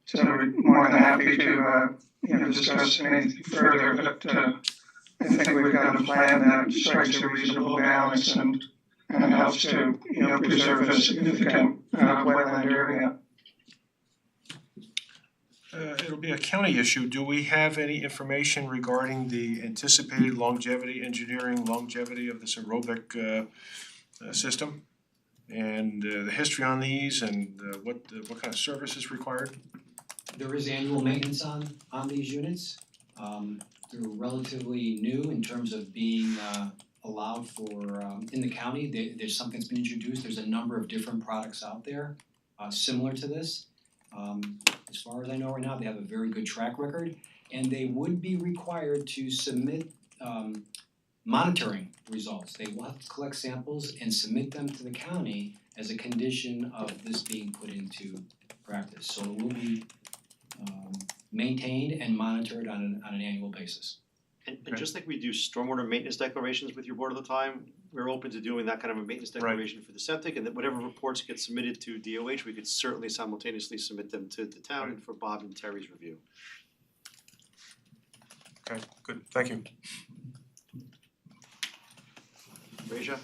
So we're more than happy to discuss anything further, but I think we've got a plan that strikes a reasonable balance and helps to preserve a significant wetland area. It'll be a county issue. Do we have any information regarding the anticipated engineering longevity of this aerobic system? And the history on these and what kind of service is required? There is annual maintenance on these units. They're relatively new in terms of being allowed for in the county. There's something that's been introduced. There's a number of different products out there similar to this. As far as I know right now, they have a very good track record, and they would be required to submit monitoring results. They will have to collect samples and submit them to the county as a condition of this being put into practice. So it will be maintained and monitored on an annual basis. And just like we do stormwater maintenance declarations with your board all the time, we're open to doing that kind of a maintenance declaration for the septic, and that whatever reports get submitted to DOH, we could certainly simultaneously submit them to the town for Bob and Terry's review. Okay, good, thank you. Reja?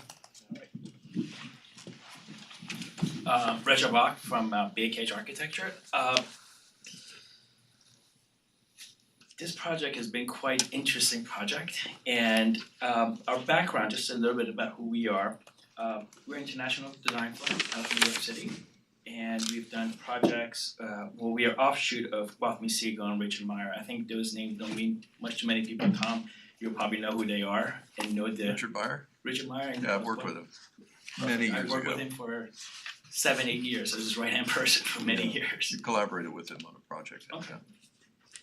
Reja Bach from BKH Architecture. This project has been quite interesting project, and our background, just a little bit about who we are. We're international design firm out of New York City, and we've done projects. We are offshoot of Wathmey Seagull and Richard Meyer. I think those names don't mean much to many people. Tom, you'll probably know who they are and know the Richard Meyer? Richard Meyer. Yeah, I've worked with him many years ago. I worked with him for 7-8 years. I was his right-hand person for many years. You collaborated with him on a project. Okay.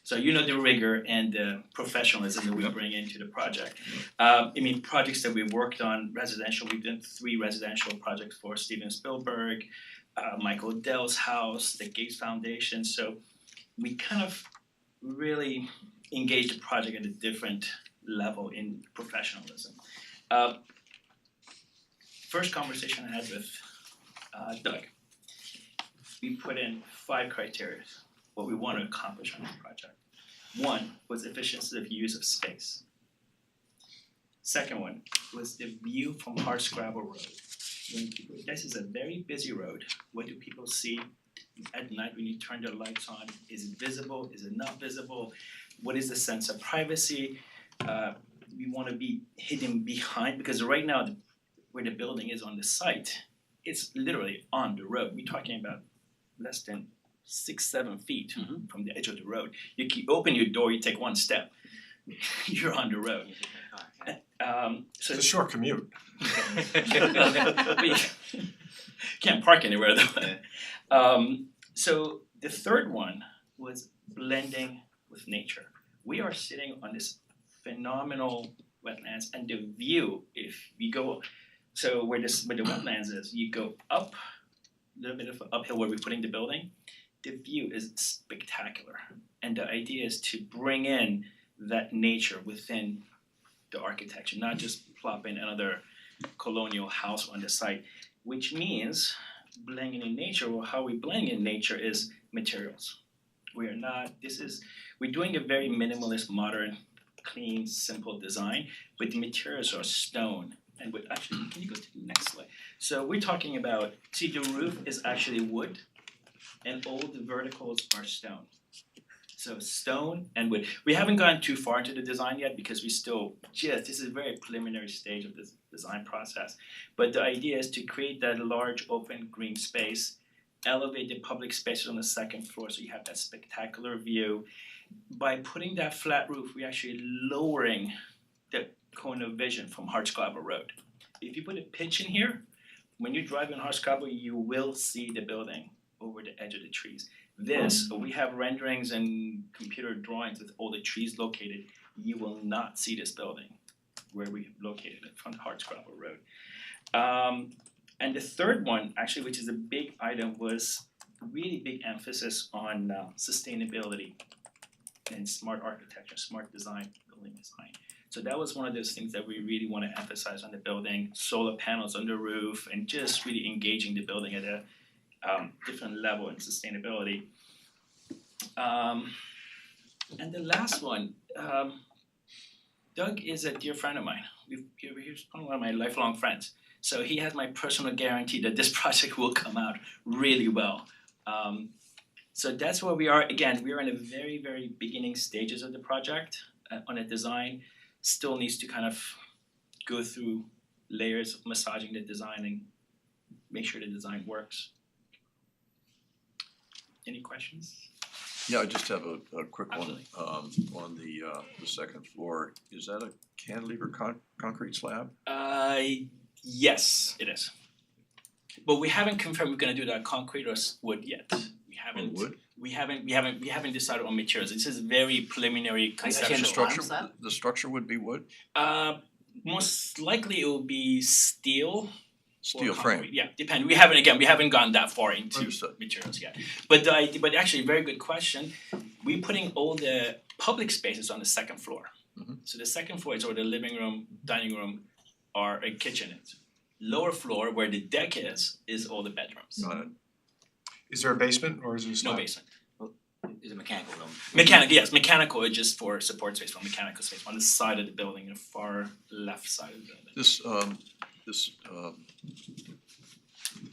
So you know the rigor and the professionalism that we bring into the project. Projects that we've worked on, residential, we've done 3 residential projects for Steven Spielberg, Michael Dell's house, the Gates Foundation. So we kind of really engaged the project at a different level in professionalism. First conversation I had with Doug, we put in 5 criteria. What we want to accomplish on this project. 1 was efficiency of use of space. Second one was the view from Hardscrabble Road. This is a very busy road. What do people see at night when you turn their lights on? Is it visible? Is it not visible? What is the sense of privacy? We want to be hidden behind, because right now where the building is on the site, it's literally on the road. We're talking about less than 6-7 feet from the edge of the road. You open your door, you take 1 step, you're on the road. It's a short commute. Can't park anywhere though. So the third one was blending with nature. We are sitting on this phenomenal wetlands, and the view, if you go, so where the wetlands is, you go up a little bit of an uphill where we're putting the building. The view is spectacular, and the idea is to bring in that nature within the architecture, not just plop in another colonial house on the site, which means blending in nature. Well, how we blend in nature is materials. We're not, we're doing a very minimalist, modern, clean, simple design, but the materials are stone. And actually, can you go to the next slide? So we're talking about, see, the roof is actually wood and all the verticals are stone. So stone and wood. We haven't gone too far into the design yet because this is a very preliminary stage of this design process. But the idea is to create that large open green space, elevate the public spaces on the second floor so you have that spectacular view. By putting that flat roof, we're actually lowering the cone of vision from Hartscrabble Road. If you put a pitch in here, when you drive in Hartscrabble, you will see the building over the edge of the trees. We have renderings and computer drawings with all the trees located. You will not see this building where we located it from Hartscrabble Road. And the third one, actually, which is a big item, was really big emphasis on sustainability and smart architecture, smart design, building design. So that was one of those things that we really want to emphasize on the building, solar panels on the roof, and just really engaging the building at a different level in sustainability. And the last one, Doug is a dear friend of mine. He's one of my lifelong friends. So he has my personal guarantee that this project will come out really well. So that's where we are. Again, we're in the very, very beginning stages of the project on a design. Still needs to kind of go through layers of massaging the design and make sure the design works. Any questions? Yeah, I just have a quick one. On the second floor, is that a cantilever concrete slab? Yes, it is. But we haven't confirmed we're gonna do that concrete or wood yet. We haven't. Wood? We haven't decided on materials. This is very preliminary conceptual. The structure would be wood? Most likely it will be steel. Steel or frame. concrete. Yeah, depending. We haven't gone that far into materials yet. But actually, very good question. We're putting all the public spaces on the second floor. So the second floor is where the living room, dining room, or a kitchen is. Lower floor, where the deck is all the bedrooms. Got it. Is there a basement or is it a slab? No basement. Is a mechanical room. Mechanical is just for support space, for mechanical space on the side of the building, the far left side of the building.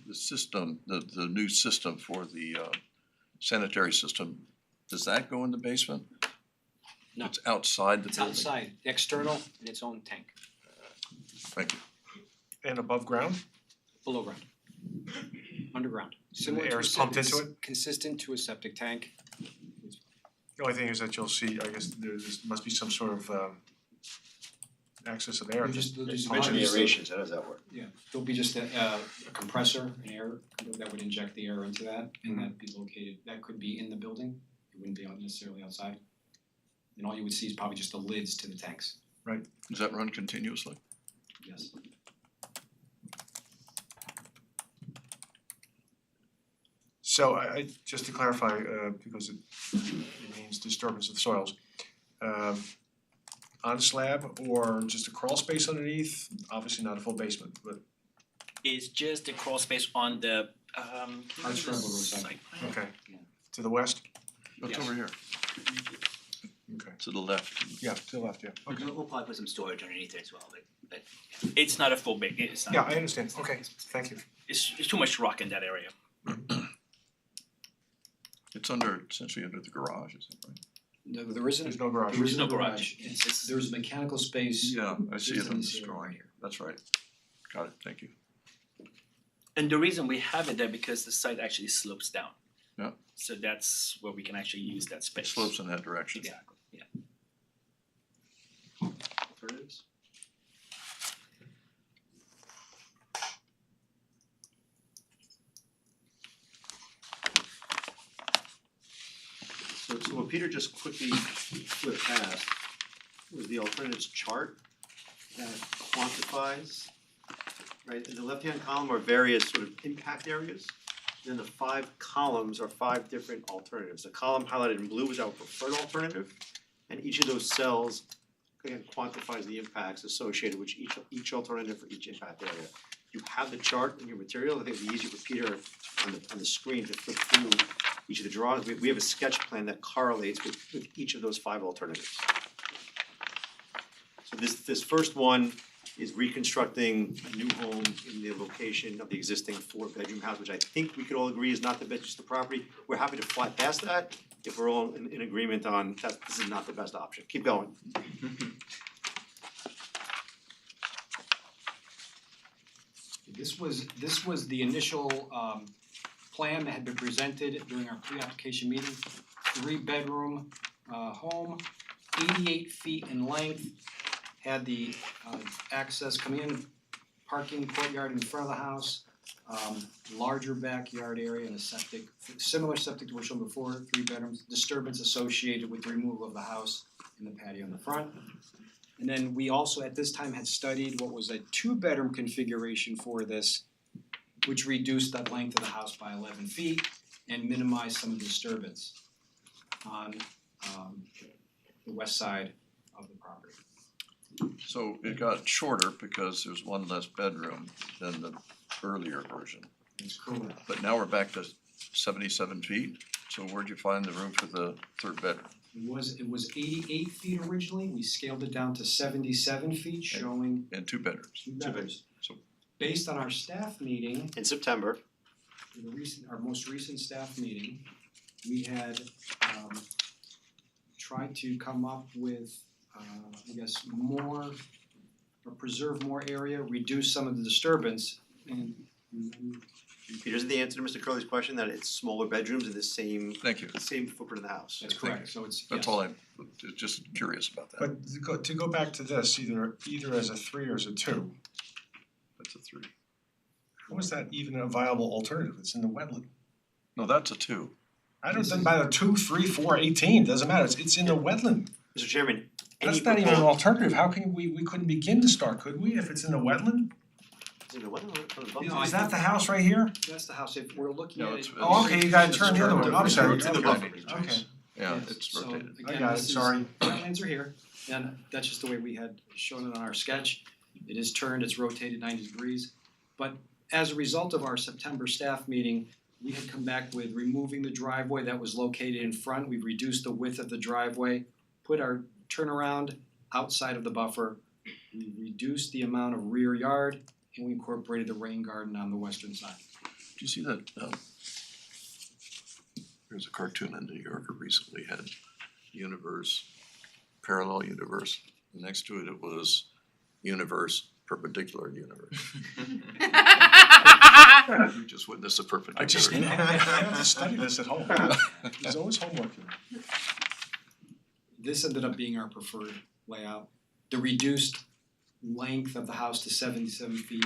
The system, the new system for the sanitary system, does that go in the basement? No. It's outside the building? It's outside, external, in its own tank, Thank you. And above ground? below ground, underground. And the Similar to air a is pumped into it? Consistent to a septic tank. The only thing is that you'll see, I guess there must be some sort of access of air. They'll just You behind mentioned it. aeration, so how does that work? Yeah, there'll be just a compressor, an air that would inject the air into that, and that'd be located, that could be in the building, it wouldn't be necessarily outside. And all you would see is probably just the lids to the tanks, Right. Does that run continuously? yes. So I just to clarify, because it means disturbance of soils, on a slab or just a crawl space underneath, obviously not a full basement, but It's just a crawl space on the Hartscrabble Road side. okay. To the west? It's Yes. over here, Okay. to the left. Yeah, to the left, yeah. Okay. We'll probably put some storage underneath it as well, but It's not a full big, it's not. Yeah, I understand. Okay, thank you. It's too much rock in that area. It's essentially under the garage, is that right? No, there isn't. There's no garage. There is no No garage. garage. There's mechanical space. Yeah, I see it just in on this this area drawing. right here. That's right. Got it, thank you. And the reason we have it there because the site actually slopes down. Yeah. So that's where we can actually use that It space. slopes in that direction. Exactly, yeah. Alternatives? So what Peter just quickly flipped past was the alternatives chart that quantifies, right, in the left-hand column are various sort of impact areas. Then the 5 columns are 5 different alternatives. The column highlighted in blue is our preferred alternative, and each of those cells again quantifies the impacts associated with each alternative for each impact area. You have the chart in your material. I think it'd be easier for Peter on the screen to flip through each of the drawings, we have a sketch plan that correlates with each of those 5 alternatives. So this first one is reconstructing a new home in the location of the existing 4-bedroom house, which I think we could all agree is not the best use of the property. We're happy to fly past that if we're all in agreement on that this is not the best option. Keep going. This was the initial plan that had been presented during our pre-application meeting. 3-bedroom home, 88 feet in length, had the access coming in, parking courtyard in front of the house, larger backyard area and a septic, similar septic to what shown before, 3 bedrooms, disturbance associated with the removal of the house and the patio in the front. And then we also at this time had studied what was a 2-bedroom configuration for this, which reduced the length of the house by 11 feet and minimized some of the disturbance on the west side of the property. So it got shorter because there's one less bedroom than the earlier version. That's correct. But now we're back to 77 feet, so where'd you find the room for the 3rd bedroom? It was 88 feet originally, we scaled it down to 77 feet, showing And 2 bedrooms. 2 bedrooms. So based on our staff meeting, In September, our most recent staff meeting, we had tried to come up with I guess more or preserve more area, reduce some of the disturbance and Peter, is the answer to Mr. Curley's question that it's smaller bedrooms in the same Thank you. same footprint of the house? that's correct, so it's That's all I'm just curious about that. But to go back to this, either as a 3 or as a 2, That's a 3. how is that even a viable alternative? It's in the wetland. No, that's a 2. I don't think about a 2, 3, 4, 18, doesn't matter, it's in the wetland. Mr. Chairman, any That's not even an alternative, how can we couldn't begin to start, could we, if it's in the wetland? Is it the wetland or the buffer? No, Is that the house right here? that's the house, if we're looking No, at it's- it. Oh, okay, you gotta turn the other way, I'm sorry, It's in the okay. buffer. Okay, Yeah, Yes, it's so rotated. I again, got it, this is, sorry. wetlands are here, and that's just the way we had shown it on our sketch. It is turned, it's rotated 90 degrees. But as a result of our September staff meeting, we had come back with removing the driveway that was located in front. We reduced the width of the driveway, put our turnaround outside of the buffer. We reduced the amount of rear yard, and we incorporated the rain garden on the western side. Do you see that, there's a cartoon in New Yorker recently had universe, parallel universe, and next to it, it was universe, perpendicular universe. You just witnessed a I just, I perpendicular. have to study this at home, there's always homework here. This ended up being our preferred layout. The reduced length of the house to 77 feet,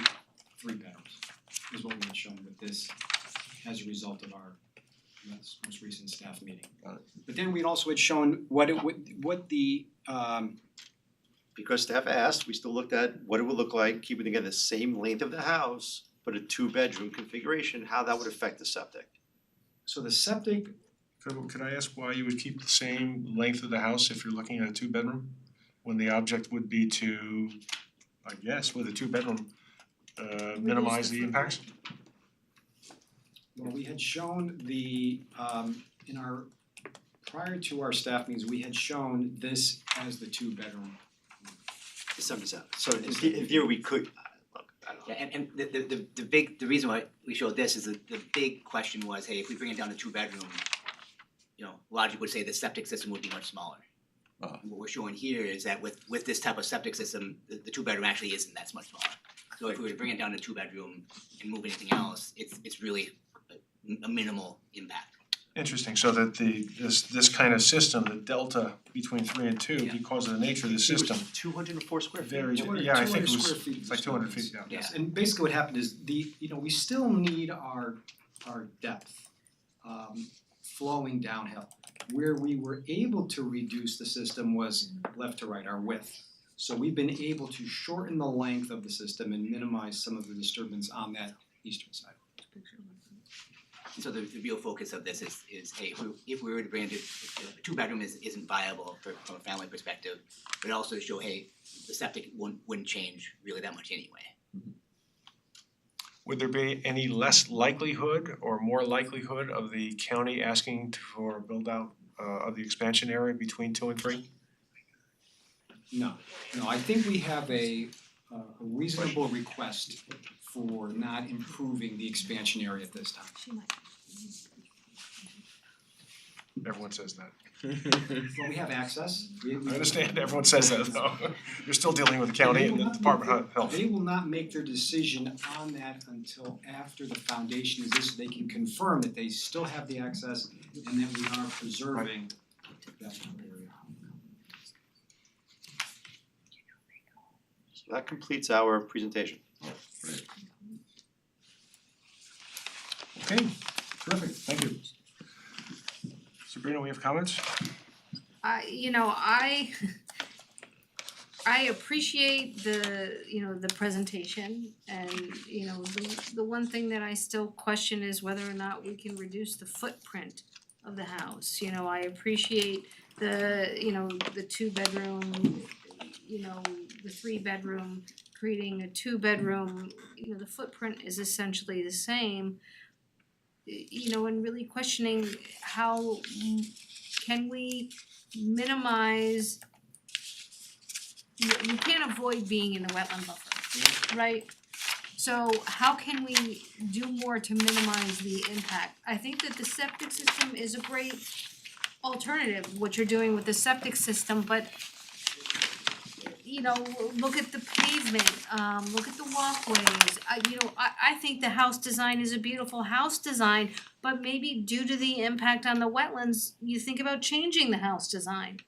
3 bedrooms is what we had shown with this as a result of our most recent staff meeting. Got it. But then we also had shown what the Because staff asked, we still looked at what it would look like, keeping again the same length of the house, but a 2-bedroom configuration, how that would affect the septic. so the septic, Could I ask why you would keep the same length of the house if you're looking at a 2-bedroom? When the object would be to, I guess, with a 2-bedroom, minimize the impacts? well, we had shown the in our prior to our staff meetings, we had shown this as the 2-bedroom. The 77. So in theory, we could, look, I don't know. Yeah, and the reason why we showed this is that the big question was, hey, if we bring it down to 2-bedroom, logic would say the septic system would be much smaller. And what we're showing here is that with this type of septic system, the 2-bedroom actually isn't that much smaller. So if we were to bring it down to 2-bedroom and move anything else, it's really a minimal impact. Interesting, so that this kind of system, the delta between 3 and 2, because of the nature of the system, 204 square feet. very, 200 yeah, I think it 200 was, square feet it's like 200 feet, yeah. Yes, and basically what happened is we still need our depth flowing downhill. Where we were able to reduce the system was left to right, our width. So we've been able to shorten the length of the system and minimize some of the disturbance on that eastern side. And so the real focus of this is hey, if we were to bring it to a 2-bedroom isn't viable from a family perspective, but also show hey, the septic wouldn't change really that much anyway. would there be any less likelihood or more likelihood of the county asking for a build out of the expansion area between 2 and 3? No, I think we have a reasonable request for not improving the expansion area at this time. Everyone says that. Well, we have access. I understand, everyone says that though. You're still dealing with the county and the Department of Health. They will not make their decision on that until after the foundation is this, so they can confirm that they still have the access and that we are preserving that area. So that completes our presentation. Okay, terrific, thank you. Sabrina, we have comments? I appreciate the presentation and the one thing that I still question is whether or not we can reduce the footprint of the house. I appreciate the 2-bedroom, the 3-bedroom, creating a 2-bedroom, the footprint is essentially the same. And really questioning how can we minimize, you can't avoid being in a wetland buffer, right? So how can we do more to minimize the impact? I think that the septic system is a great alternative, what you're doing with the septic system, but look at the pavement, look at the walkways. I think the house design is a beautiful house design, but maybe due to the impact on the wetlands, you think about changing the house design.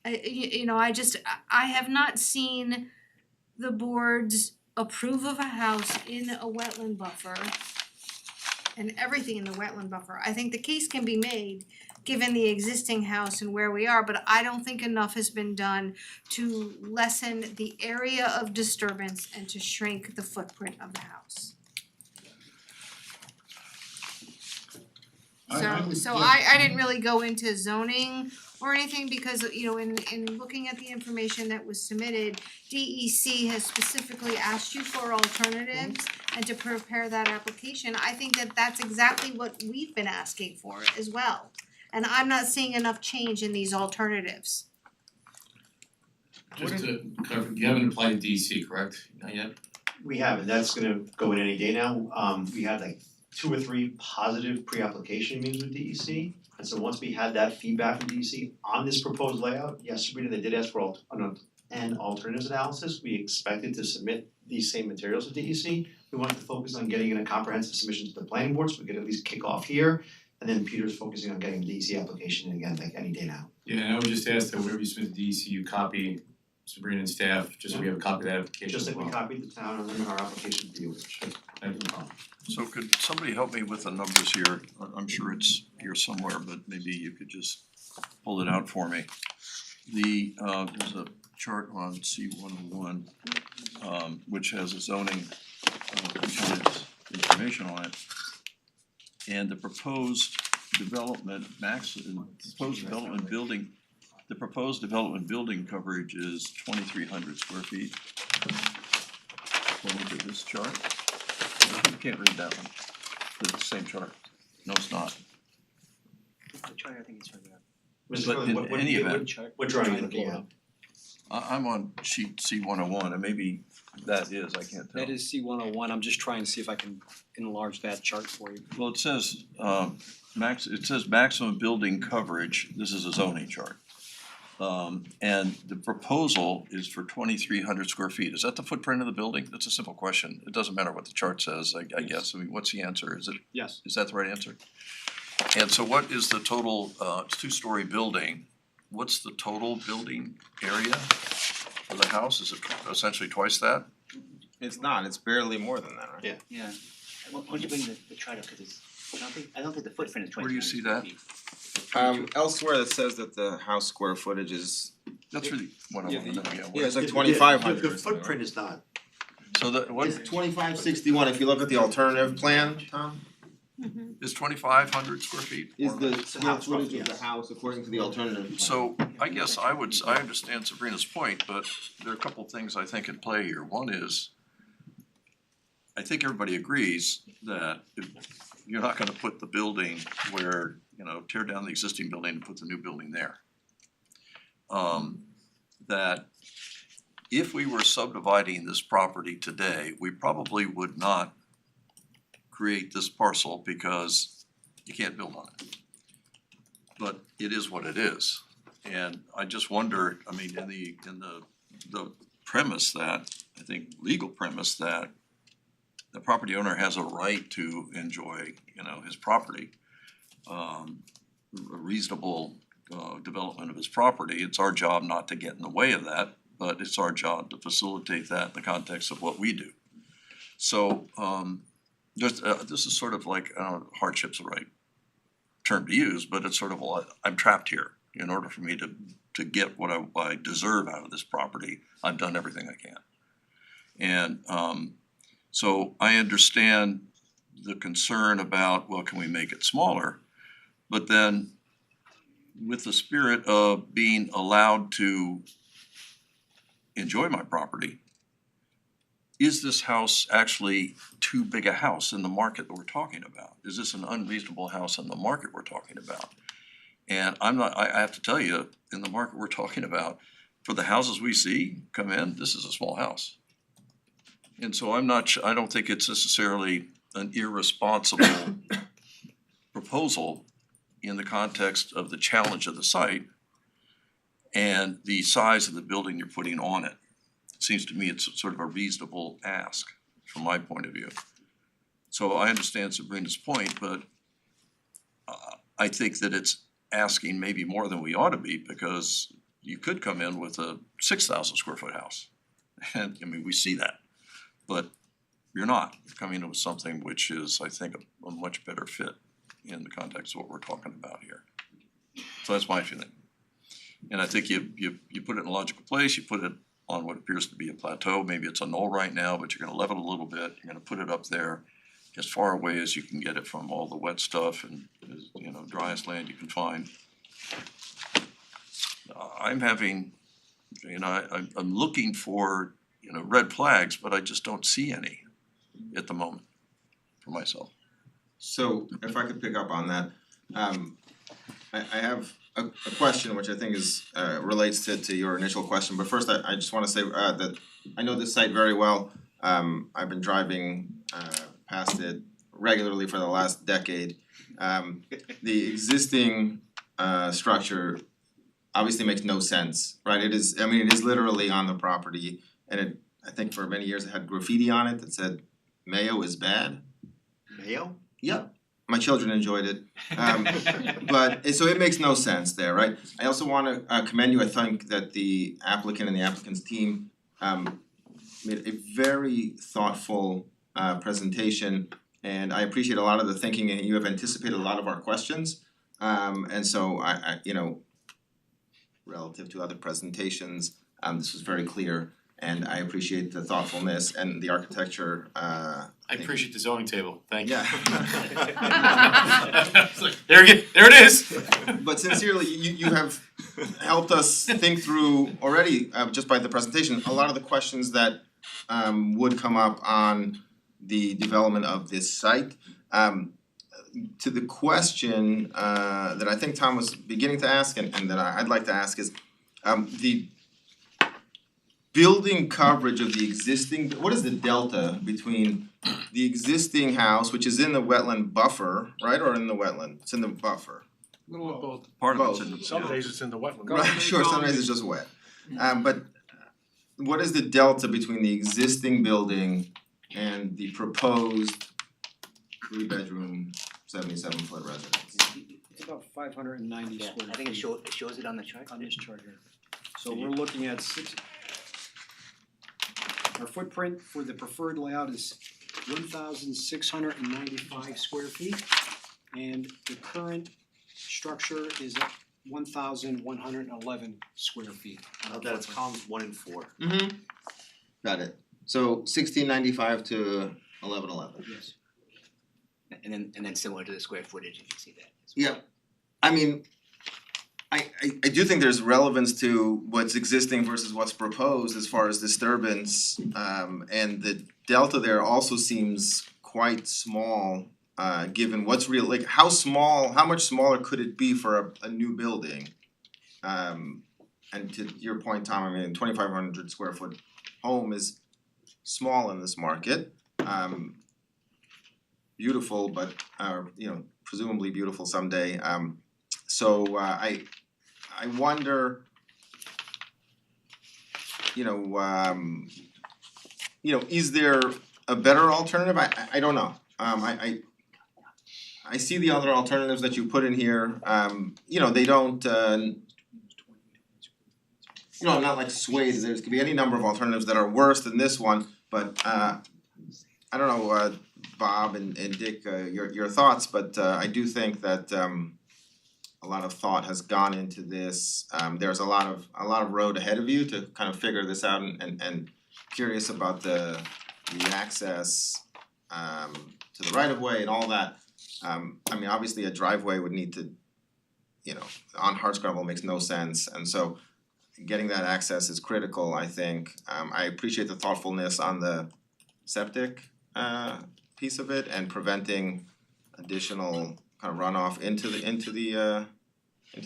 I have not seen the boards approve of a house in a wetland buffer and everything in the wetland buffer. I think the case can be made given the existing house and where we are, but I don't think enough has been done to lessen the area of disturbance and to shrink the footprint of the house. I didn't really go into zoning or anything because in looking at the information that was submitted, DEC has specifically asked you for alternatives and to prepare that application. I think that that's exactly what we've been asking for as well. And I'm not seeing enough change in these alternatives. Just to clarify, you haven't applied to DEC, correct? Not yet? We haven't, that's gonna go in any day now. We had like 2 or 3 positive pre-application meetings with DEC. And so once we had that feedback from DEC on this proposed layout, yes, Sabrina, they did ask for an alternatives analysis. We expected to submit these same materials to DEC. We wanted to focus on getting in a comprehensive submission to the planning board, so we could at least kick off here. And then Peter's focusing on getting the DEC application in again, like any day now. Yeah, and I would just ask that whenever you submit to DEC, you copy Sabrina and staff, just so we have a copy of that application Just as like well. we copied the town and then our application to you. Thank you. So could somebody help me with the numbers here? I'm sure it's here somewhere, but maybe you could just pull it out for me. There's a chart on C-101, which has a zoning component information on it. And the proposed development building coverage is 2,300 square feet. Well, look at this chart. You can't read that one. It's the same chart. No, it's not. The chart, I think it's right there. But in any event, What drawing are you looking at? I'm on sheet C-101, and maybe that is, I can't tell. That is C-101, I'm just trying to see if I can enlarge that chart for you. Well, it says maximum building coverage, this is a zoning chart. And the proposal is for 2,300 square feet. Is that the footprint of the building? That's a simple question. It doesn't matter what the chart says, I guess. I mean, what's the answer? Yes. Is that the right answer? And so what is the total, it's 2-story building, what's the total building area for the house? Is it essentially twice that? It's not, it's barely more than that, right? Yeah. Yeah, why don't you bring the chart up, cause it's, I don't think the footprint is 20. Where do you see that? Elsewhere it says that the house square footage is, That's really what I want to know, yeah, it's like 2,500. The footprint is not. So that, what, It's 2,561, if you look at the alternative plan, Tom, is 2,500 square feet? is the It's a square house, footage yes. of the house according to the alternative plan. So I guess I understand Sabrina's point, but there are a couple things I think in play here. One is, I think everybody agrees that if you're not gonna put the building where, tear down the existing building and put the new building there. That if we were subdividing this property today, we probably would not create this parcel because you can't build on it. But it is what it is. And I just wonder, I mean, in the premise that, I think legal premise that the property owner has a right to enjoy, his property, a reasonable development of his property. It's our job not to get in the way of that, but it's our job to facilitate that in the context of what we do. So this is sort of like, hardship's the right term to use, but it's sort of, I'm trapped here. In order for me to get what I deserve out of this property, I've done everything I can. And so I understand the concern about, well, can we make it smaller? But then with the spirit of being allowed to enjoy my property, is this house actually too big a house in the market that we're talking about? Is this an unreasonable house in the market we're talking about? And I have to tell you, in the market we're talking about, for the houses we see come in, this is a small house. And so I don't think it's necessarily an irresponsible proposal in the context of the challenge of the site and the size of the building you're putting on it. It seems to me it's sort of a reasonable ask from my point of view. So I understand Sabrina's point, but I think that it's asking maybe more than we ought to be, because you could come in with a 6,000 square foot house. And I mean, we see that, but you're not. You're coming in with something which is, I think, a much better fit in the context of what we're talking about here. So that's my feeling. And I think you put it in a logical place, you put it on what appears to be a plateau. Maybe it's a knoll right now, but you're gonna level it a little bit, you're gonna put it up there as far away as you can get it from all the wet stuff and, driest land you can find. I'm having, I'm looking for, red flags, but I just don't see any at the moment for myself. So if I could pick up on that, I have a question which I think is relates to your initial question, but first I just wanna say that I know this site very well. I've been driving past it regularly for the last decade. The existing structure obviously makes no sense, right? It is literally on the property, and I think for many years it had graffiti on it that said mayo is bad. Mayo? Yep, my children enjoyed it. But so it makes no sense there, right? I also wanna commend you. I think that the applicant and the applicant's team made a very thoughtful presentation, and I appreciate a lot of the thinking, and you have anticipated a lot of our questions. And so I relative to other presentations, this was very clear, and I appreciate the thoughtfulness and the architecture. I appreciate the zoning table, thank you. Yeah. It's like, there it is. But sincerely, you have helped us think through already, just by the presentation, a lot of the questions that would come up on the development of this site. To the question that I think Tom was beginning to ask and that I'd like to ask is the building coverage of the existing, what is the delta between the existing house, which is in the wetland buffer, right, or in the wetland? It's in the buffer. Little of both. Part of it's in the. Some days it's in the wetland. Right, sure, some days it's just wet. But what is the delta between the existing building and the proposed 3-bedroom, 77-foot residence? It's about 590 Yeah, square feet. I think it shows it on the chart. On this chart here. So we're looking at our footprint for the preferred layout is 1,695 square feet. And the current structure is at 1,111 square feet. That's columns 1 and 4. Mm-hmm. Got it. So 1695 to 1111. Yes. And then similar to the square footage, if you see that. Yeah, I mean, I do think there's relevance to what's existing versus what's proposed as far as disturbance. And the delta there also seems quite small, given what's real, like how much smaller could it be for a new building? And to your point, Tom, I mean, 2,500 square foot home is small in this market. Beautiful, but presumably beautiful someday. So I wonder, is there a better alternative? I don't know. I see the other alternatives that you put in here. They don't. I'm not like swayed. There could be any number of alternatives that are worse than this one, but I don't know, Bob and Dick, your thoughts, but I do think that a lot of thought has gone into this. There's a lot of road ahead of you to kind of figure this out, and curious about the access to the right of way and all that. I mean, obviously a driveway would need to, on hardscrabble makes no sense, and so getting that access is critical, I think. I appreciate the thoughtfulness on the septic piece of it and preventing additional kind of runoff into the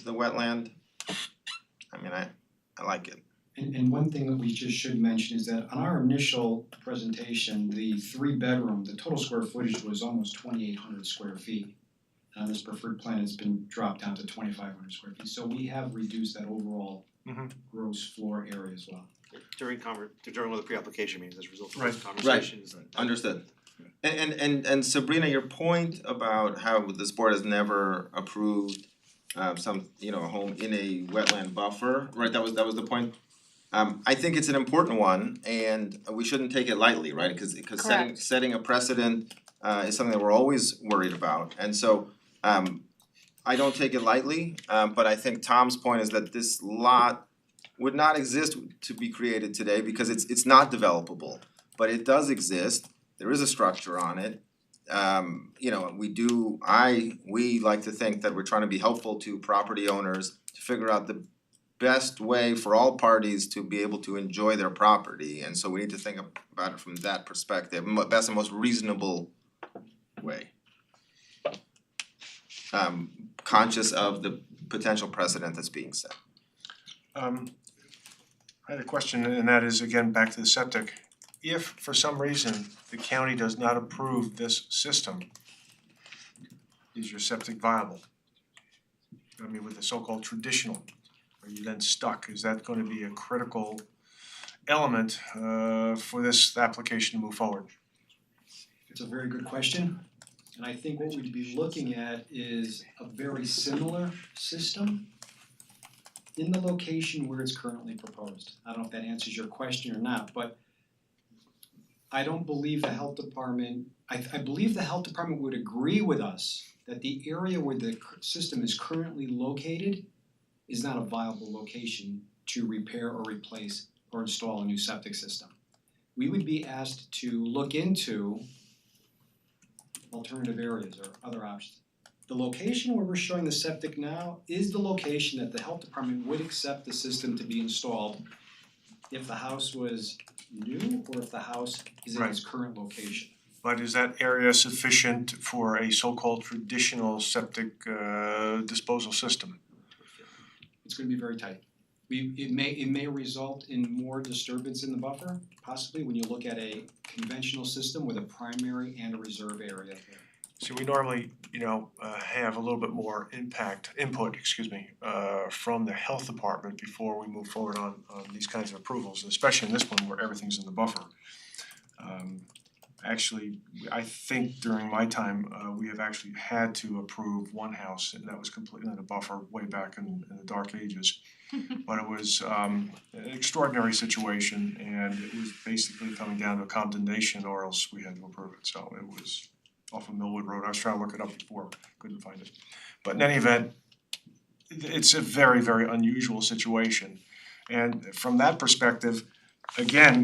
wetland. I mean, I like it. And one thing that we just should mention is that on our initial presentation, the 3-bedroom, the total square footage was almost 2,800 square feet. On this preferred plan, it's been dropped down to 2,500 square feet. So we have reduced that overall gross floor area as well. During one of the pre-application meetings as a result of Right. those conversations. Right. Understood. And Sabrina, your point about how this board has never approved a home in a wetland buffer, right? That was the point. I think it's an important one, and we shouldn't take it lightly, right? Because setting a precedent is something that we're always worried about, and so I don't take it lightly. But I think Tom's point is that this lot would not exist to be created today because it's not developable, but it does exist. There is a structure on it. We like to think that we're trying to be helpful to property owners to figure out the best way for all parties to be able to enjoy their property, and so we need to think about it from that perspective, best and most reasonable way. Conscious of the potential precedent that's being set. I had a question, and that is again back to the septic. If for some reason the county does not approve this system, is your septic viable? I mean, with the so-called traditional, are you then stuck? Is that going to be a critical element for this application to move forward? It's a very good question, and I think what we'd be looking at is a very similar system in the location where it's currently proposed. I don't know if that answers your question or not, but I don't believe the health department, I believe the health department would agree with us that the area where the system is currently located is not a viable location to repair or replace or install a new septic system. We would be asked to look into alternative areas or other options. The location where we're showing the septic now is the location that the health department would accept the system to be installed if the house was new or if the house is in its current location. But is that area sufficient for a so-called traditional septic disposal system? It's gonna be very tight. It may result in more disturbance in the buffer, possibly when you look at a conventional system with a primary and a reserve area. So we normally, have a little bit more input, from the health department before we move forward on these kinds of approvals, especially in this one where everything's in the buffer. Actually, I think during my time, we have actually had to approve one house, and that was completely in the buffer way back in the dark ages. But it was an extraordinary situation, and it was basically coming down to a condemnation, or else we had to approve it. So it was off of Millwood Road. I was trying to look it up before, couldn't find it. But in any event, it's a very, very unusual situation. And from that perspective, again,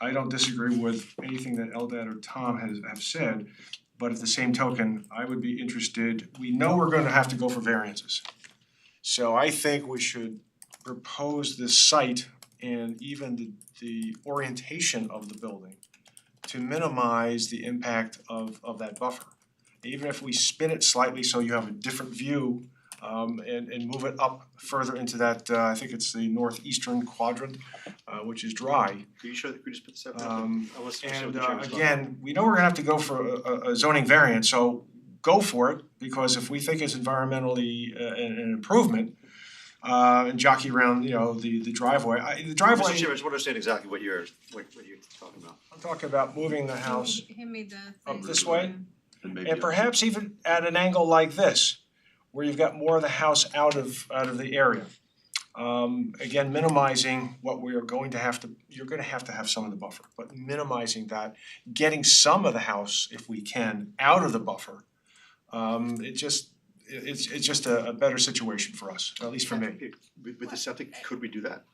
I don't disagree with anything that Eldad or Tom have said, but at the same token, I would be interested, we know we're gonna have to go for variances. So I think we should propose this site and even the orientation of the building to minimize the impact of that buffer. Even if we spin it slightly so you have a different view, and move it up further into that, I think it's the northeastern quadrant, which is dry. Could you just put this up? I was And again, we know we're gonna have to go for a zoning variance, so go for it, because if we think it's environmentally an improvement, and jockey around, the driveway, the driveway. Mr. Chairman, I just want to understand exactly what you're talking about. I'm talking about moving the house Hand me the up thing. this way, And maybe and perhaps even at an angle like this, where you've got more of the house out of the area. Again, minimizing what we are going to have to, you're gonna have to have some of the buffer, but minimizing that, getting some of the house, if we can, out of the buffer. It's just a better situation for us, at least for me. With the septic, could we do that?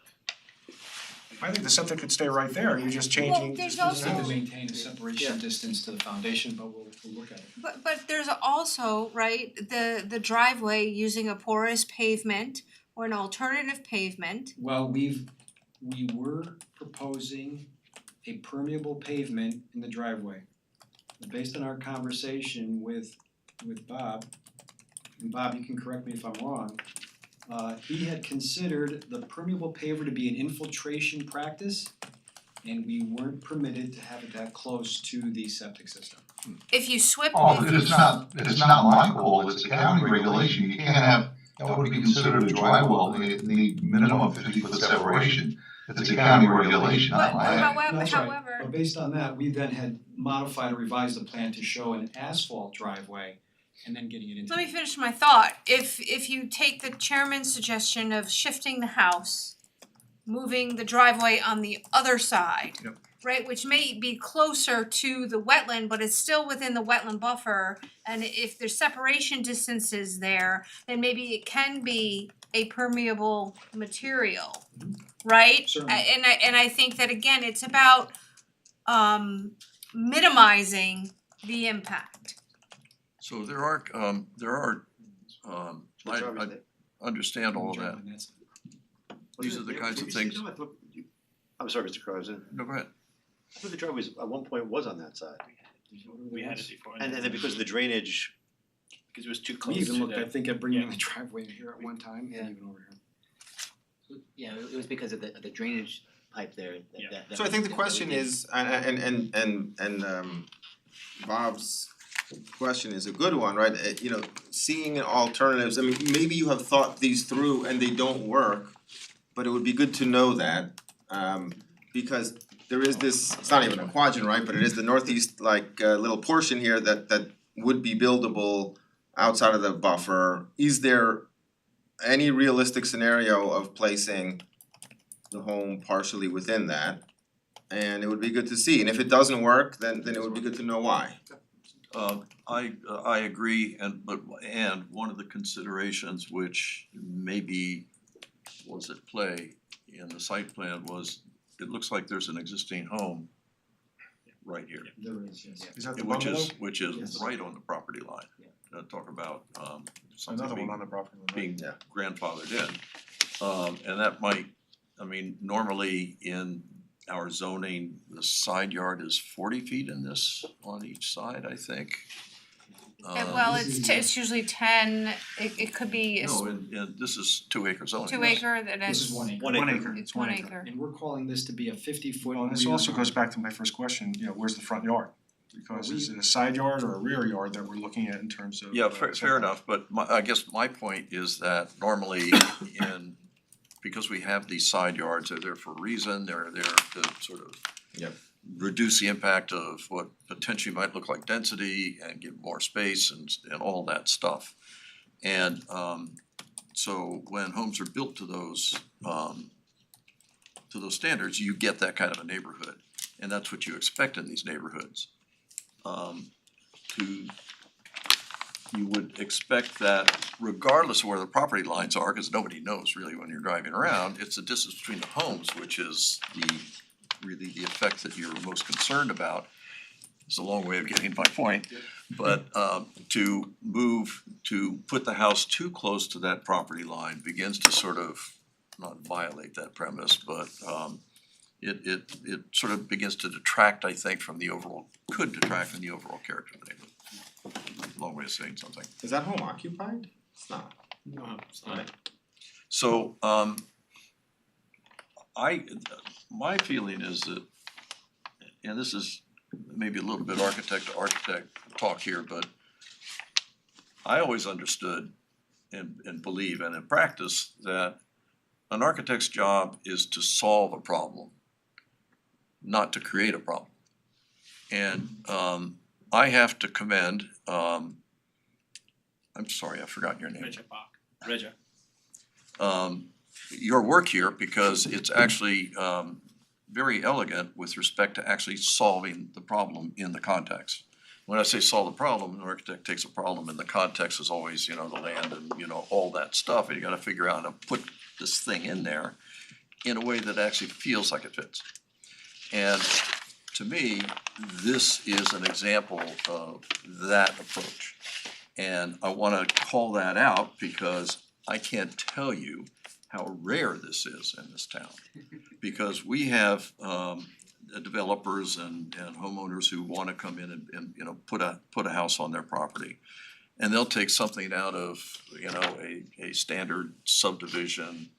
I think the septic could stay right there, you're just changing. there's We have also- to maintain a separation distance to the foundation, but we'll look at it. But there's also, right, the driveway using a porous pavement or an alternative pavement. Well, we were proposing a permeable pavement in the driveway. Based on our conversation with Bob, and Bob, you can correct me if I'm wrong, he had considered the permeable paver to be an infiltration practice, and we weren't permitted to have it that close to the septic system. If you SWIP. Oh, it's not my call, it's a county regulation, you can't have, that would be considered a dry well, they need minimum 50-foot separation. It's a county regulation, not my. That's right. But based on that, we then had modified or revised the plan to show an asphalt driveway and then getting it into. Let me finish my thought. If you take the chairman's suggestion of shifting the house, moving the driveway on the other side, Yep. right, which may be closer to the wetland, but it's still within the wetland buffer, and if there's separation distances there, then maybe it can be a permeable material, right? Certainly. And I think that again, it's about minimizing the impact. So there are, I understand all of that. These are the kinds of things. I'm sorry, Mr. Carson. No, go ahead. I thought the driveway at one point was on that side. We had it before. And then because of the drainage, Because it was too We close even to looked, the. I think, at bringing the driveway in here at one time, and even over here. Yeah, it was because of the drainage pipe there that. So I think the question is, and Bob's question is a good one, right? Seeing alternatives, I mean, maybe you have thought these through and they don't work, but it would be good to know that, because there is this, it's not even a quadrant, right, but it is the northeast, little portion here that would be buildable outside of the buffer. Is there any realistic scenario of placing the home partially within that? And it would be good to see, and if it doesn't work, then it would be good to know why. I agree, and one of the considerations which maybe was at play in the site plan was, it looks like there's an existing home right here. There is, yes. Is that the Which bungalow? which is Yes. right on the property line. Talk about something Another one being on the property line, right? being grandfathered in. And that might, I mean, normally in our zoning, the side yard is 40 feet in this on each side, I think. Well, it's usually 10, it could be a No, and this is 2 acre zoning. 2 acre, that This is. is 1 acre. 1 acre. It's 1 acre. And we're calling this to be a 50-foot. Well, this also goes back to my first question, where's the front yard? Because is it a side yard or a rear yard that we're looking at in terms of? Yeah, fair enough, but I guess my point is that normally because we have these side yards, they're there for a reason, they're there to sort of reduce the impact of what potentially might look like density and give more space and all that stuff. And so when homes are built to those standards, you get that kind of a neighborhood, and that's what you expect in these neighborhoods. You would expect that regardless of where the property lines are, because nobody knows really when you're driving around, it's the distance between the homes which is really the effect that you're most concerned about. it's a long way of getting my point. But to put the house too close to that property line begins to sort of not violate that premise, but it sort of begins to detract, I think, from the overall, could detract from the overall character of the neighborhood. Long way of saying something. Is that home occupied? It's not. No, it's not. So my feeling is that, and this is maybe a little bit architect to architect talk here, but I always understood and believe and in practice that an architect's job is to solve a problem, not to create a problem. And I have to commend, I'm sorry, I've forgotten your name. Reja. Your work here, because it's actually very elegant with respect to actually solving the problem in the context. When I say solve the problem, an architect takes a problem and the context is always, the land and, all that stuff, and you gotta figure out how to put this thing in there in a way that actually feels like it fits. And to me, this is an example of that approach. And I wanna call that out because I can't tell you how rare this is in this town. Because we have developers and homeowners who wanna come in and put a house on their property. And they'll take something out of, a standard subdivision,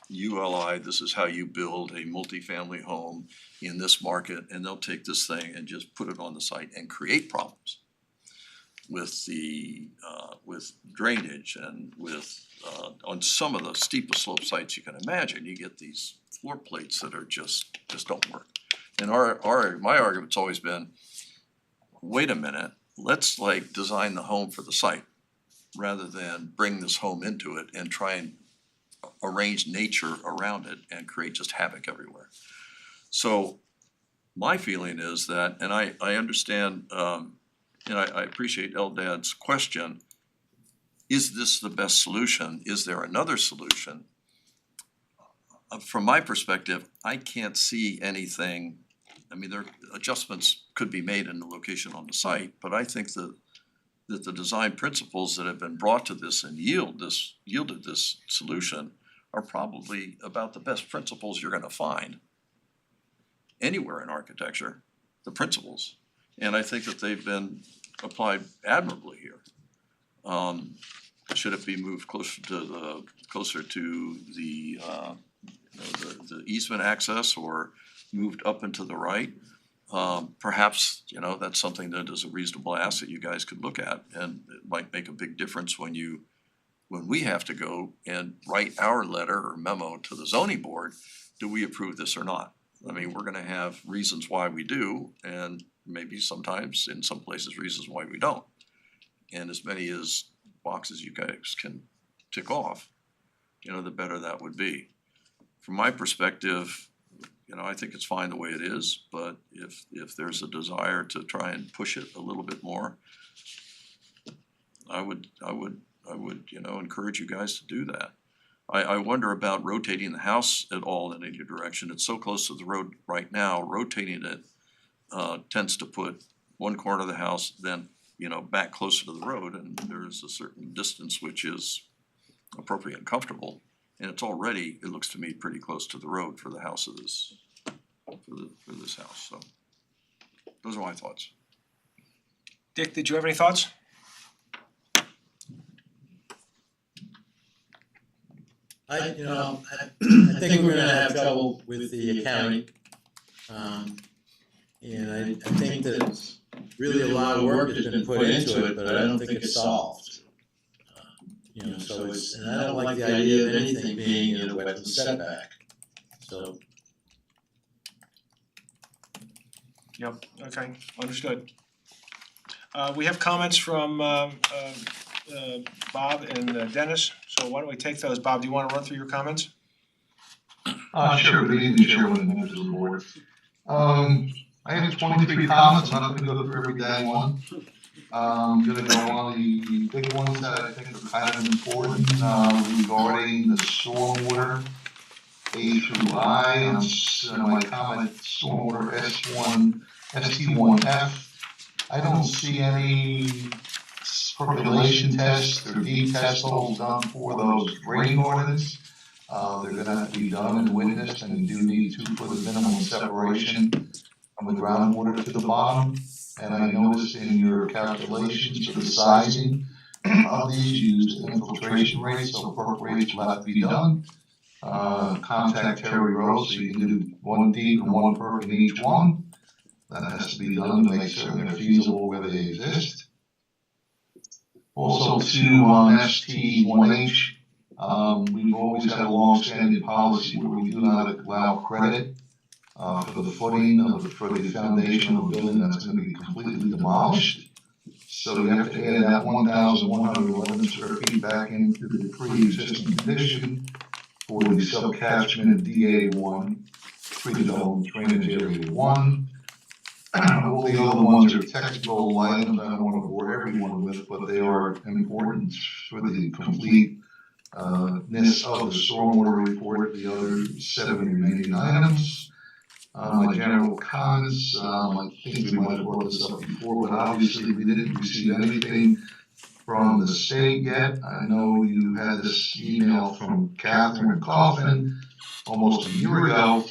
ULI, this is how you build a multifamily home in this market, and they'll take this thing and just put it on the site and create problems with with drainage and with on some of the steepest slope sites you can imagine, you get these floor plates that are just don't work. And my argument's always been, wait a minute, let's design the home for the site rather than bring this home into it and try and arrange nature around it and create just havoc everywhere. So my feeling is that, and I understand, and I appreciate Eldad's question, is this the best solution? Is there another solution? From my perspective, I can't see anything. I mean, there adjustments could be made in the location on the site, but I think that the design principles that have been brought to this and yielded this solution are probably about the best principles you're gonna find anywhere in architecture, the principles. And I think that they've been applied admirably here. Should it be moved closer to the easement access or moved up and to the right? Perhaps, that's something that is a reasonable ask that you guys could look at, and it might make a big difference when we have to go and write our letter or memo to the zoning board, do we approve this or not? I mean, we're gonna have reasons why we do, and maybe sometimes in some places reasons why we don't. And as many as boxes you guys can tick off, the better that would be. From my perspective, I think it's fine the way it is, but if there's a desire to try and push it a little bit more, I would encourage you guys to do that. I wonder about rotating the house at all in any direction. It's so close to the road right now, rotating it tends to put one corner of the house then, back closer to the road, and there's a certain distance which is appropriate and comfortable. And it's already, it looks to me, pretty close to the road for the house of this, for this house, so those are my thoughts. Dick, did you have any thoughts? I think we're gonna have trouble with the accounting. And I think that it's really a lot of work that's been put into it, but I don't think it's solved. So and I don't like the idea of anything being in a wetland setback, so. Yep, okay, understood. We have comments from Bob and Dennis, so why don't we take those? Bob, do you wanna run through your comments? Sure, good evening, Chairman and members of the board. I have 23 comments, I'm not gonna go through every dang one. I'm gonna go on the big ones that I think are kind of important, regarding the stormwater A through I, my comment, stormwater S1, ST1F, I don't see any percolation tests or deep test holes done for those drain ordinance. They're gonna have to be done and witnessed, and you do need 2 foot of minimum separation from the groundwater to the bottom. And I noticed in your calculations for the sizing of these used infiltration rates, so perk rates will have to be done. Contact Terry Rose, so you can do 1 deep and 1 perk in each one. That has to be done to make certain they're feasible where they exist. Also too, on ST1H, we've always had a long-standing policy where we do not allow credit for the footing for the foundation of a building that's gonna be completely demolished. So you have to add that 1,111 square feet back into the pre-existing condition for the subcatchment DA1, pre-development drainage area 1. All the other ones are technical items I don't want to bore everyone with, but they are important for the completeness of the stormwater report, the other 7 remaining items. My general comments, I think we might have brought this up before, but obviously we didn't receive anything from the state yet. I know you had this email from Catherine Coffin almost a year ago,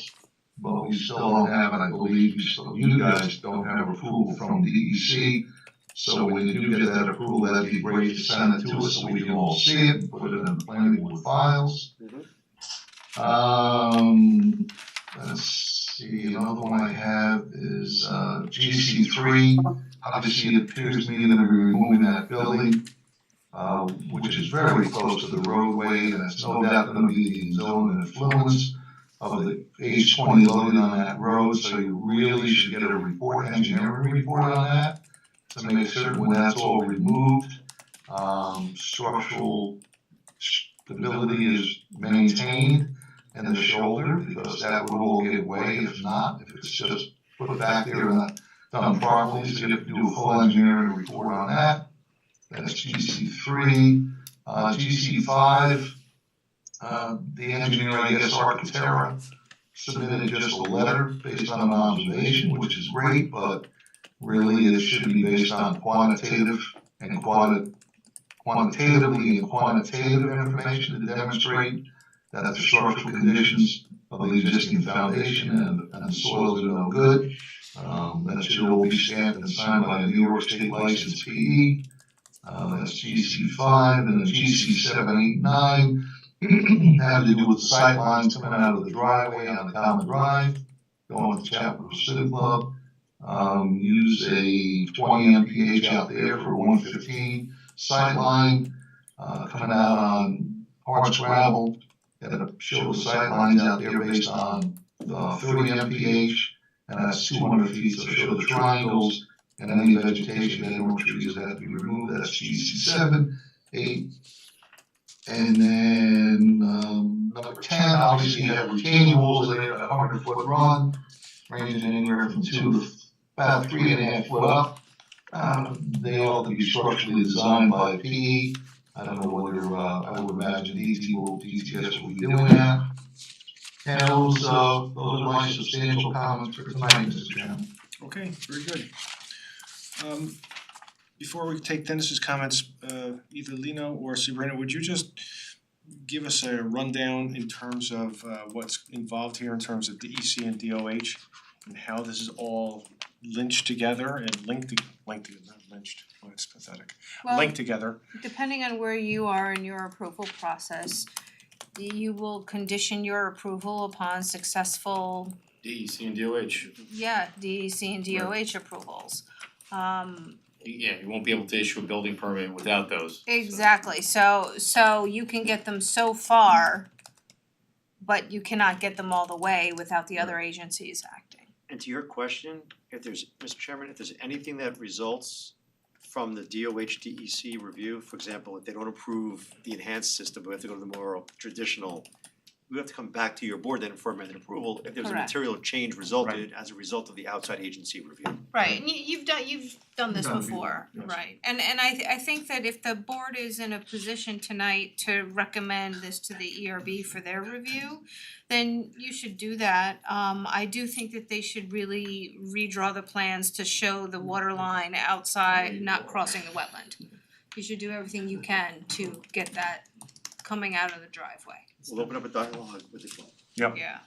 but we still don't have, and I believe you guys don't have approval from DEC. So when you do get that approval, that'd be great to send it to us so we can all see it and put it in the planning board files. Let's see, another one I have is GC3. Obviously, it appears to me that we're removing that building, which is very close to the roadway, and it's no doubt going to be the zone of influence of the H20 loading on that road. So you really should get a report, engineering report on that, to make certain when that's all removed, structural stability is maintained in the shoulder, because that would all give way if not, if it's just put back there and not done properly. So you have to do a full engineering report on that. That's GC3. GC5, the engineer, I guess, Architera, submitted just a letter based on an observation, which is great, but really it should be based on quantitative and quantitatively and quantitative information to demonstrate that the structural conditions of the existing foundation and the soils are no good. That should all be stamped and signed by a New York State licensed PE. That's GC5, and then GC7, 8, 9 have to do with the sight lines coming out of the driveway on the common drive, going to Chapel City Club. Use a 20 mph out there for 115 sight line, coming out on hard scrabble. Gotta show the sight lines out there based on 30 mph, and that's 200 feet, so show the triangles and any vegetation, animal trees that have to be removed. That's GC7, 8. And then number 10, obviously you have retaining walls there at a 100-foot run, ranging anywhere from 2 to about 3.5 foot up. They all have to be structurally designed by PE. I don't know whether, I would imagine DTS will be doing that. And those are my substantial comments for tonight, Mr. Chairman. Okay, very good. Before we take Dennis's comments, either Lino or Sabrina, would you just give us a rundown in terms of what's involved here in terms of DEC and DOH and how this is all linked together and linked together, not lynched, oh, it's pathetic. Well, Linked together. Depending on where you are in your approval process, you will condition your approval upon successful, DEC and DOH. DEC and DOH approvals. Yeah, you won't be able to issue a building permit without those. Exactly, so you can get them so far, but you cannot get them all the way without the other agencies acting. And to your question, if there's, Mr. Chairman, if there's anything that results from the DOH DEC review, for example, if they don't approve the enhanced system, but we have to go to the more traditional we have to come back to your board then for amended approval if there's a Correct. material change resulted as a result of the outside agency review. Right, and you've done this Done it before, before, yes. right? And I think that if the board is in a position tonight to recommend this to the ERB for their review, then you should do that. I do think that they should really redraw the plans to show the water line outside, not crossing the wetland. You should do everything you can to get that coming out of the driveway. We'll open up a dialogue with the club. Yep. Yeah.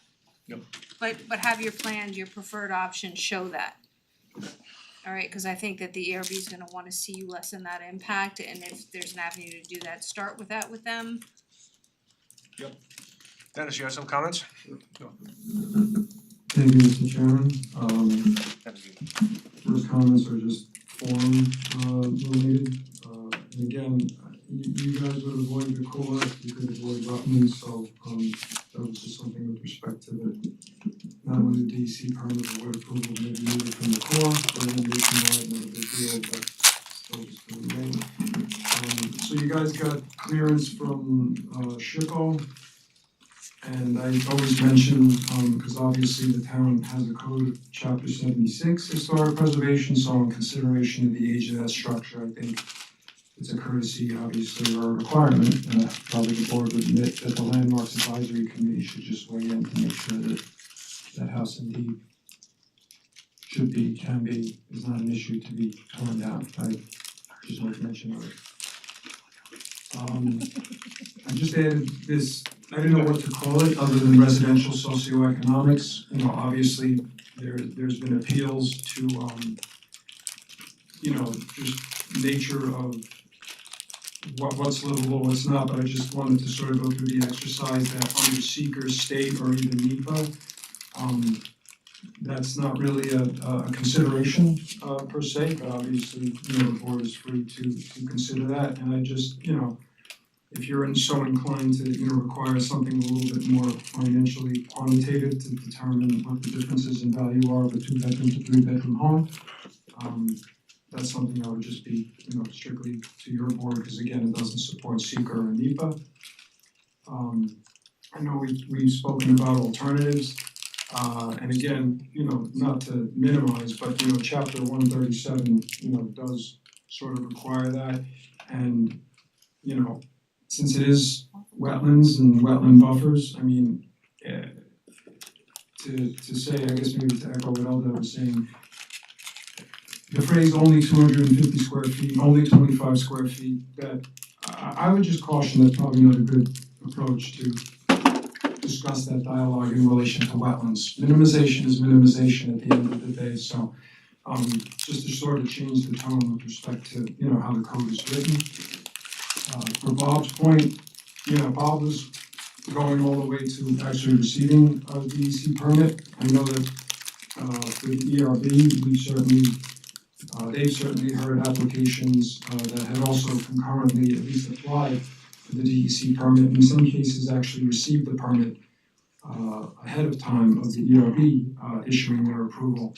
Yep. But have your plans, your preferred option show that. Alright, cause I think that the ERB is gonna wanna see you lessen that impact, and if there's an avenue to do that, start with that with them. Dennis, you have some comments? Thank you, Mr. Chairman. First comments are just form related. And again, you guys would avoid the core, you could avoid wetlands, so that was just something with respect to the not only the DEC permit, but what approval may be needed from the core, for any nationwide, not a big deal, but still just for the main. So you guys got clearance from SHPO. And I always mention, because obviously the town has a code of chapter 76 historic preservation, so in consideration of the age of that structure, I think it's a courtesy, obviously, or a requirement, probably the board would admit that the Landmarks Advisory Committee should just weigh in to make sure that that house indeed should be, can be, is not an issue to be torn down. I just want to mention that. I just added this, I didn't know what to call it other than residential socioeconomics. You know, obviously there's been appeals to just nature of what's livable, what's not, but I just wanted to sort of go through the exercise that under seeker, state, or even NEPA, that's not really a consideration per se, but obviously, the board is free to consider that, and I just, if you're so inclined to, require something a little bit more financially quantitative to determine what the differences in value are of a 2-bedroom to 3-bedroom home, that's something I would just be, strictly to your board, because again, it doesn't support seeker or NEPA. I know we've spoken about alternatives, and again, not to minimize, but chapter 137, does sort of require that, and since it is wetlands and wetland buffers, I mean, to say, I guess maybe to echo what Elda was saying, the phrase only 250 square feet, only 25 square feet, that I would just caution that's probably not a good approach to discuss that dialogue in relation to wetlands. Minimization is minimization at the end of the day, so just to sort of change the tone with respect to, how the code is written. For Bob's point, Bob was going all the way to actually receiving a DEC permit. I know that for the ERB, they've certainly heard applications that had also concurrently at least applied for the DEC permit, in some cases actually received the permit ahead of time of the ERB issuing their approval.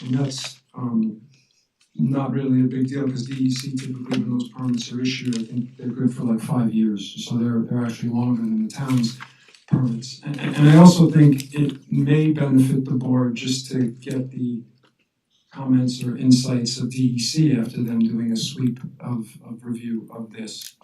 And that's not really a big deal, because DEC typically, when those permits are issued, I think they're good for like 5 years, so they're actually longer than the town's permits. And I also think it may benefit the board just to get the comments or insights of DEC after them doing a sweep of review of this.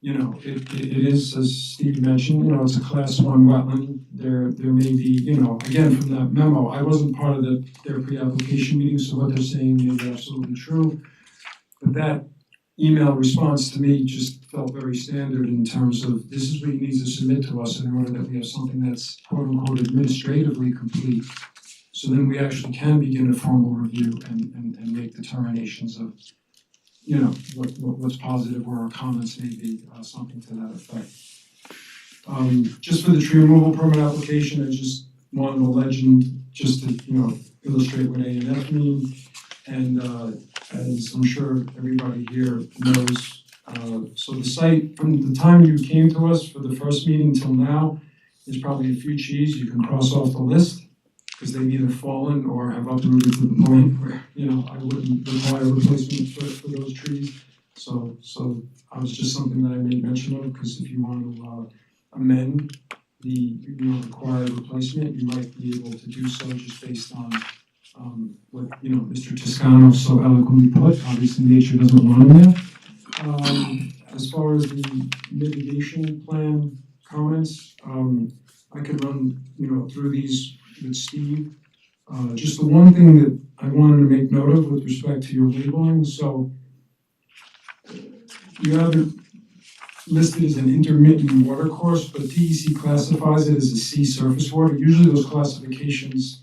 It is, as Steve mentioned, it's a class 1 wetland. There may be, again, from that memo, I wasn't part of their pre-application meeting, so what they're saying is absolutely true. But that email response to me just felt very standard in terms of, this is what you need to submit to us in order that we have something that's quote unquote administratively complete. So then we actually can begin a formal review and make determinations of, what's positive, where our comments may be, something to that effect. Just for the tree removal permit application, I just wanted a legend just to, illustrate what A&F mean. And as I'm sure everybody here knows, so the site, from the time you came to us for the first meeting till now, is probably a few trees you can cross off the list, because they've either fallen or have uprooted to the point where, I wouldn't require replacement for those trees. So I was just something that I made mention of, because if you want to amend the, required replacement, you might be able to do so just based on what, Mr. Toscano so eloquently put. Obviously, nature doesn't run in there. As far as the mitigation plan comments, I could run, through these with Steve. Just the one thing that I wanted to make note of with respect to your labeling, so you have it listed as an intermittent water course, but DEC classifies it as a sea surface water. Usually those classifications,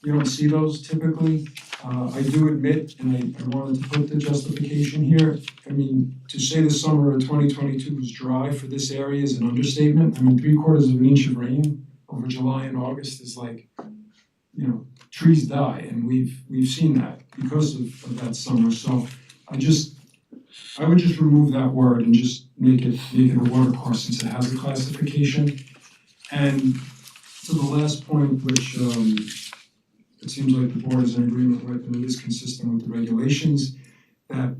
you don't see those typically. I do admit, and I wanted to put the justification here, I mean, to say the summer of 2022 was dry for this area is an understatement. I mean, 3/4 of an inch of rain over July and August is like, trees die, and we've seen that because of that summer. So I would just remove that word and just make it a water course since it has a classification. And to the last point, which it seems like the board is in agreement with, and it is consistent with the regulations, that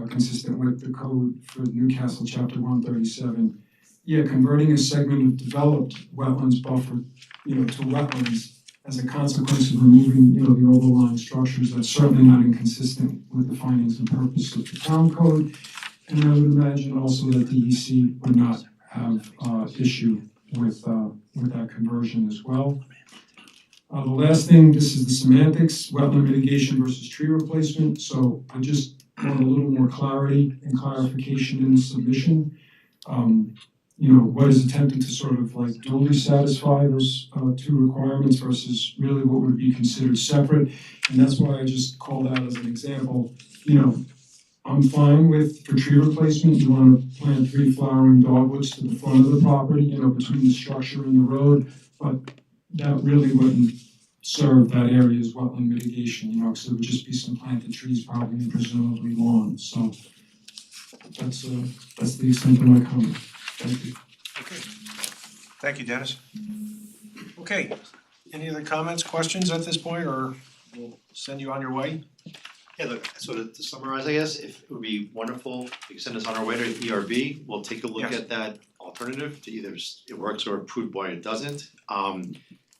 consistent with the code for Newcastle Chapter 137, converting a segment of developed wetlands buffer, to wetlands as a consequence of removing, the overlying structures, that's certainly not inconsistent with the findings and purpose of the town code. And I would imagine also that DEC would not have issue with that conversion as well. The last thing, this is the semantics, wetland mitigation versus tree replacement. So I just want a little more clarity and clarification in the submission. What is attempted to sort of like duly satisfy those two requirements versus really what would be considered separate. And that's why I just called out as an example, I'm fine with, for tree replacement, you wanna plant 3 flowering dogwoods to the front of the property, between the structure and the road, but that really wouldn't serve that area's wetland mitigation, because it would just be some planted trees, probably and presumably lawns. So that's the extent of my comment. Thank you. Okay. Thank you, Dennis. Okay, any other comments, questions at this point, or we'll send you on your way? Yeah, look, so to summarize, I guess, if it would be wonderful if you could send us on our way to ERB, we'll take a look Yes. at that alternative to either it works or approved why it doesn't.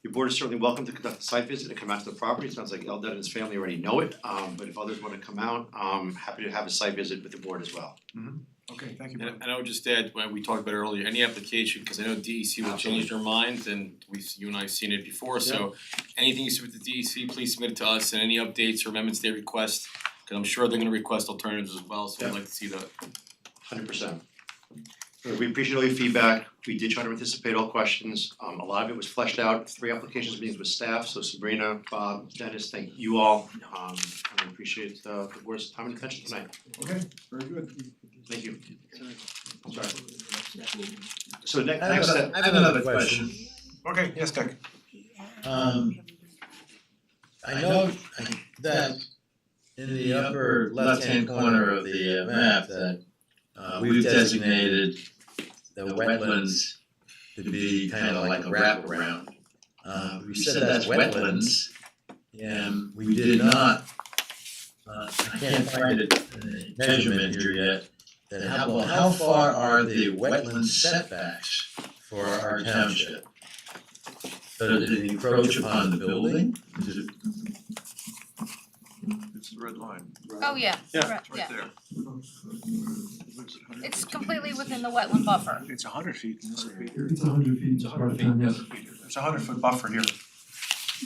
Your board is certainly welcome to conduct a site visit and come out to the property. It sounds like Eldad and his family already know it, but if others wanna come out, happy to have a site visit with the board as well. Okay, thank you. And I would just add, when we talked about earlier, any application, because I know DEC will change their minds, and you and I have seen it before, so anything you submit to DEC, please submit it to us, and any updates or amendments they request, because I'm sure they're gonna request alternatives as well, so I'd like to see that. 100%. We appreciate all your feedback. We did try to anticipate all questions. A lot of it was fleshed out, 3 applications meetings with staff, so Sabrina, Bob, Dennis, thank you all. And we appreciate the board's time and attention tonight. Okay, very good. Thank you. Sorry. So next I have another question. Okay, yes, Dick. I know that in the upper left-hand corner of the map that we've designated the wetlands to be kind of like a wraparound. We said that's wetlands, and we did not, I can't find a measurement here yet, that how far are the wetland setbacks for our township? So did it encroach upon the building? Is it? It's the red line. Oh, yeah, Yeah. It's right there. It's completely within the wetland buffer. It's 100 feet in this area. It's 100 feet. It's 100 feet, yes. It's a 100-foot buffer here.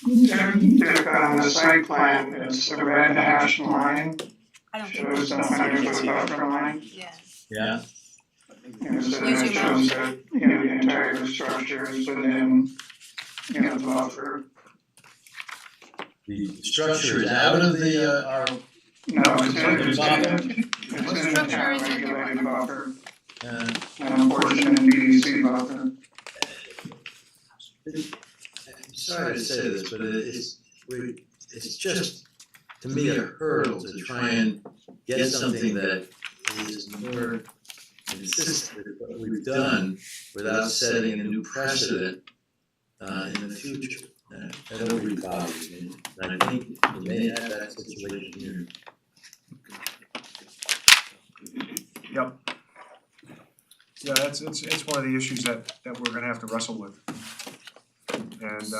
Dick, on the site plan, it's a red hashed line, I don't think shows the 100-foot buffer line. Yeah. Yeah. So then it shows that, the entire structure is within, the buffer. The structure is out of the our. No, it's in Structure the town is in the regulated buffer, Uh, and a portion in DEC buffer. I'm sorry to say this, but it's just, to me, a hurdle to try and get something that is more consistent with what we've done without setting a new precedent in the future. That really bothers me, and I think we may have that situation here. Yep. Yeah, it's one of the issues that we're gonna have to wrestle with. And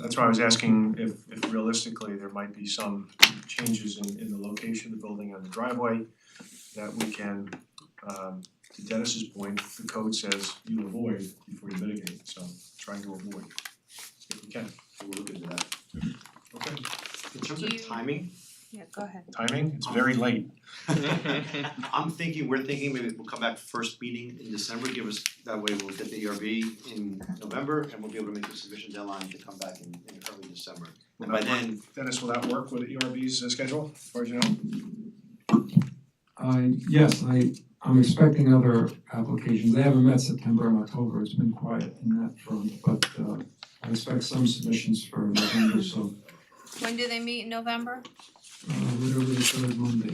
that's why I was asking if realistically there might be some changes in the location of the building and the driveway that we can, to Dennis's point, the code says you avoid before you mitigate, so trying to avoid if we can. We'll look into that. Okay, In terms of timing, Yeah, go ahead. timing, it's very late. we're thinking maybe we'll come back first meeting in December, give us, that way we'll get the ERB in November and we'll be able to make the submission deadline to come back in early December. And by then, Dennis, will that work with ERB's schedule, as far as you know? Yes, I'm expecting other applications. They haven't met September and October. It's been quiet in that front, but I expect some submissions for November, so When do they meet in November? whatever the third Monday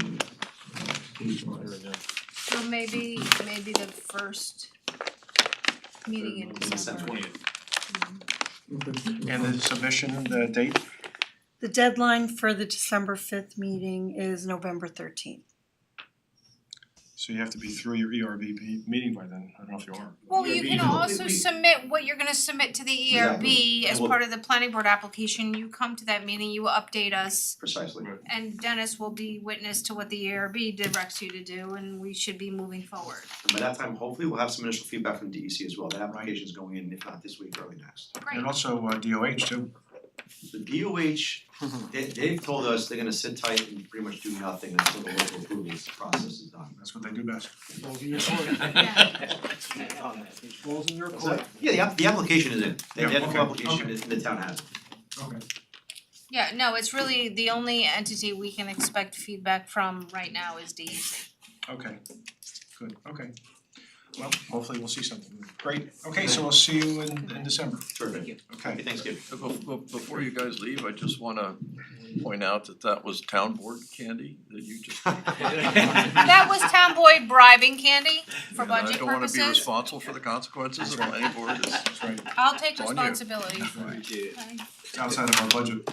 date was. So maybe the first meeting in December. And the submission, the date? The deadline for the December 5th meeting is November 13th. So you have to be through your ERB meeting by then, I don't know if you are. Well, you can also submit what you're gonna submit to the ERB as part of the planning board application. You come to that meeting, you will update us. precisely. And Dennis will be witness to what the ERB directs you to do, and we should be moving forward. And by that time, hopefully we'll have some initial feedback from DEC as well. That application's going in, if not this week, early next. And also DOH too. The DOH, they've told us they're gonna sit tight and pretty much do nothing until the local approvals process is done. That's what they do best. Balls in your court. Balls in your court. Yeah, the application is in. The Yeah, full okay, application is, the town has it. Okay. Yeah, no, it's really the only entity we can expect feedback from right now is DEC. Okay, good, okay. Well, hopefully we'll see something. Great, okay, so we'll see you in December. Terrific. Okay. Happy Thanksgiving. Before you guys leave, I just wanna point out that was town board candy that you just. That was Town Boy bribing Candy for And I budget don't wanna be purposes. responsible for the consequences of the planning board, it's That's right, I'll take It's on you. responsibility. Okay. it's outside of our budget.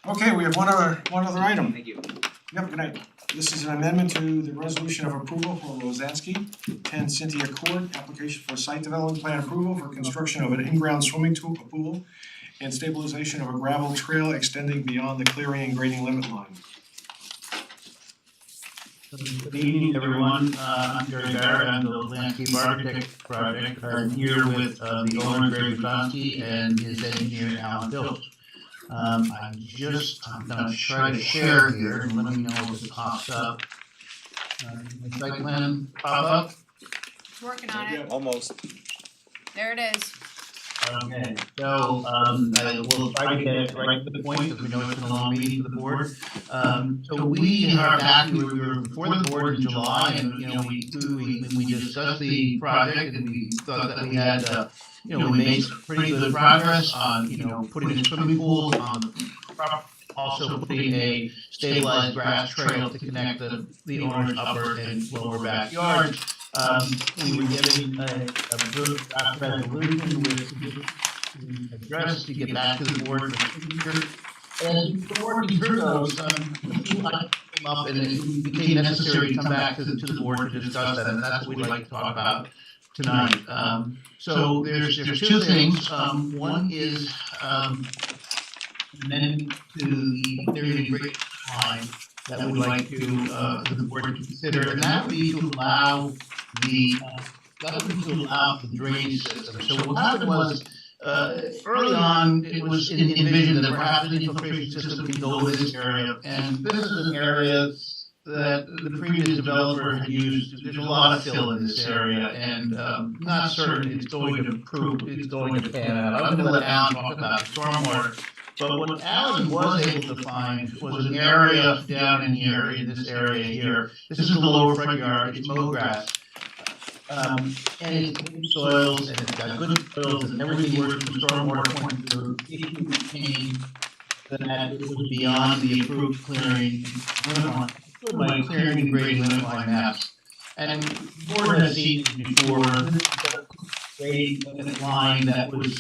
Okay, we have one other item. Thank you. Yep, good night. This is an amendment to the resolution of approval for Lozansky, 10 Cynthia Court, application for site development plan approval for construction of an in-ground swimming pool and stabilization of a gravel trail extending beyond the clearing and grading limit line. Good evening, everyone. I'm Jerry Barrett. I'm the landscape architect project. I'm here with the owner, Greg Rosonsky, and his engineer, Alan Phillips. I'm gonna try to share here and let me know if it pops up. My site plan pop up? Working on it. Almost. There it is. Okay, so I will try to get right to the point because we know it's been a long meeting for the board. So we are back, we were before the board in July and we discussed the project and we thought that we had we made some pretty good progress on putting in swimming pools on the property, also putting a stabilized grass trail to connect the owner's upper and lower backyards. We were getting a good draft resolution with address to get back to the board for signature. And before working through those, a few items came up and it became necessary to come back to the board to discuss that, and that's what we'd like to talk about tonight. So there's two things. One is amendment to the clearing and grading line that we'd like to the board to consider, and that would be to allow the drainage system. So what happened was early on it was envisioned that perhaps the infiltration system could go to this area, and this is an area that the previous developer had used. There's a lot of fill in this area, and not certain it's going to pan out. I'm gonna let Alan talk about stormwater. But what Alan was able to find was an area down in here, in this area here. This is the lower front yard, it's mow grass. And it's good soils, and it's got good soils, and everything works from stormwater point of view. If you retain that it was beyond the approved clearing and grading limit line maps. And the board has seen it before. This is a grading limit line that was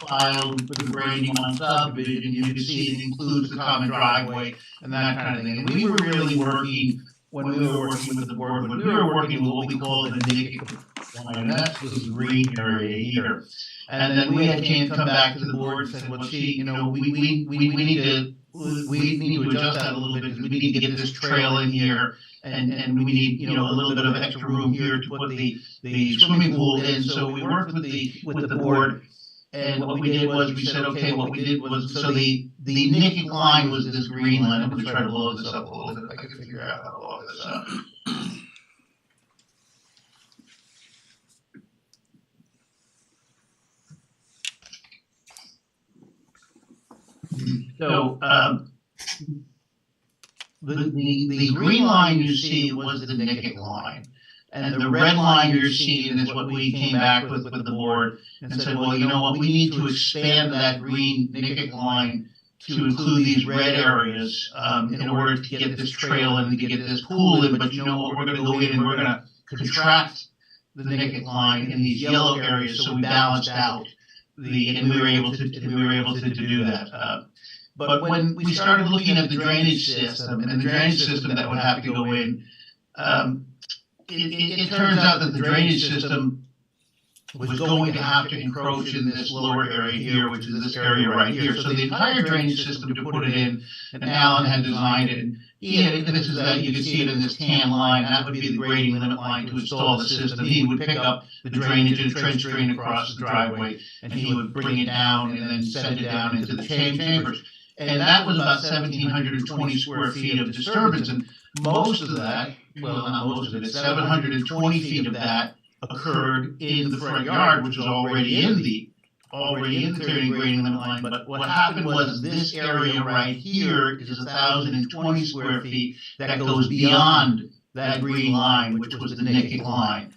filed with the grading on subdivision. You can see it includes the common driveway and that kind of thing. And we were really working when we were working with the board, when we were working with what we call the Nicket line, and that's this green area here. And then we had to come back to the board and said, well, gee, you know, we need to adjust that a little bit, because we need to get this trail in here, and we need, you know, a little bit of extra room here to put the swimming pool in. So we worked with the board, and what we did was we said, okay, what we did was, so the Nicket line was this green line. I'm gonna try to load this up a little bit if I can figure out how to load this up. So, the green line you see was the Nicket line. And the red line you're seeing is what we came back with the board and said, well, you know what, we need to expand that green Nicket line to include these red areas, in order to get this trail and to get this pool in. But you know what, we're gonna go in and we're gonna contract the Nicket line in these yellow areas, so we balanced out and we were able to do that. But when we started looking at the drainage system and the drainage system that would have to go in, it turns out that the drainage system was going to have to encroach in this lower area here, which is this area right here. So the entire drainage system, to put it in, and Alan had designed it, and this is that, you can see it in this tan line, that would be the grading limit line to install the system. He would pick up the drainage and trench drain across the driveway, and he would bring it down and then send it down into the chambers. And that was about 1,720 square feet of disturbance, and most of that, well, not most of it, 720 feet of that occurred in the front yard, which was already in the clearing grading limit line. But what happened was this area right here is 1,020 square feet that goes beyond that green line, which was the Nicket line.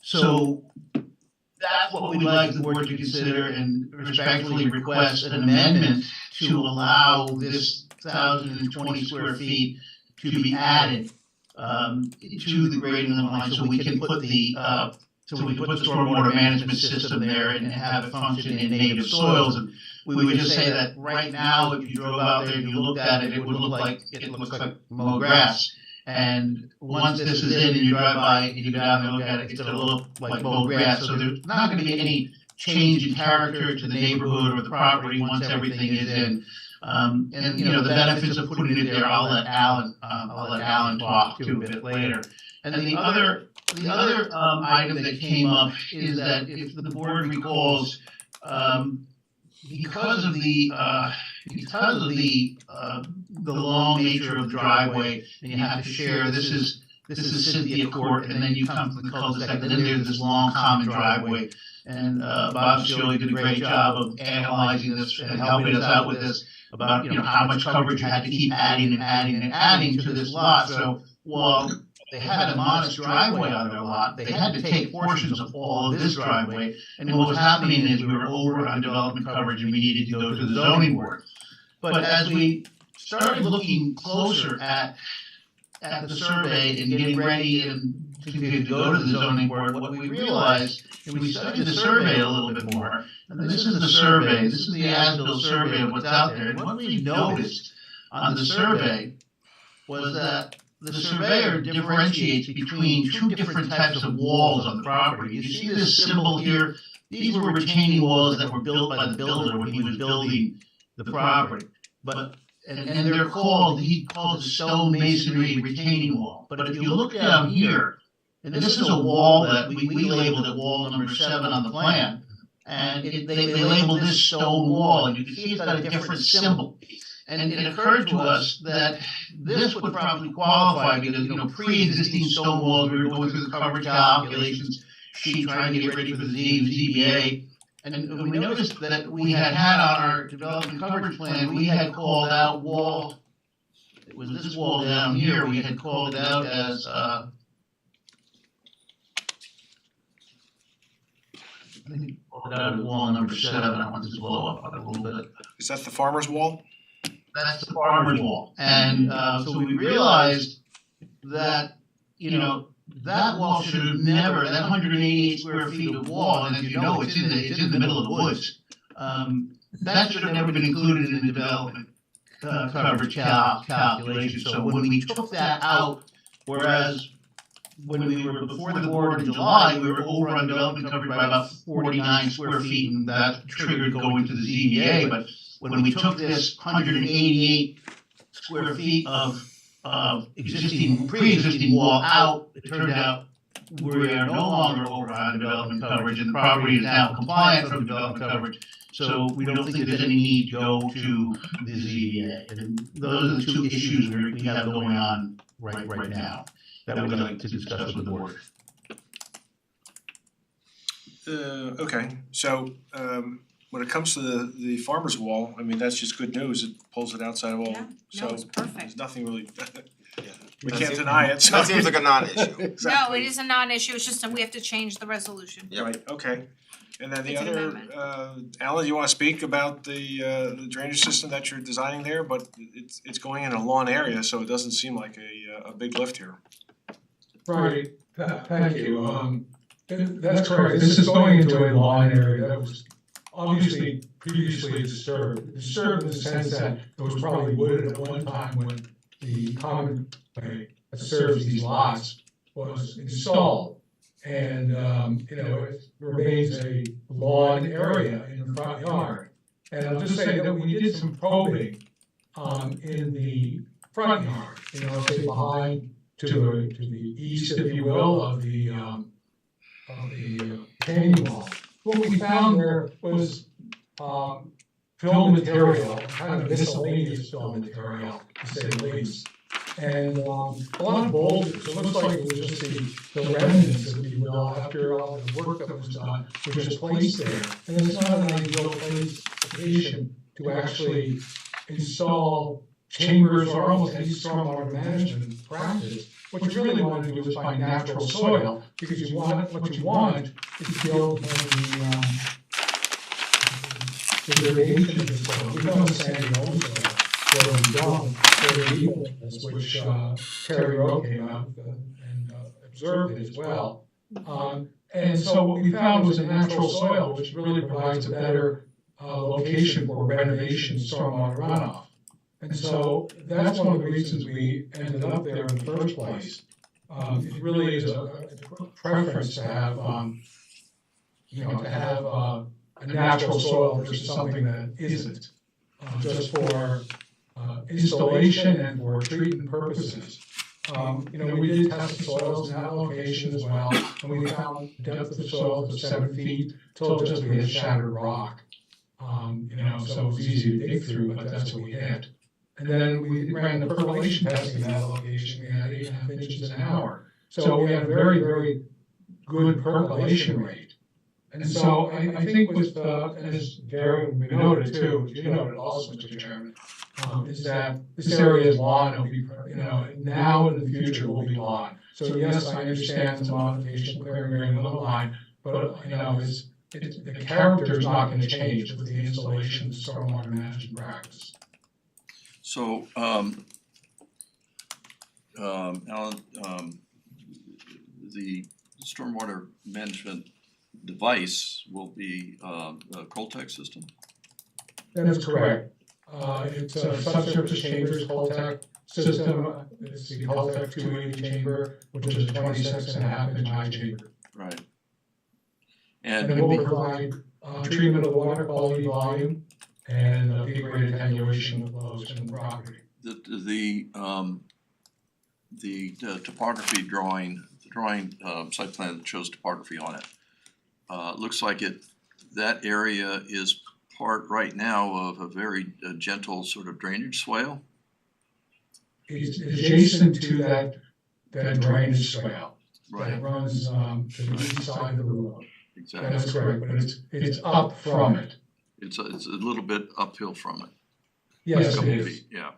So that's what we'd like the board to consider and respectfully request an amendment to allow this 1,020 square feet to be added to the grading limit line, so we can put the stormwater management system there and have it function in native soils. And we would just say that right now, if you drove out there and you looked at it, it would look like mow grass. And once this is in and you drive by and you go down and look at it, it's gonna look like mowed grass. So there's not gonna be any change in character to the neighborhood or the property once everything is in. And you know, the benefits of putting it there, I'll let Alan talk to a bit later. And then the other item that came up is that, if the board recalls, because of the long nature of the driveway, and you have to share, this is Cynthia Court, and then you come to the cul-de-sac, and then there's this long common driveway. And Bob Cioli did a great job of analyzing this and helping us out with this, about, you know, how much coverage you had to keep adding to this lot. So while they had a modest driveway on their lot, they had to take portions of all of this driveway. And what was happening is we were over on development coverage and we needed to go to the zoning board. But as we started looking closer at the survey and getting ready and to go to the zoning board, what we realized, and we studied the survey a little bit more, and this is the survey, this is the as-built survey of what's out there, and what we noticed on the survey was that the surveyor differentiates between two different types of walls on the property. You see this symbol here? These were retaining walls that were built by the builder when he was building the property. And they're called, he calls it stone masonry retaining wall. But if you look down here, and this is a wall that we labeled it wall number 7 on the plan, and they labeled this stone wall, and you can see it's got a different symbol. And it occurred to us that this would probably qualify because, you know, pre-existing stone walls, we were going through the coverage calculations sheet trying to get ready for the ZBA. And we noticed that we had on our development coverage plan, we had called out wall, it was this wall down here, we had called it out as, I think we called it out as wall number 7. I want this to blow up a little bit. Is that the farmer's wall? That's the farmer's wall. And so we realized that, you know, that wall should have never, that 188 square feet of wall, and as you know, it's in the middle of the woods. That should have never been included in the development coverage calculation. So when we took that out Whereas when we were before the board in July, we were over on development coverage by about 49 square feet, and that triggered going to the ZBA. But when we took this 188 square feet of pre-existing wall out, it turned out we are no longer over on development coverage, and the property is now compliant for development coverage. So we don't think there's any need to go to the ZBA. And those are the two issues we have going on right now that we'd like to discuss with the board. Okay, so when it comes to the farmer's wall, I mean, that's just good news. It pulls it outside of all, Yeah, so no, it's perfect. there's nothing really, we That can't seems- deny it, so. that seems like a non-issue. No, Exactly. it is a non-issue, it's just that we have to change the resolution. Right, okay. And then the It's an other, amendment. Alan, you wanna speak about the drainage system that you're designing there? But it's going in a lawn area, so it doesn't seem like a big lift here. Right, thank you, that's correct, this is going into a lawn area that was obviously previously disturbed in the sense that it was probably wooded at one time when the common way that serves these lots was installed. And, it remains a lawn area in the front yard. And I'll just say that we did some probing, in the front yard, say behind to the east, if you will, of the retaining wall. What we found there was, fill material, kind of miscellaneous fill material, to say the least. And, a lot of boulders, it looks like it was just the remnants, if you will, after all the work that was done, were just placed there. And it's not an ideal location to actually install chambers or almost any stormwater management practice. What you really want to do is find natural soil, because what you want is to build the gradation of the soil. We don't sandy loam soil, where we don't, which Terry Rowe came out and observed it as well. And so what we found was a natural soil, which really provides a better location for renovation stormwater runoff. And so that's one of the reasons we ended up there in the first place. It really is a preference to have, a natural soil versus something that isn't, just for installation and for treatment purposes. We did test the soils in that location as well, and we found depth of the soil of 7 feet till just we hit shattered rock. So it was easy to dig through, but that's what we hit. And then we ran the percolation testing in that location, we had 8.5 inches an hour. So we had a very, very good percolation rate. And so I think with, and as Gary noted too, you noted also, Mr. Chairman, is that this area is lawn, it'll be, now in the future will be lawn. So yes, I understand some modification, clearing the line, but, the character is not gonna change with the installation of stormwater management practice. So, Alan, the stormwater management device will be a Coltech system? That is correct. It's a subsurface chambers Coltech system, it's the Coltech 280 chamber, which is a 26.5-inch high chamber. Right. And it will provide treatment of water quality volume and peak rate attenuation of flows from the property. The topography drawing, site plan that shows topography on it, looks like that area is part right now of a very gentle sort of drainage swale. It's adjacent to that drainage swale Right. that runs to the east side of the road. Exactly. That's correct, but it's up from it. It's a little bit uphill from it. Yes, A couple it is. feet, yeah.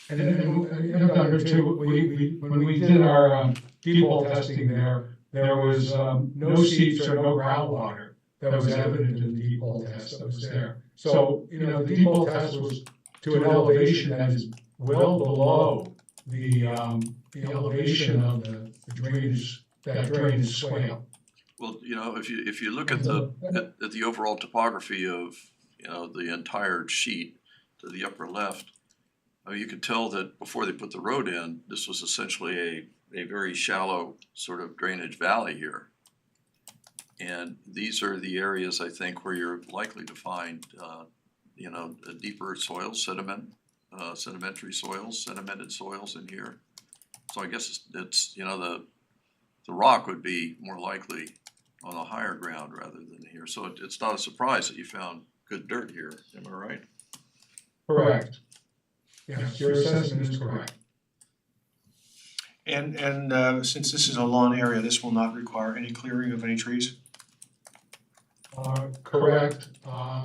And then under two, when we did our deep hole testing there was no seeps or no groundwater that was evident in the deep hole test that was there. So, the deep hole test was to an elevation that is well below the elevation of the drainage, that drainage swale. Well, if you look at the overall topography of, the entire sheet to the upper left, I mean, you could tell that before they put the road in, this was essentially a very shallow sort of drainage valley here. And these are the areas, I think, where you're likely to find, a deeper soil, sedimentary soils, sedimented soils in here. So I guess it's the rock would be more likely on the higher ground rather than here. So it's not a surprise that you found good dirt here, am I right? Correct. Yes, your assessment is correct. And since this is a lawn area, this will not require any clearing of any trees? Correct. I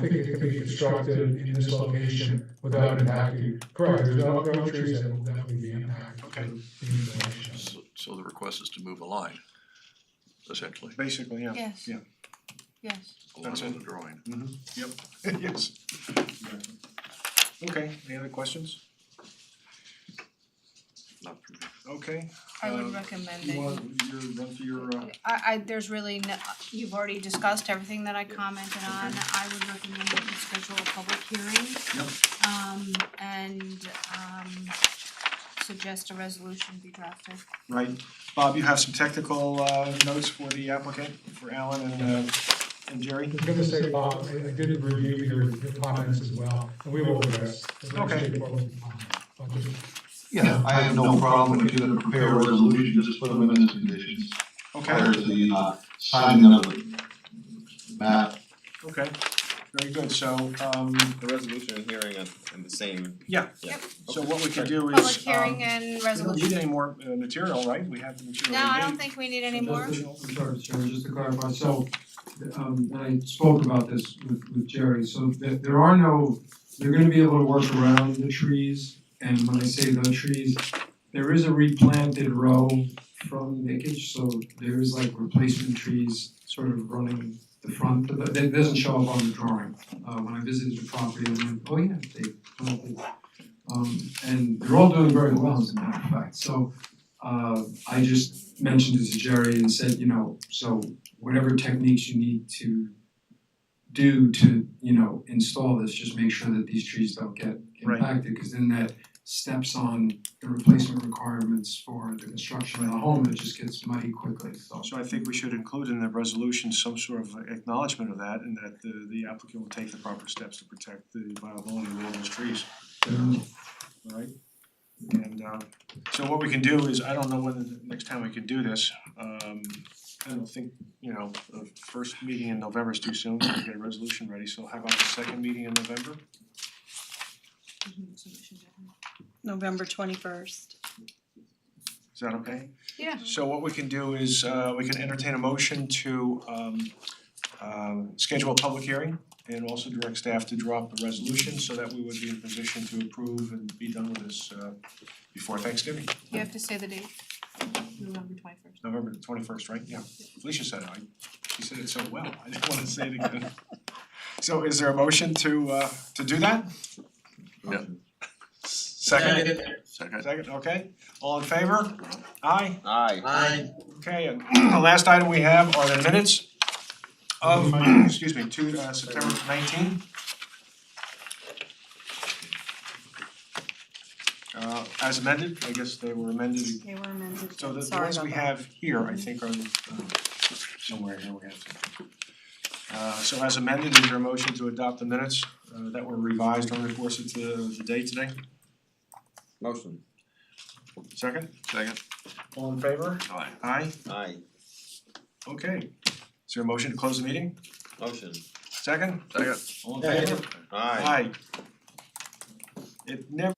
think it can be constructed in this location without impacting, correct, there's no trees that will definitely be impacted. Okay. So the request is to move a line, essentially. Basically, yeah. Yes. Yeah. Yes. That's Along it. the drawing. Yep, yes. Okay, any other questions? Not for me. Okay. I would recommend You that want your run through your there's really no, you've already discussed everything that I commented on. I would recommend that you schedule a public hearing. Yep. And suggest a resolution be drafted. Right, Bob, you have some technical notes for the applicant, for Alan and Jerry? I was gonna say, Bob, I did review your comments as well, and we will address. Okay. Yeah, I have no problem if you're gonna prepare a resolution, just put them in as conditions. Okay. Prior to the signing of the map. Okay, very good, so The resolution and hearing and the same. yeah. Yeah. So what we could do is Public hearing and we don't resolution. need any more material, right? We have the material No, we I need. don't think we need any more. I'm sorry, Chairman, just to clarify, so, when I spoke about this with Jerry, so there are no, they're gonna be able to work around the trees, and when I say the trees, there is a replanted row from Nickage, so there is like replacement trees sort of running the front of it, that doesn't show up on the drawing. When I visited the property, I went, oh yeah, they planted. And they're all doing very well, as a matter of fact, so I just mentioned it to Jerry and said, so whatever techniques you need to do to, install this, just make sure that these trees don't get Right. impacted, because then that steps on the replacement requirements for the construction of the home, it just gets muddy quickly, so. So I think we should include in the resolution some sort of acknowledgement of that, and that the applicant will take the proper steps to protect the viability of all those trees. Alright? And so what we can do is, I don't know when the next time we can do this, I don't think, the first meeting in November is too soon to get a resolution ready, so how about the second meeting in November? November 21st. Is that okay? Yeah. So what we can do is we can entertain a motion to schedule a public hearing and also direct staff to draw up a resolution so that we would be in position to approve and be done with this before Thanksgiving. You have to say the date. November 21st. November the 21st, right? Yeah. Felicia said it. She said it so well. I didn't want to say it again. So is there a motion to do that? Yeah. Second? Second, okay. All in favor? Aye? Aye. Okay, and the last item we have are the minutes of, September 19. As amended, I guess they were amended. They were amended. So the Sorry ones about we that. have here, I think are somewhere here we have. So as amended, is there a motion to adopt the minutes that were revised during the course of the day today? Motion. Second? Second. All in favor? Aye. Aye? Aye. Okay. Is there a motion to close the meeting? Motion. Second? Second. All in favor? Aye. It never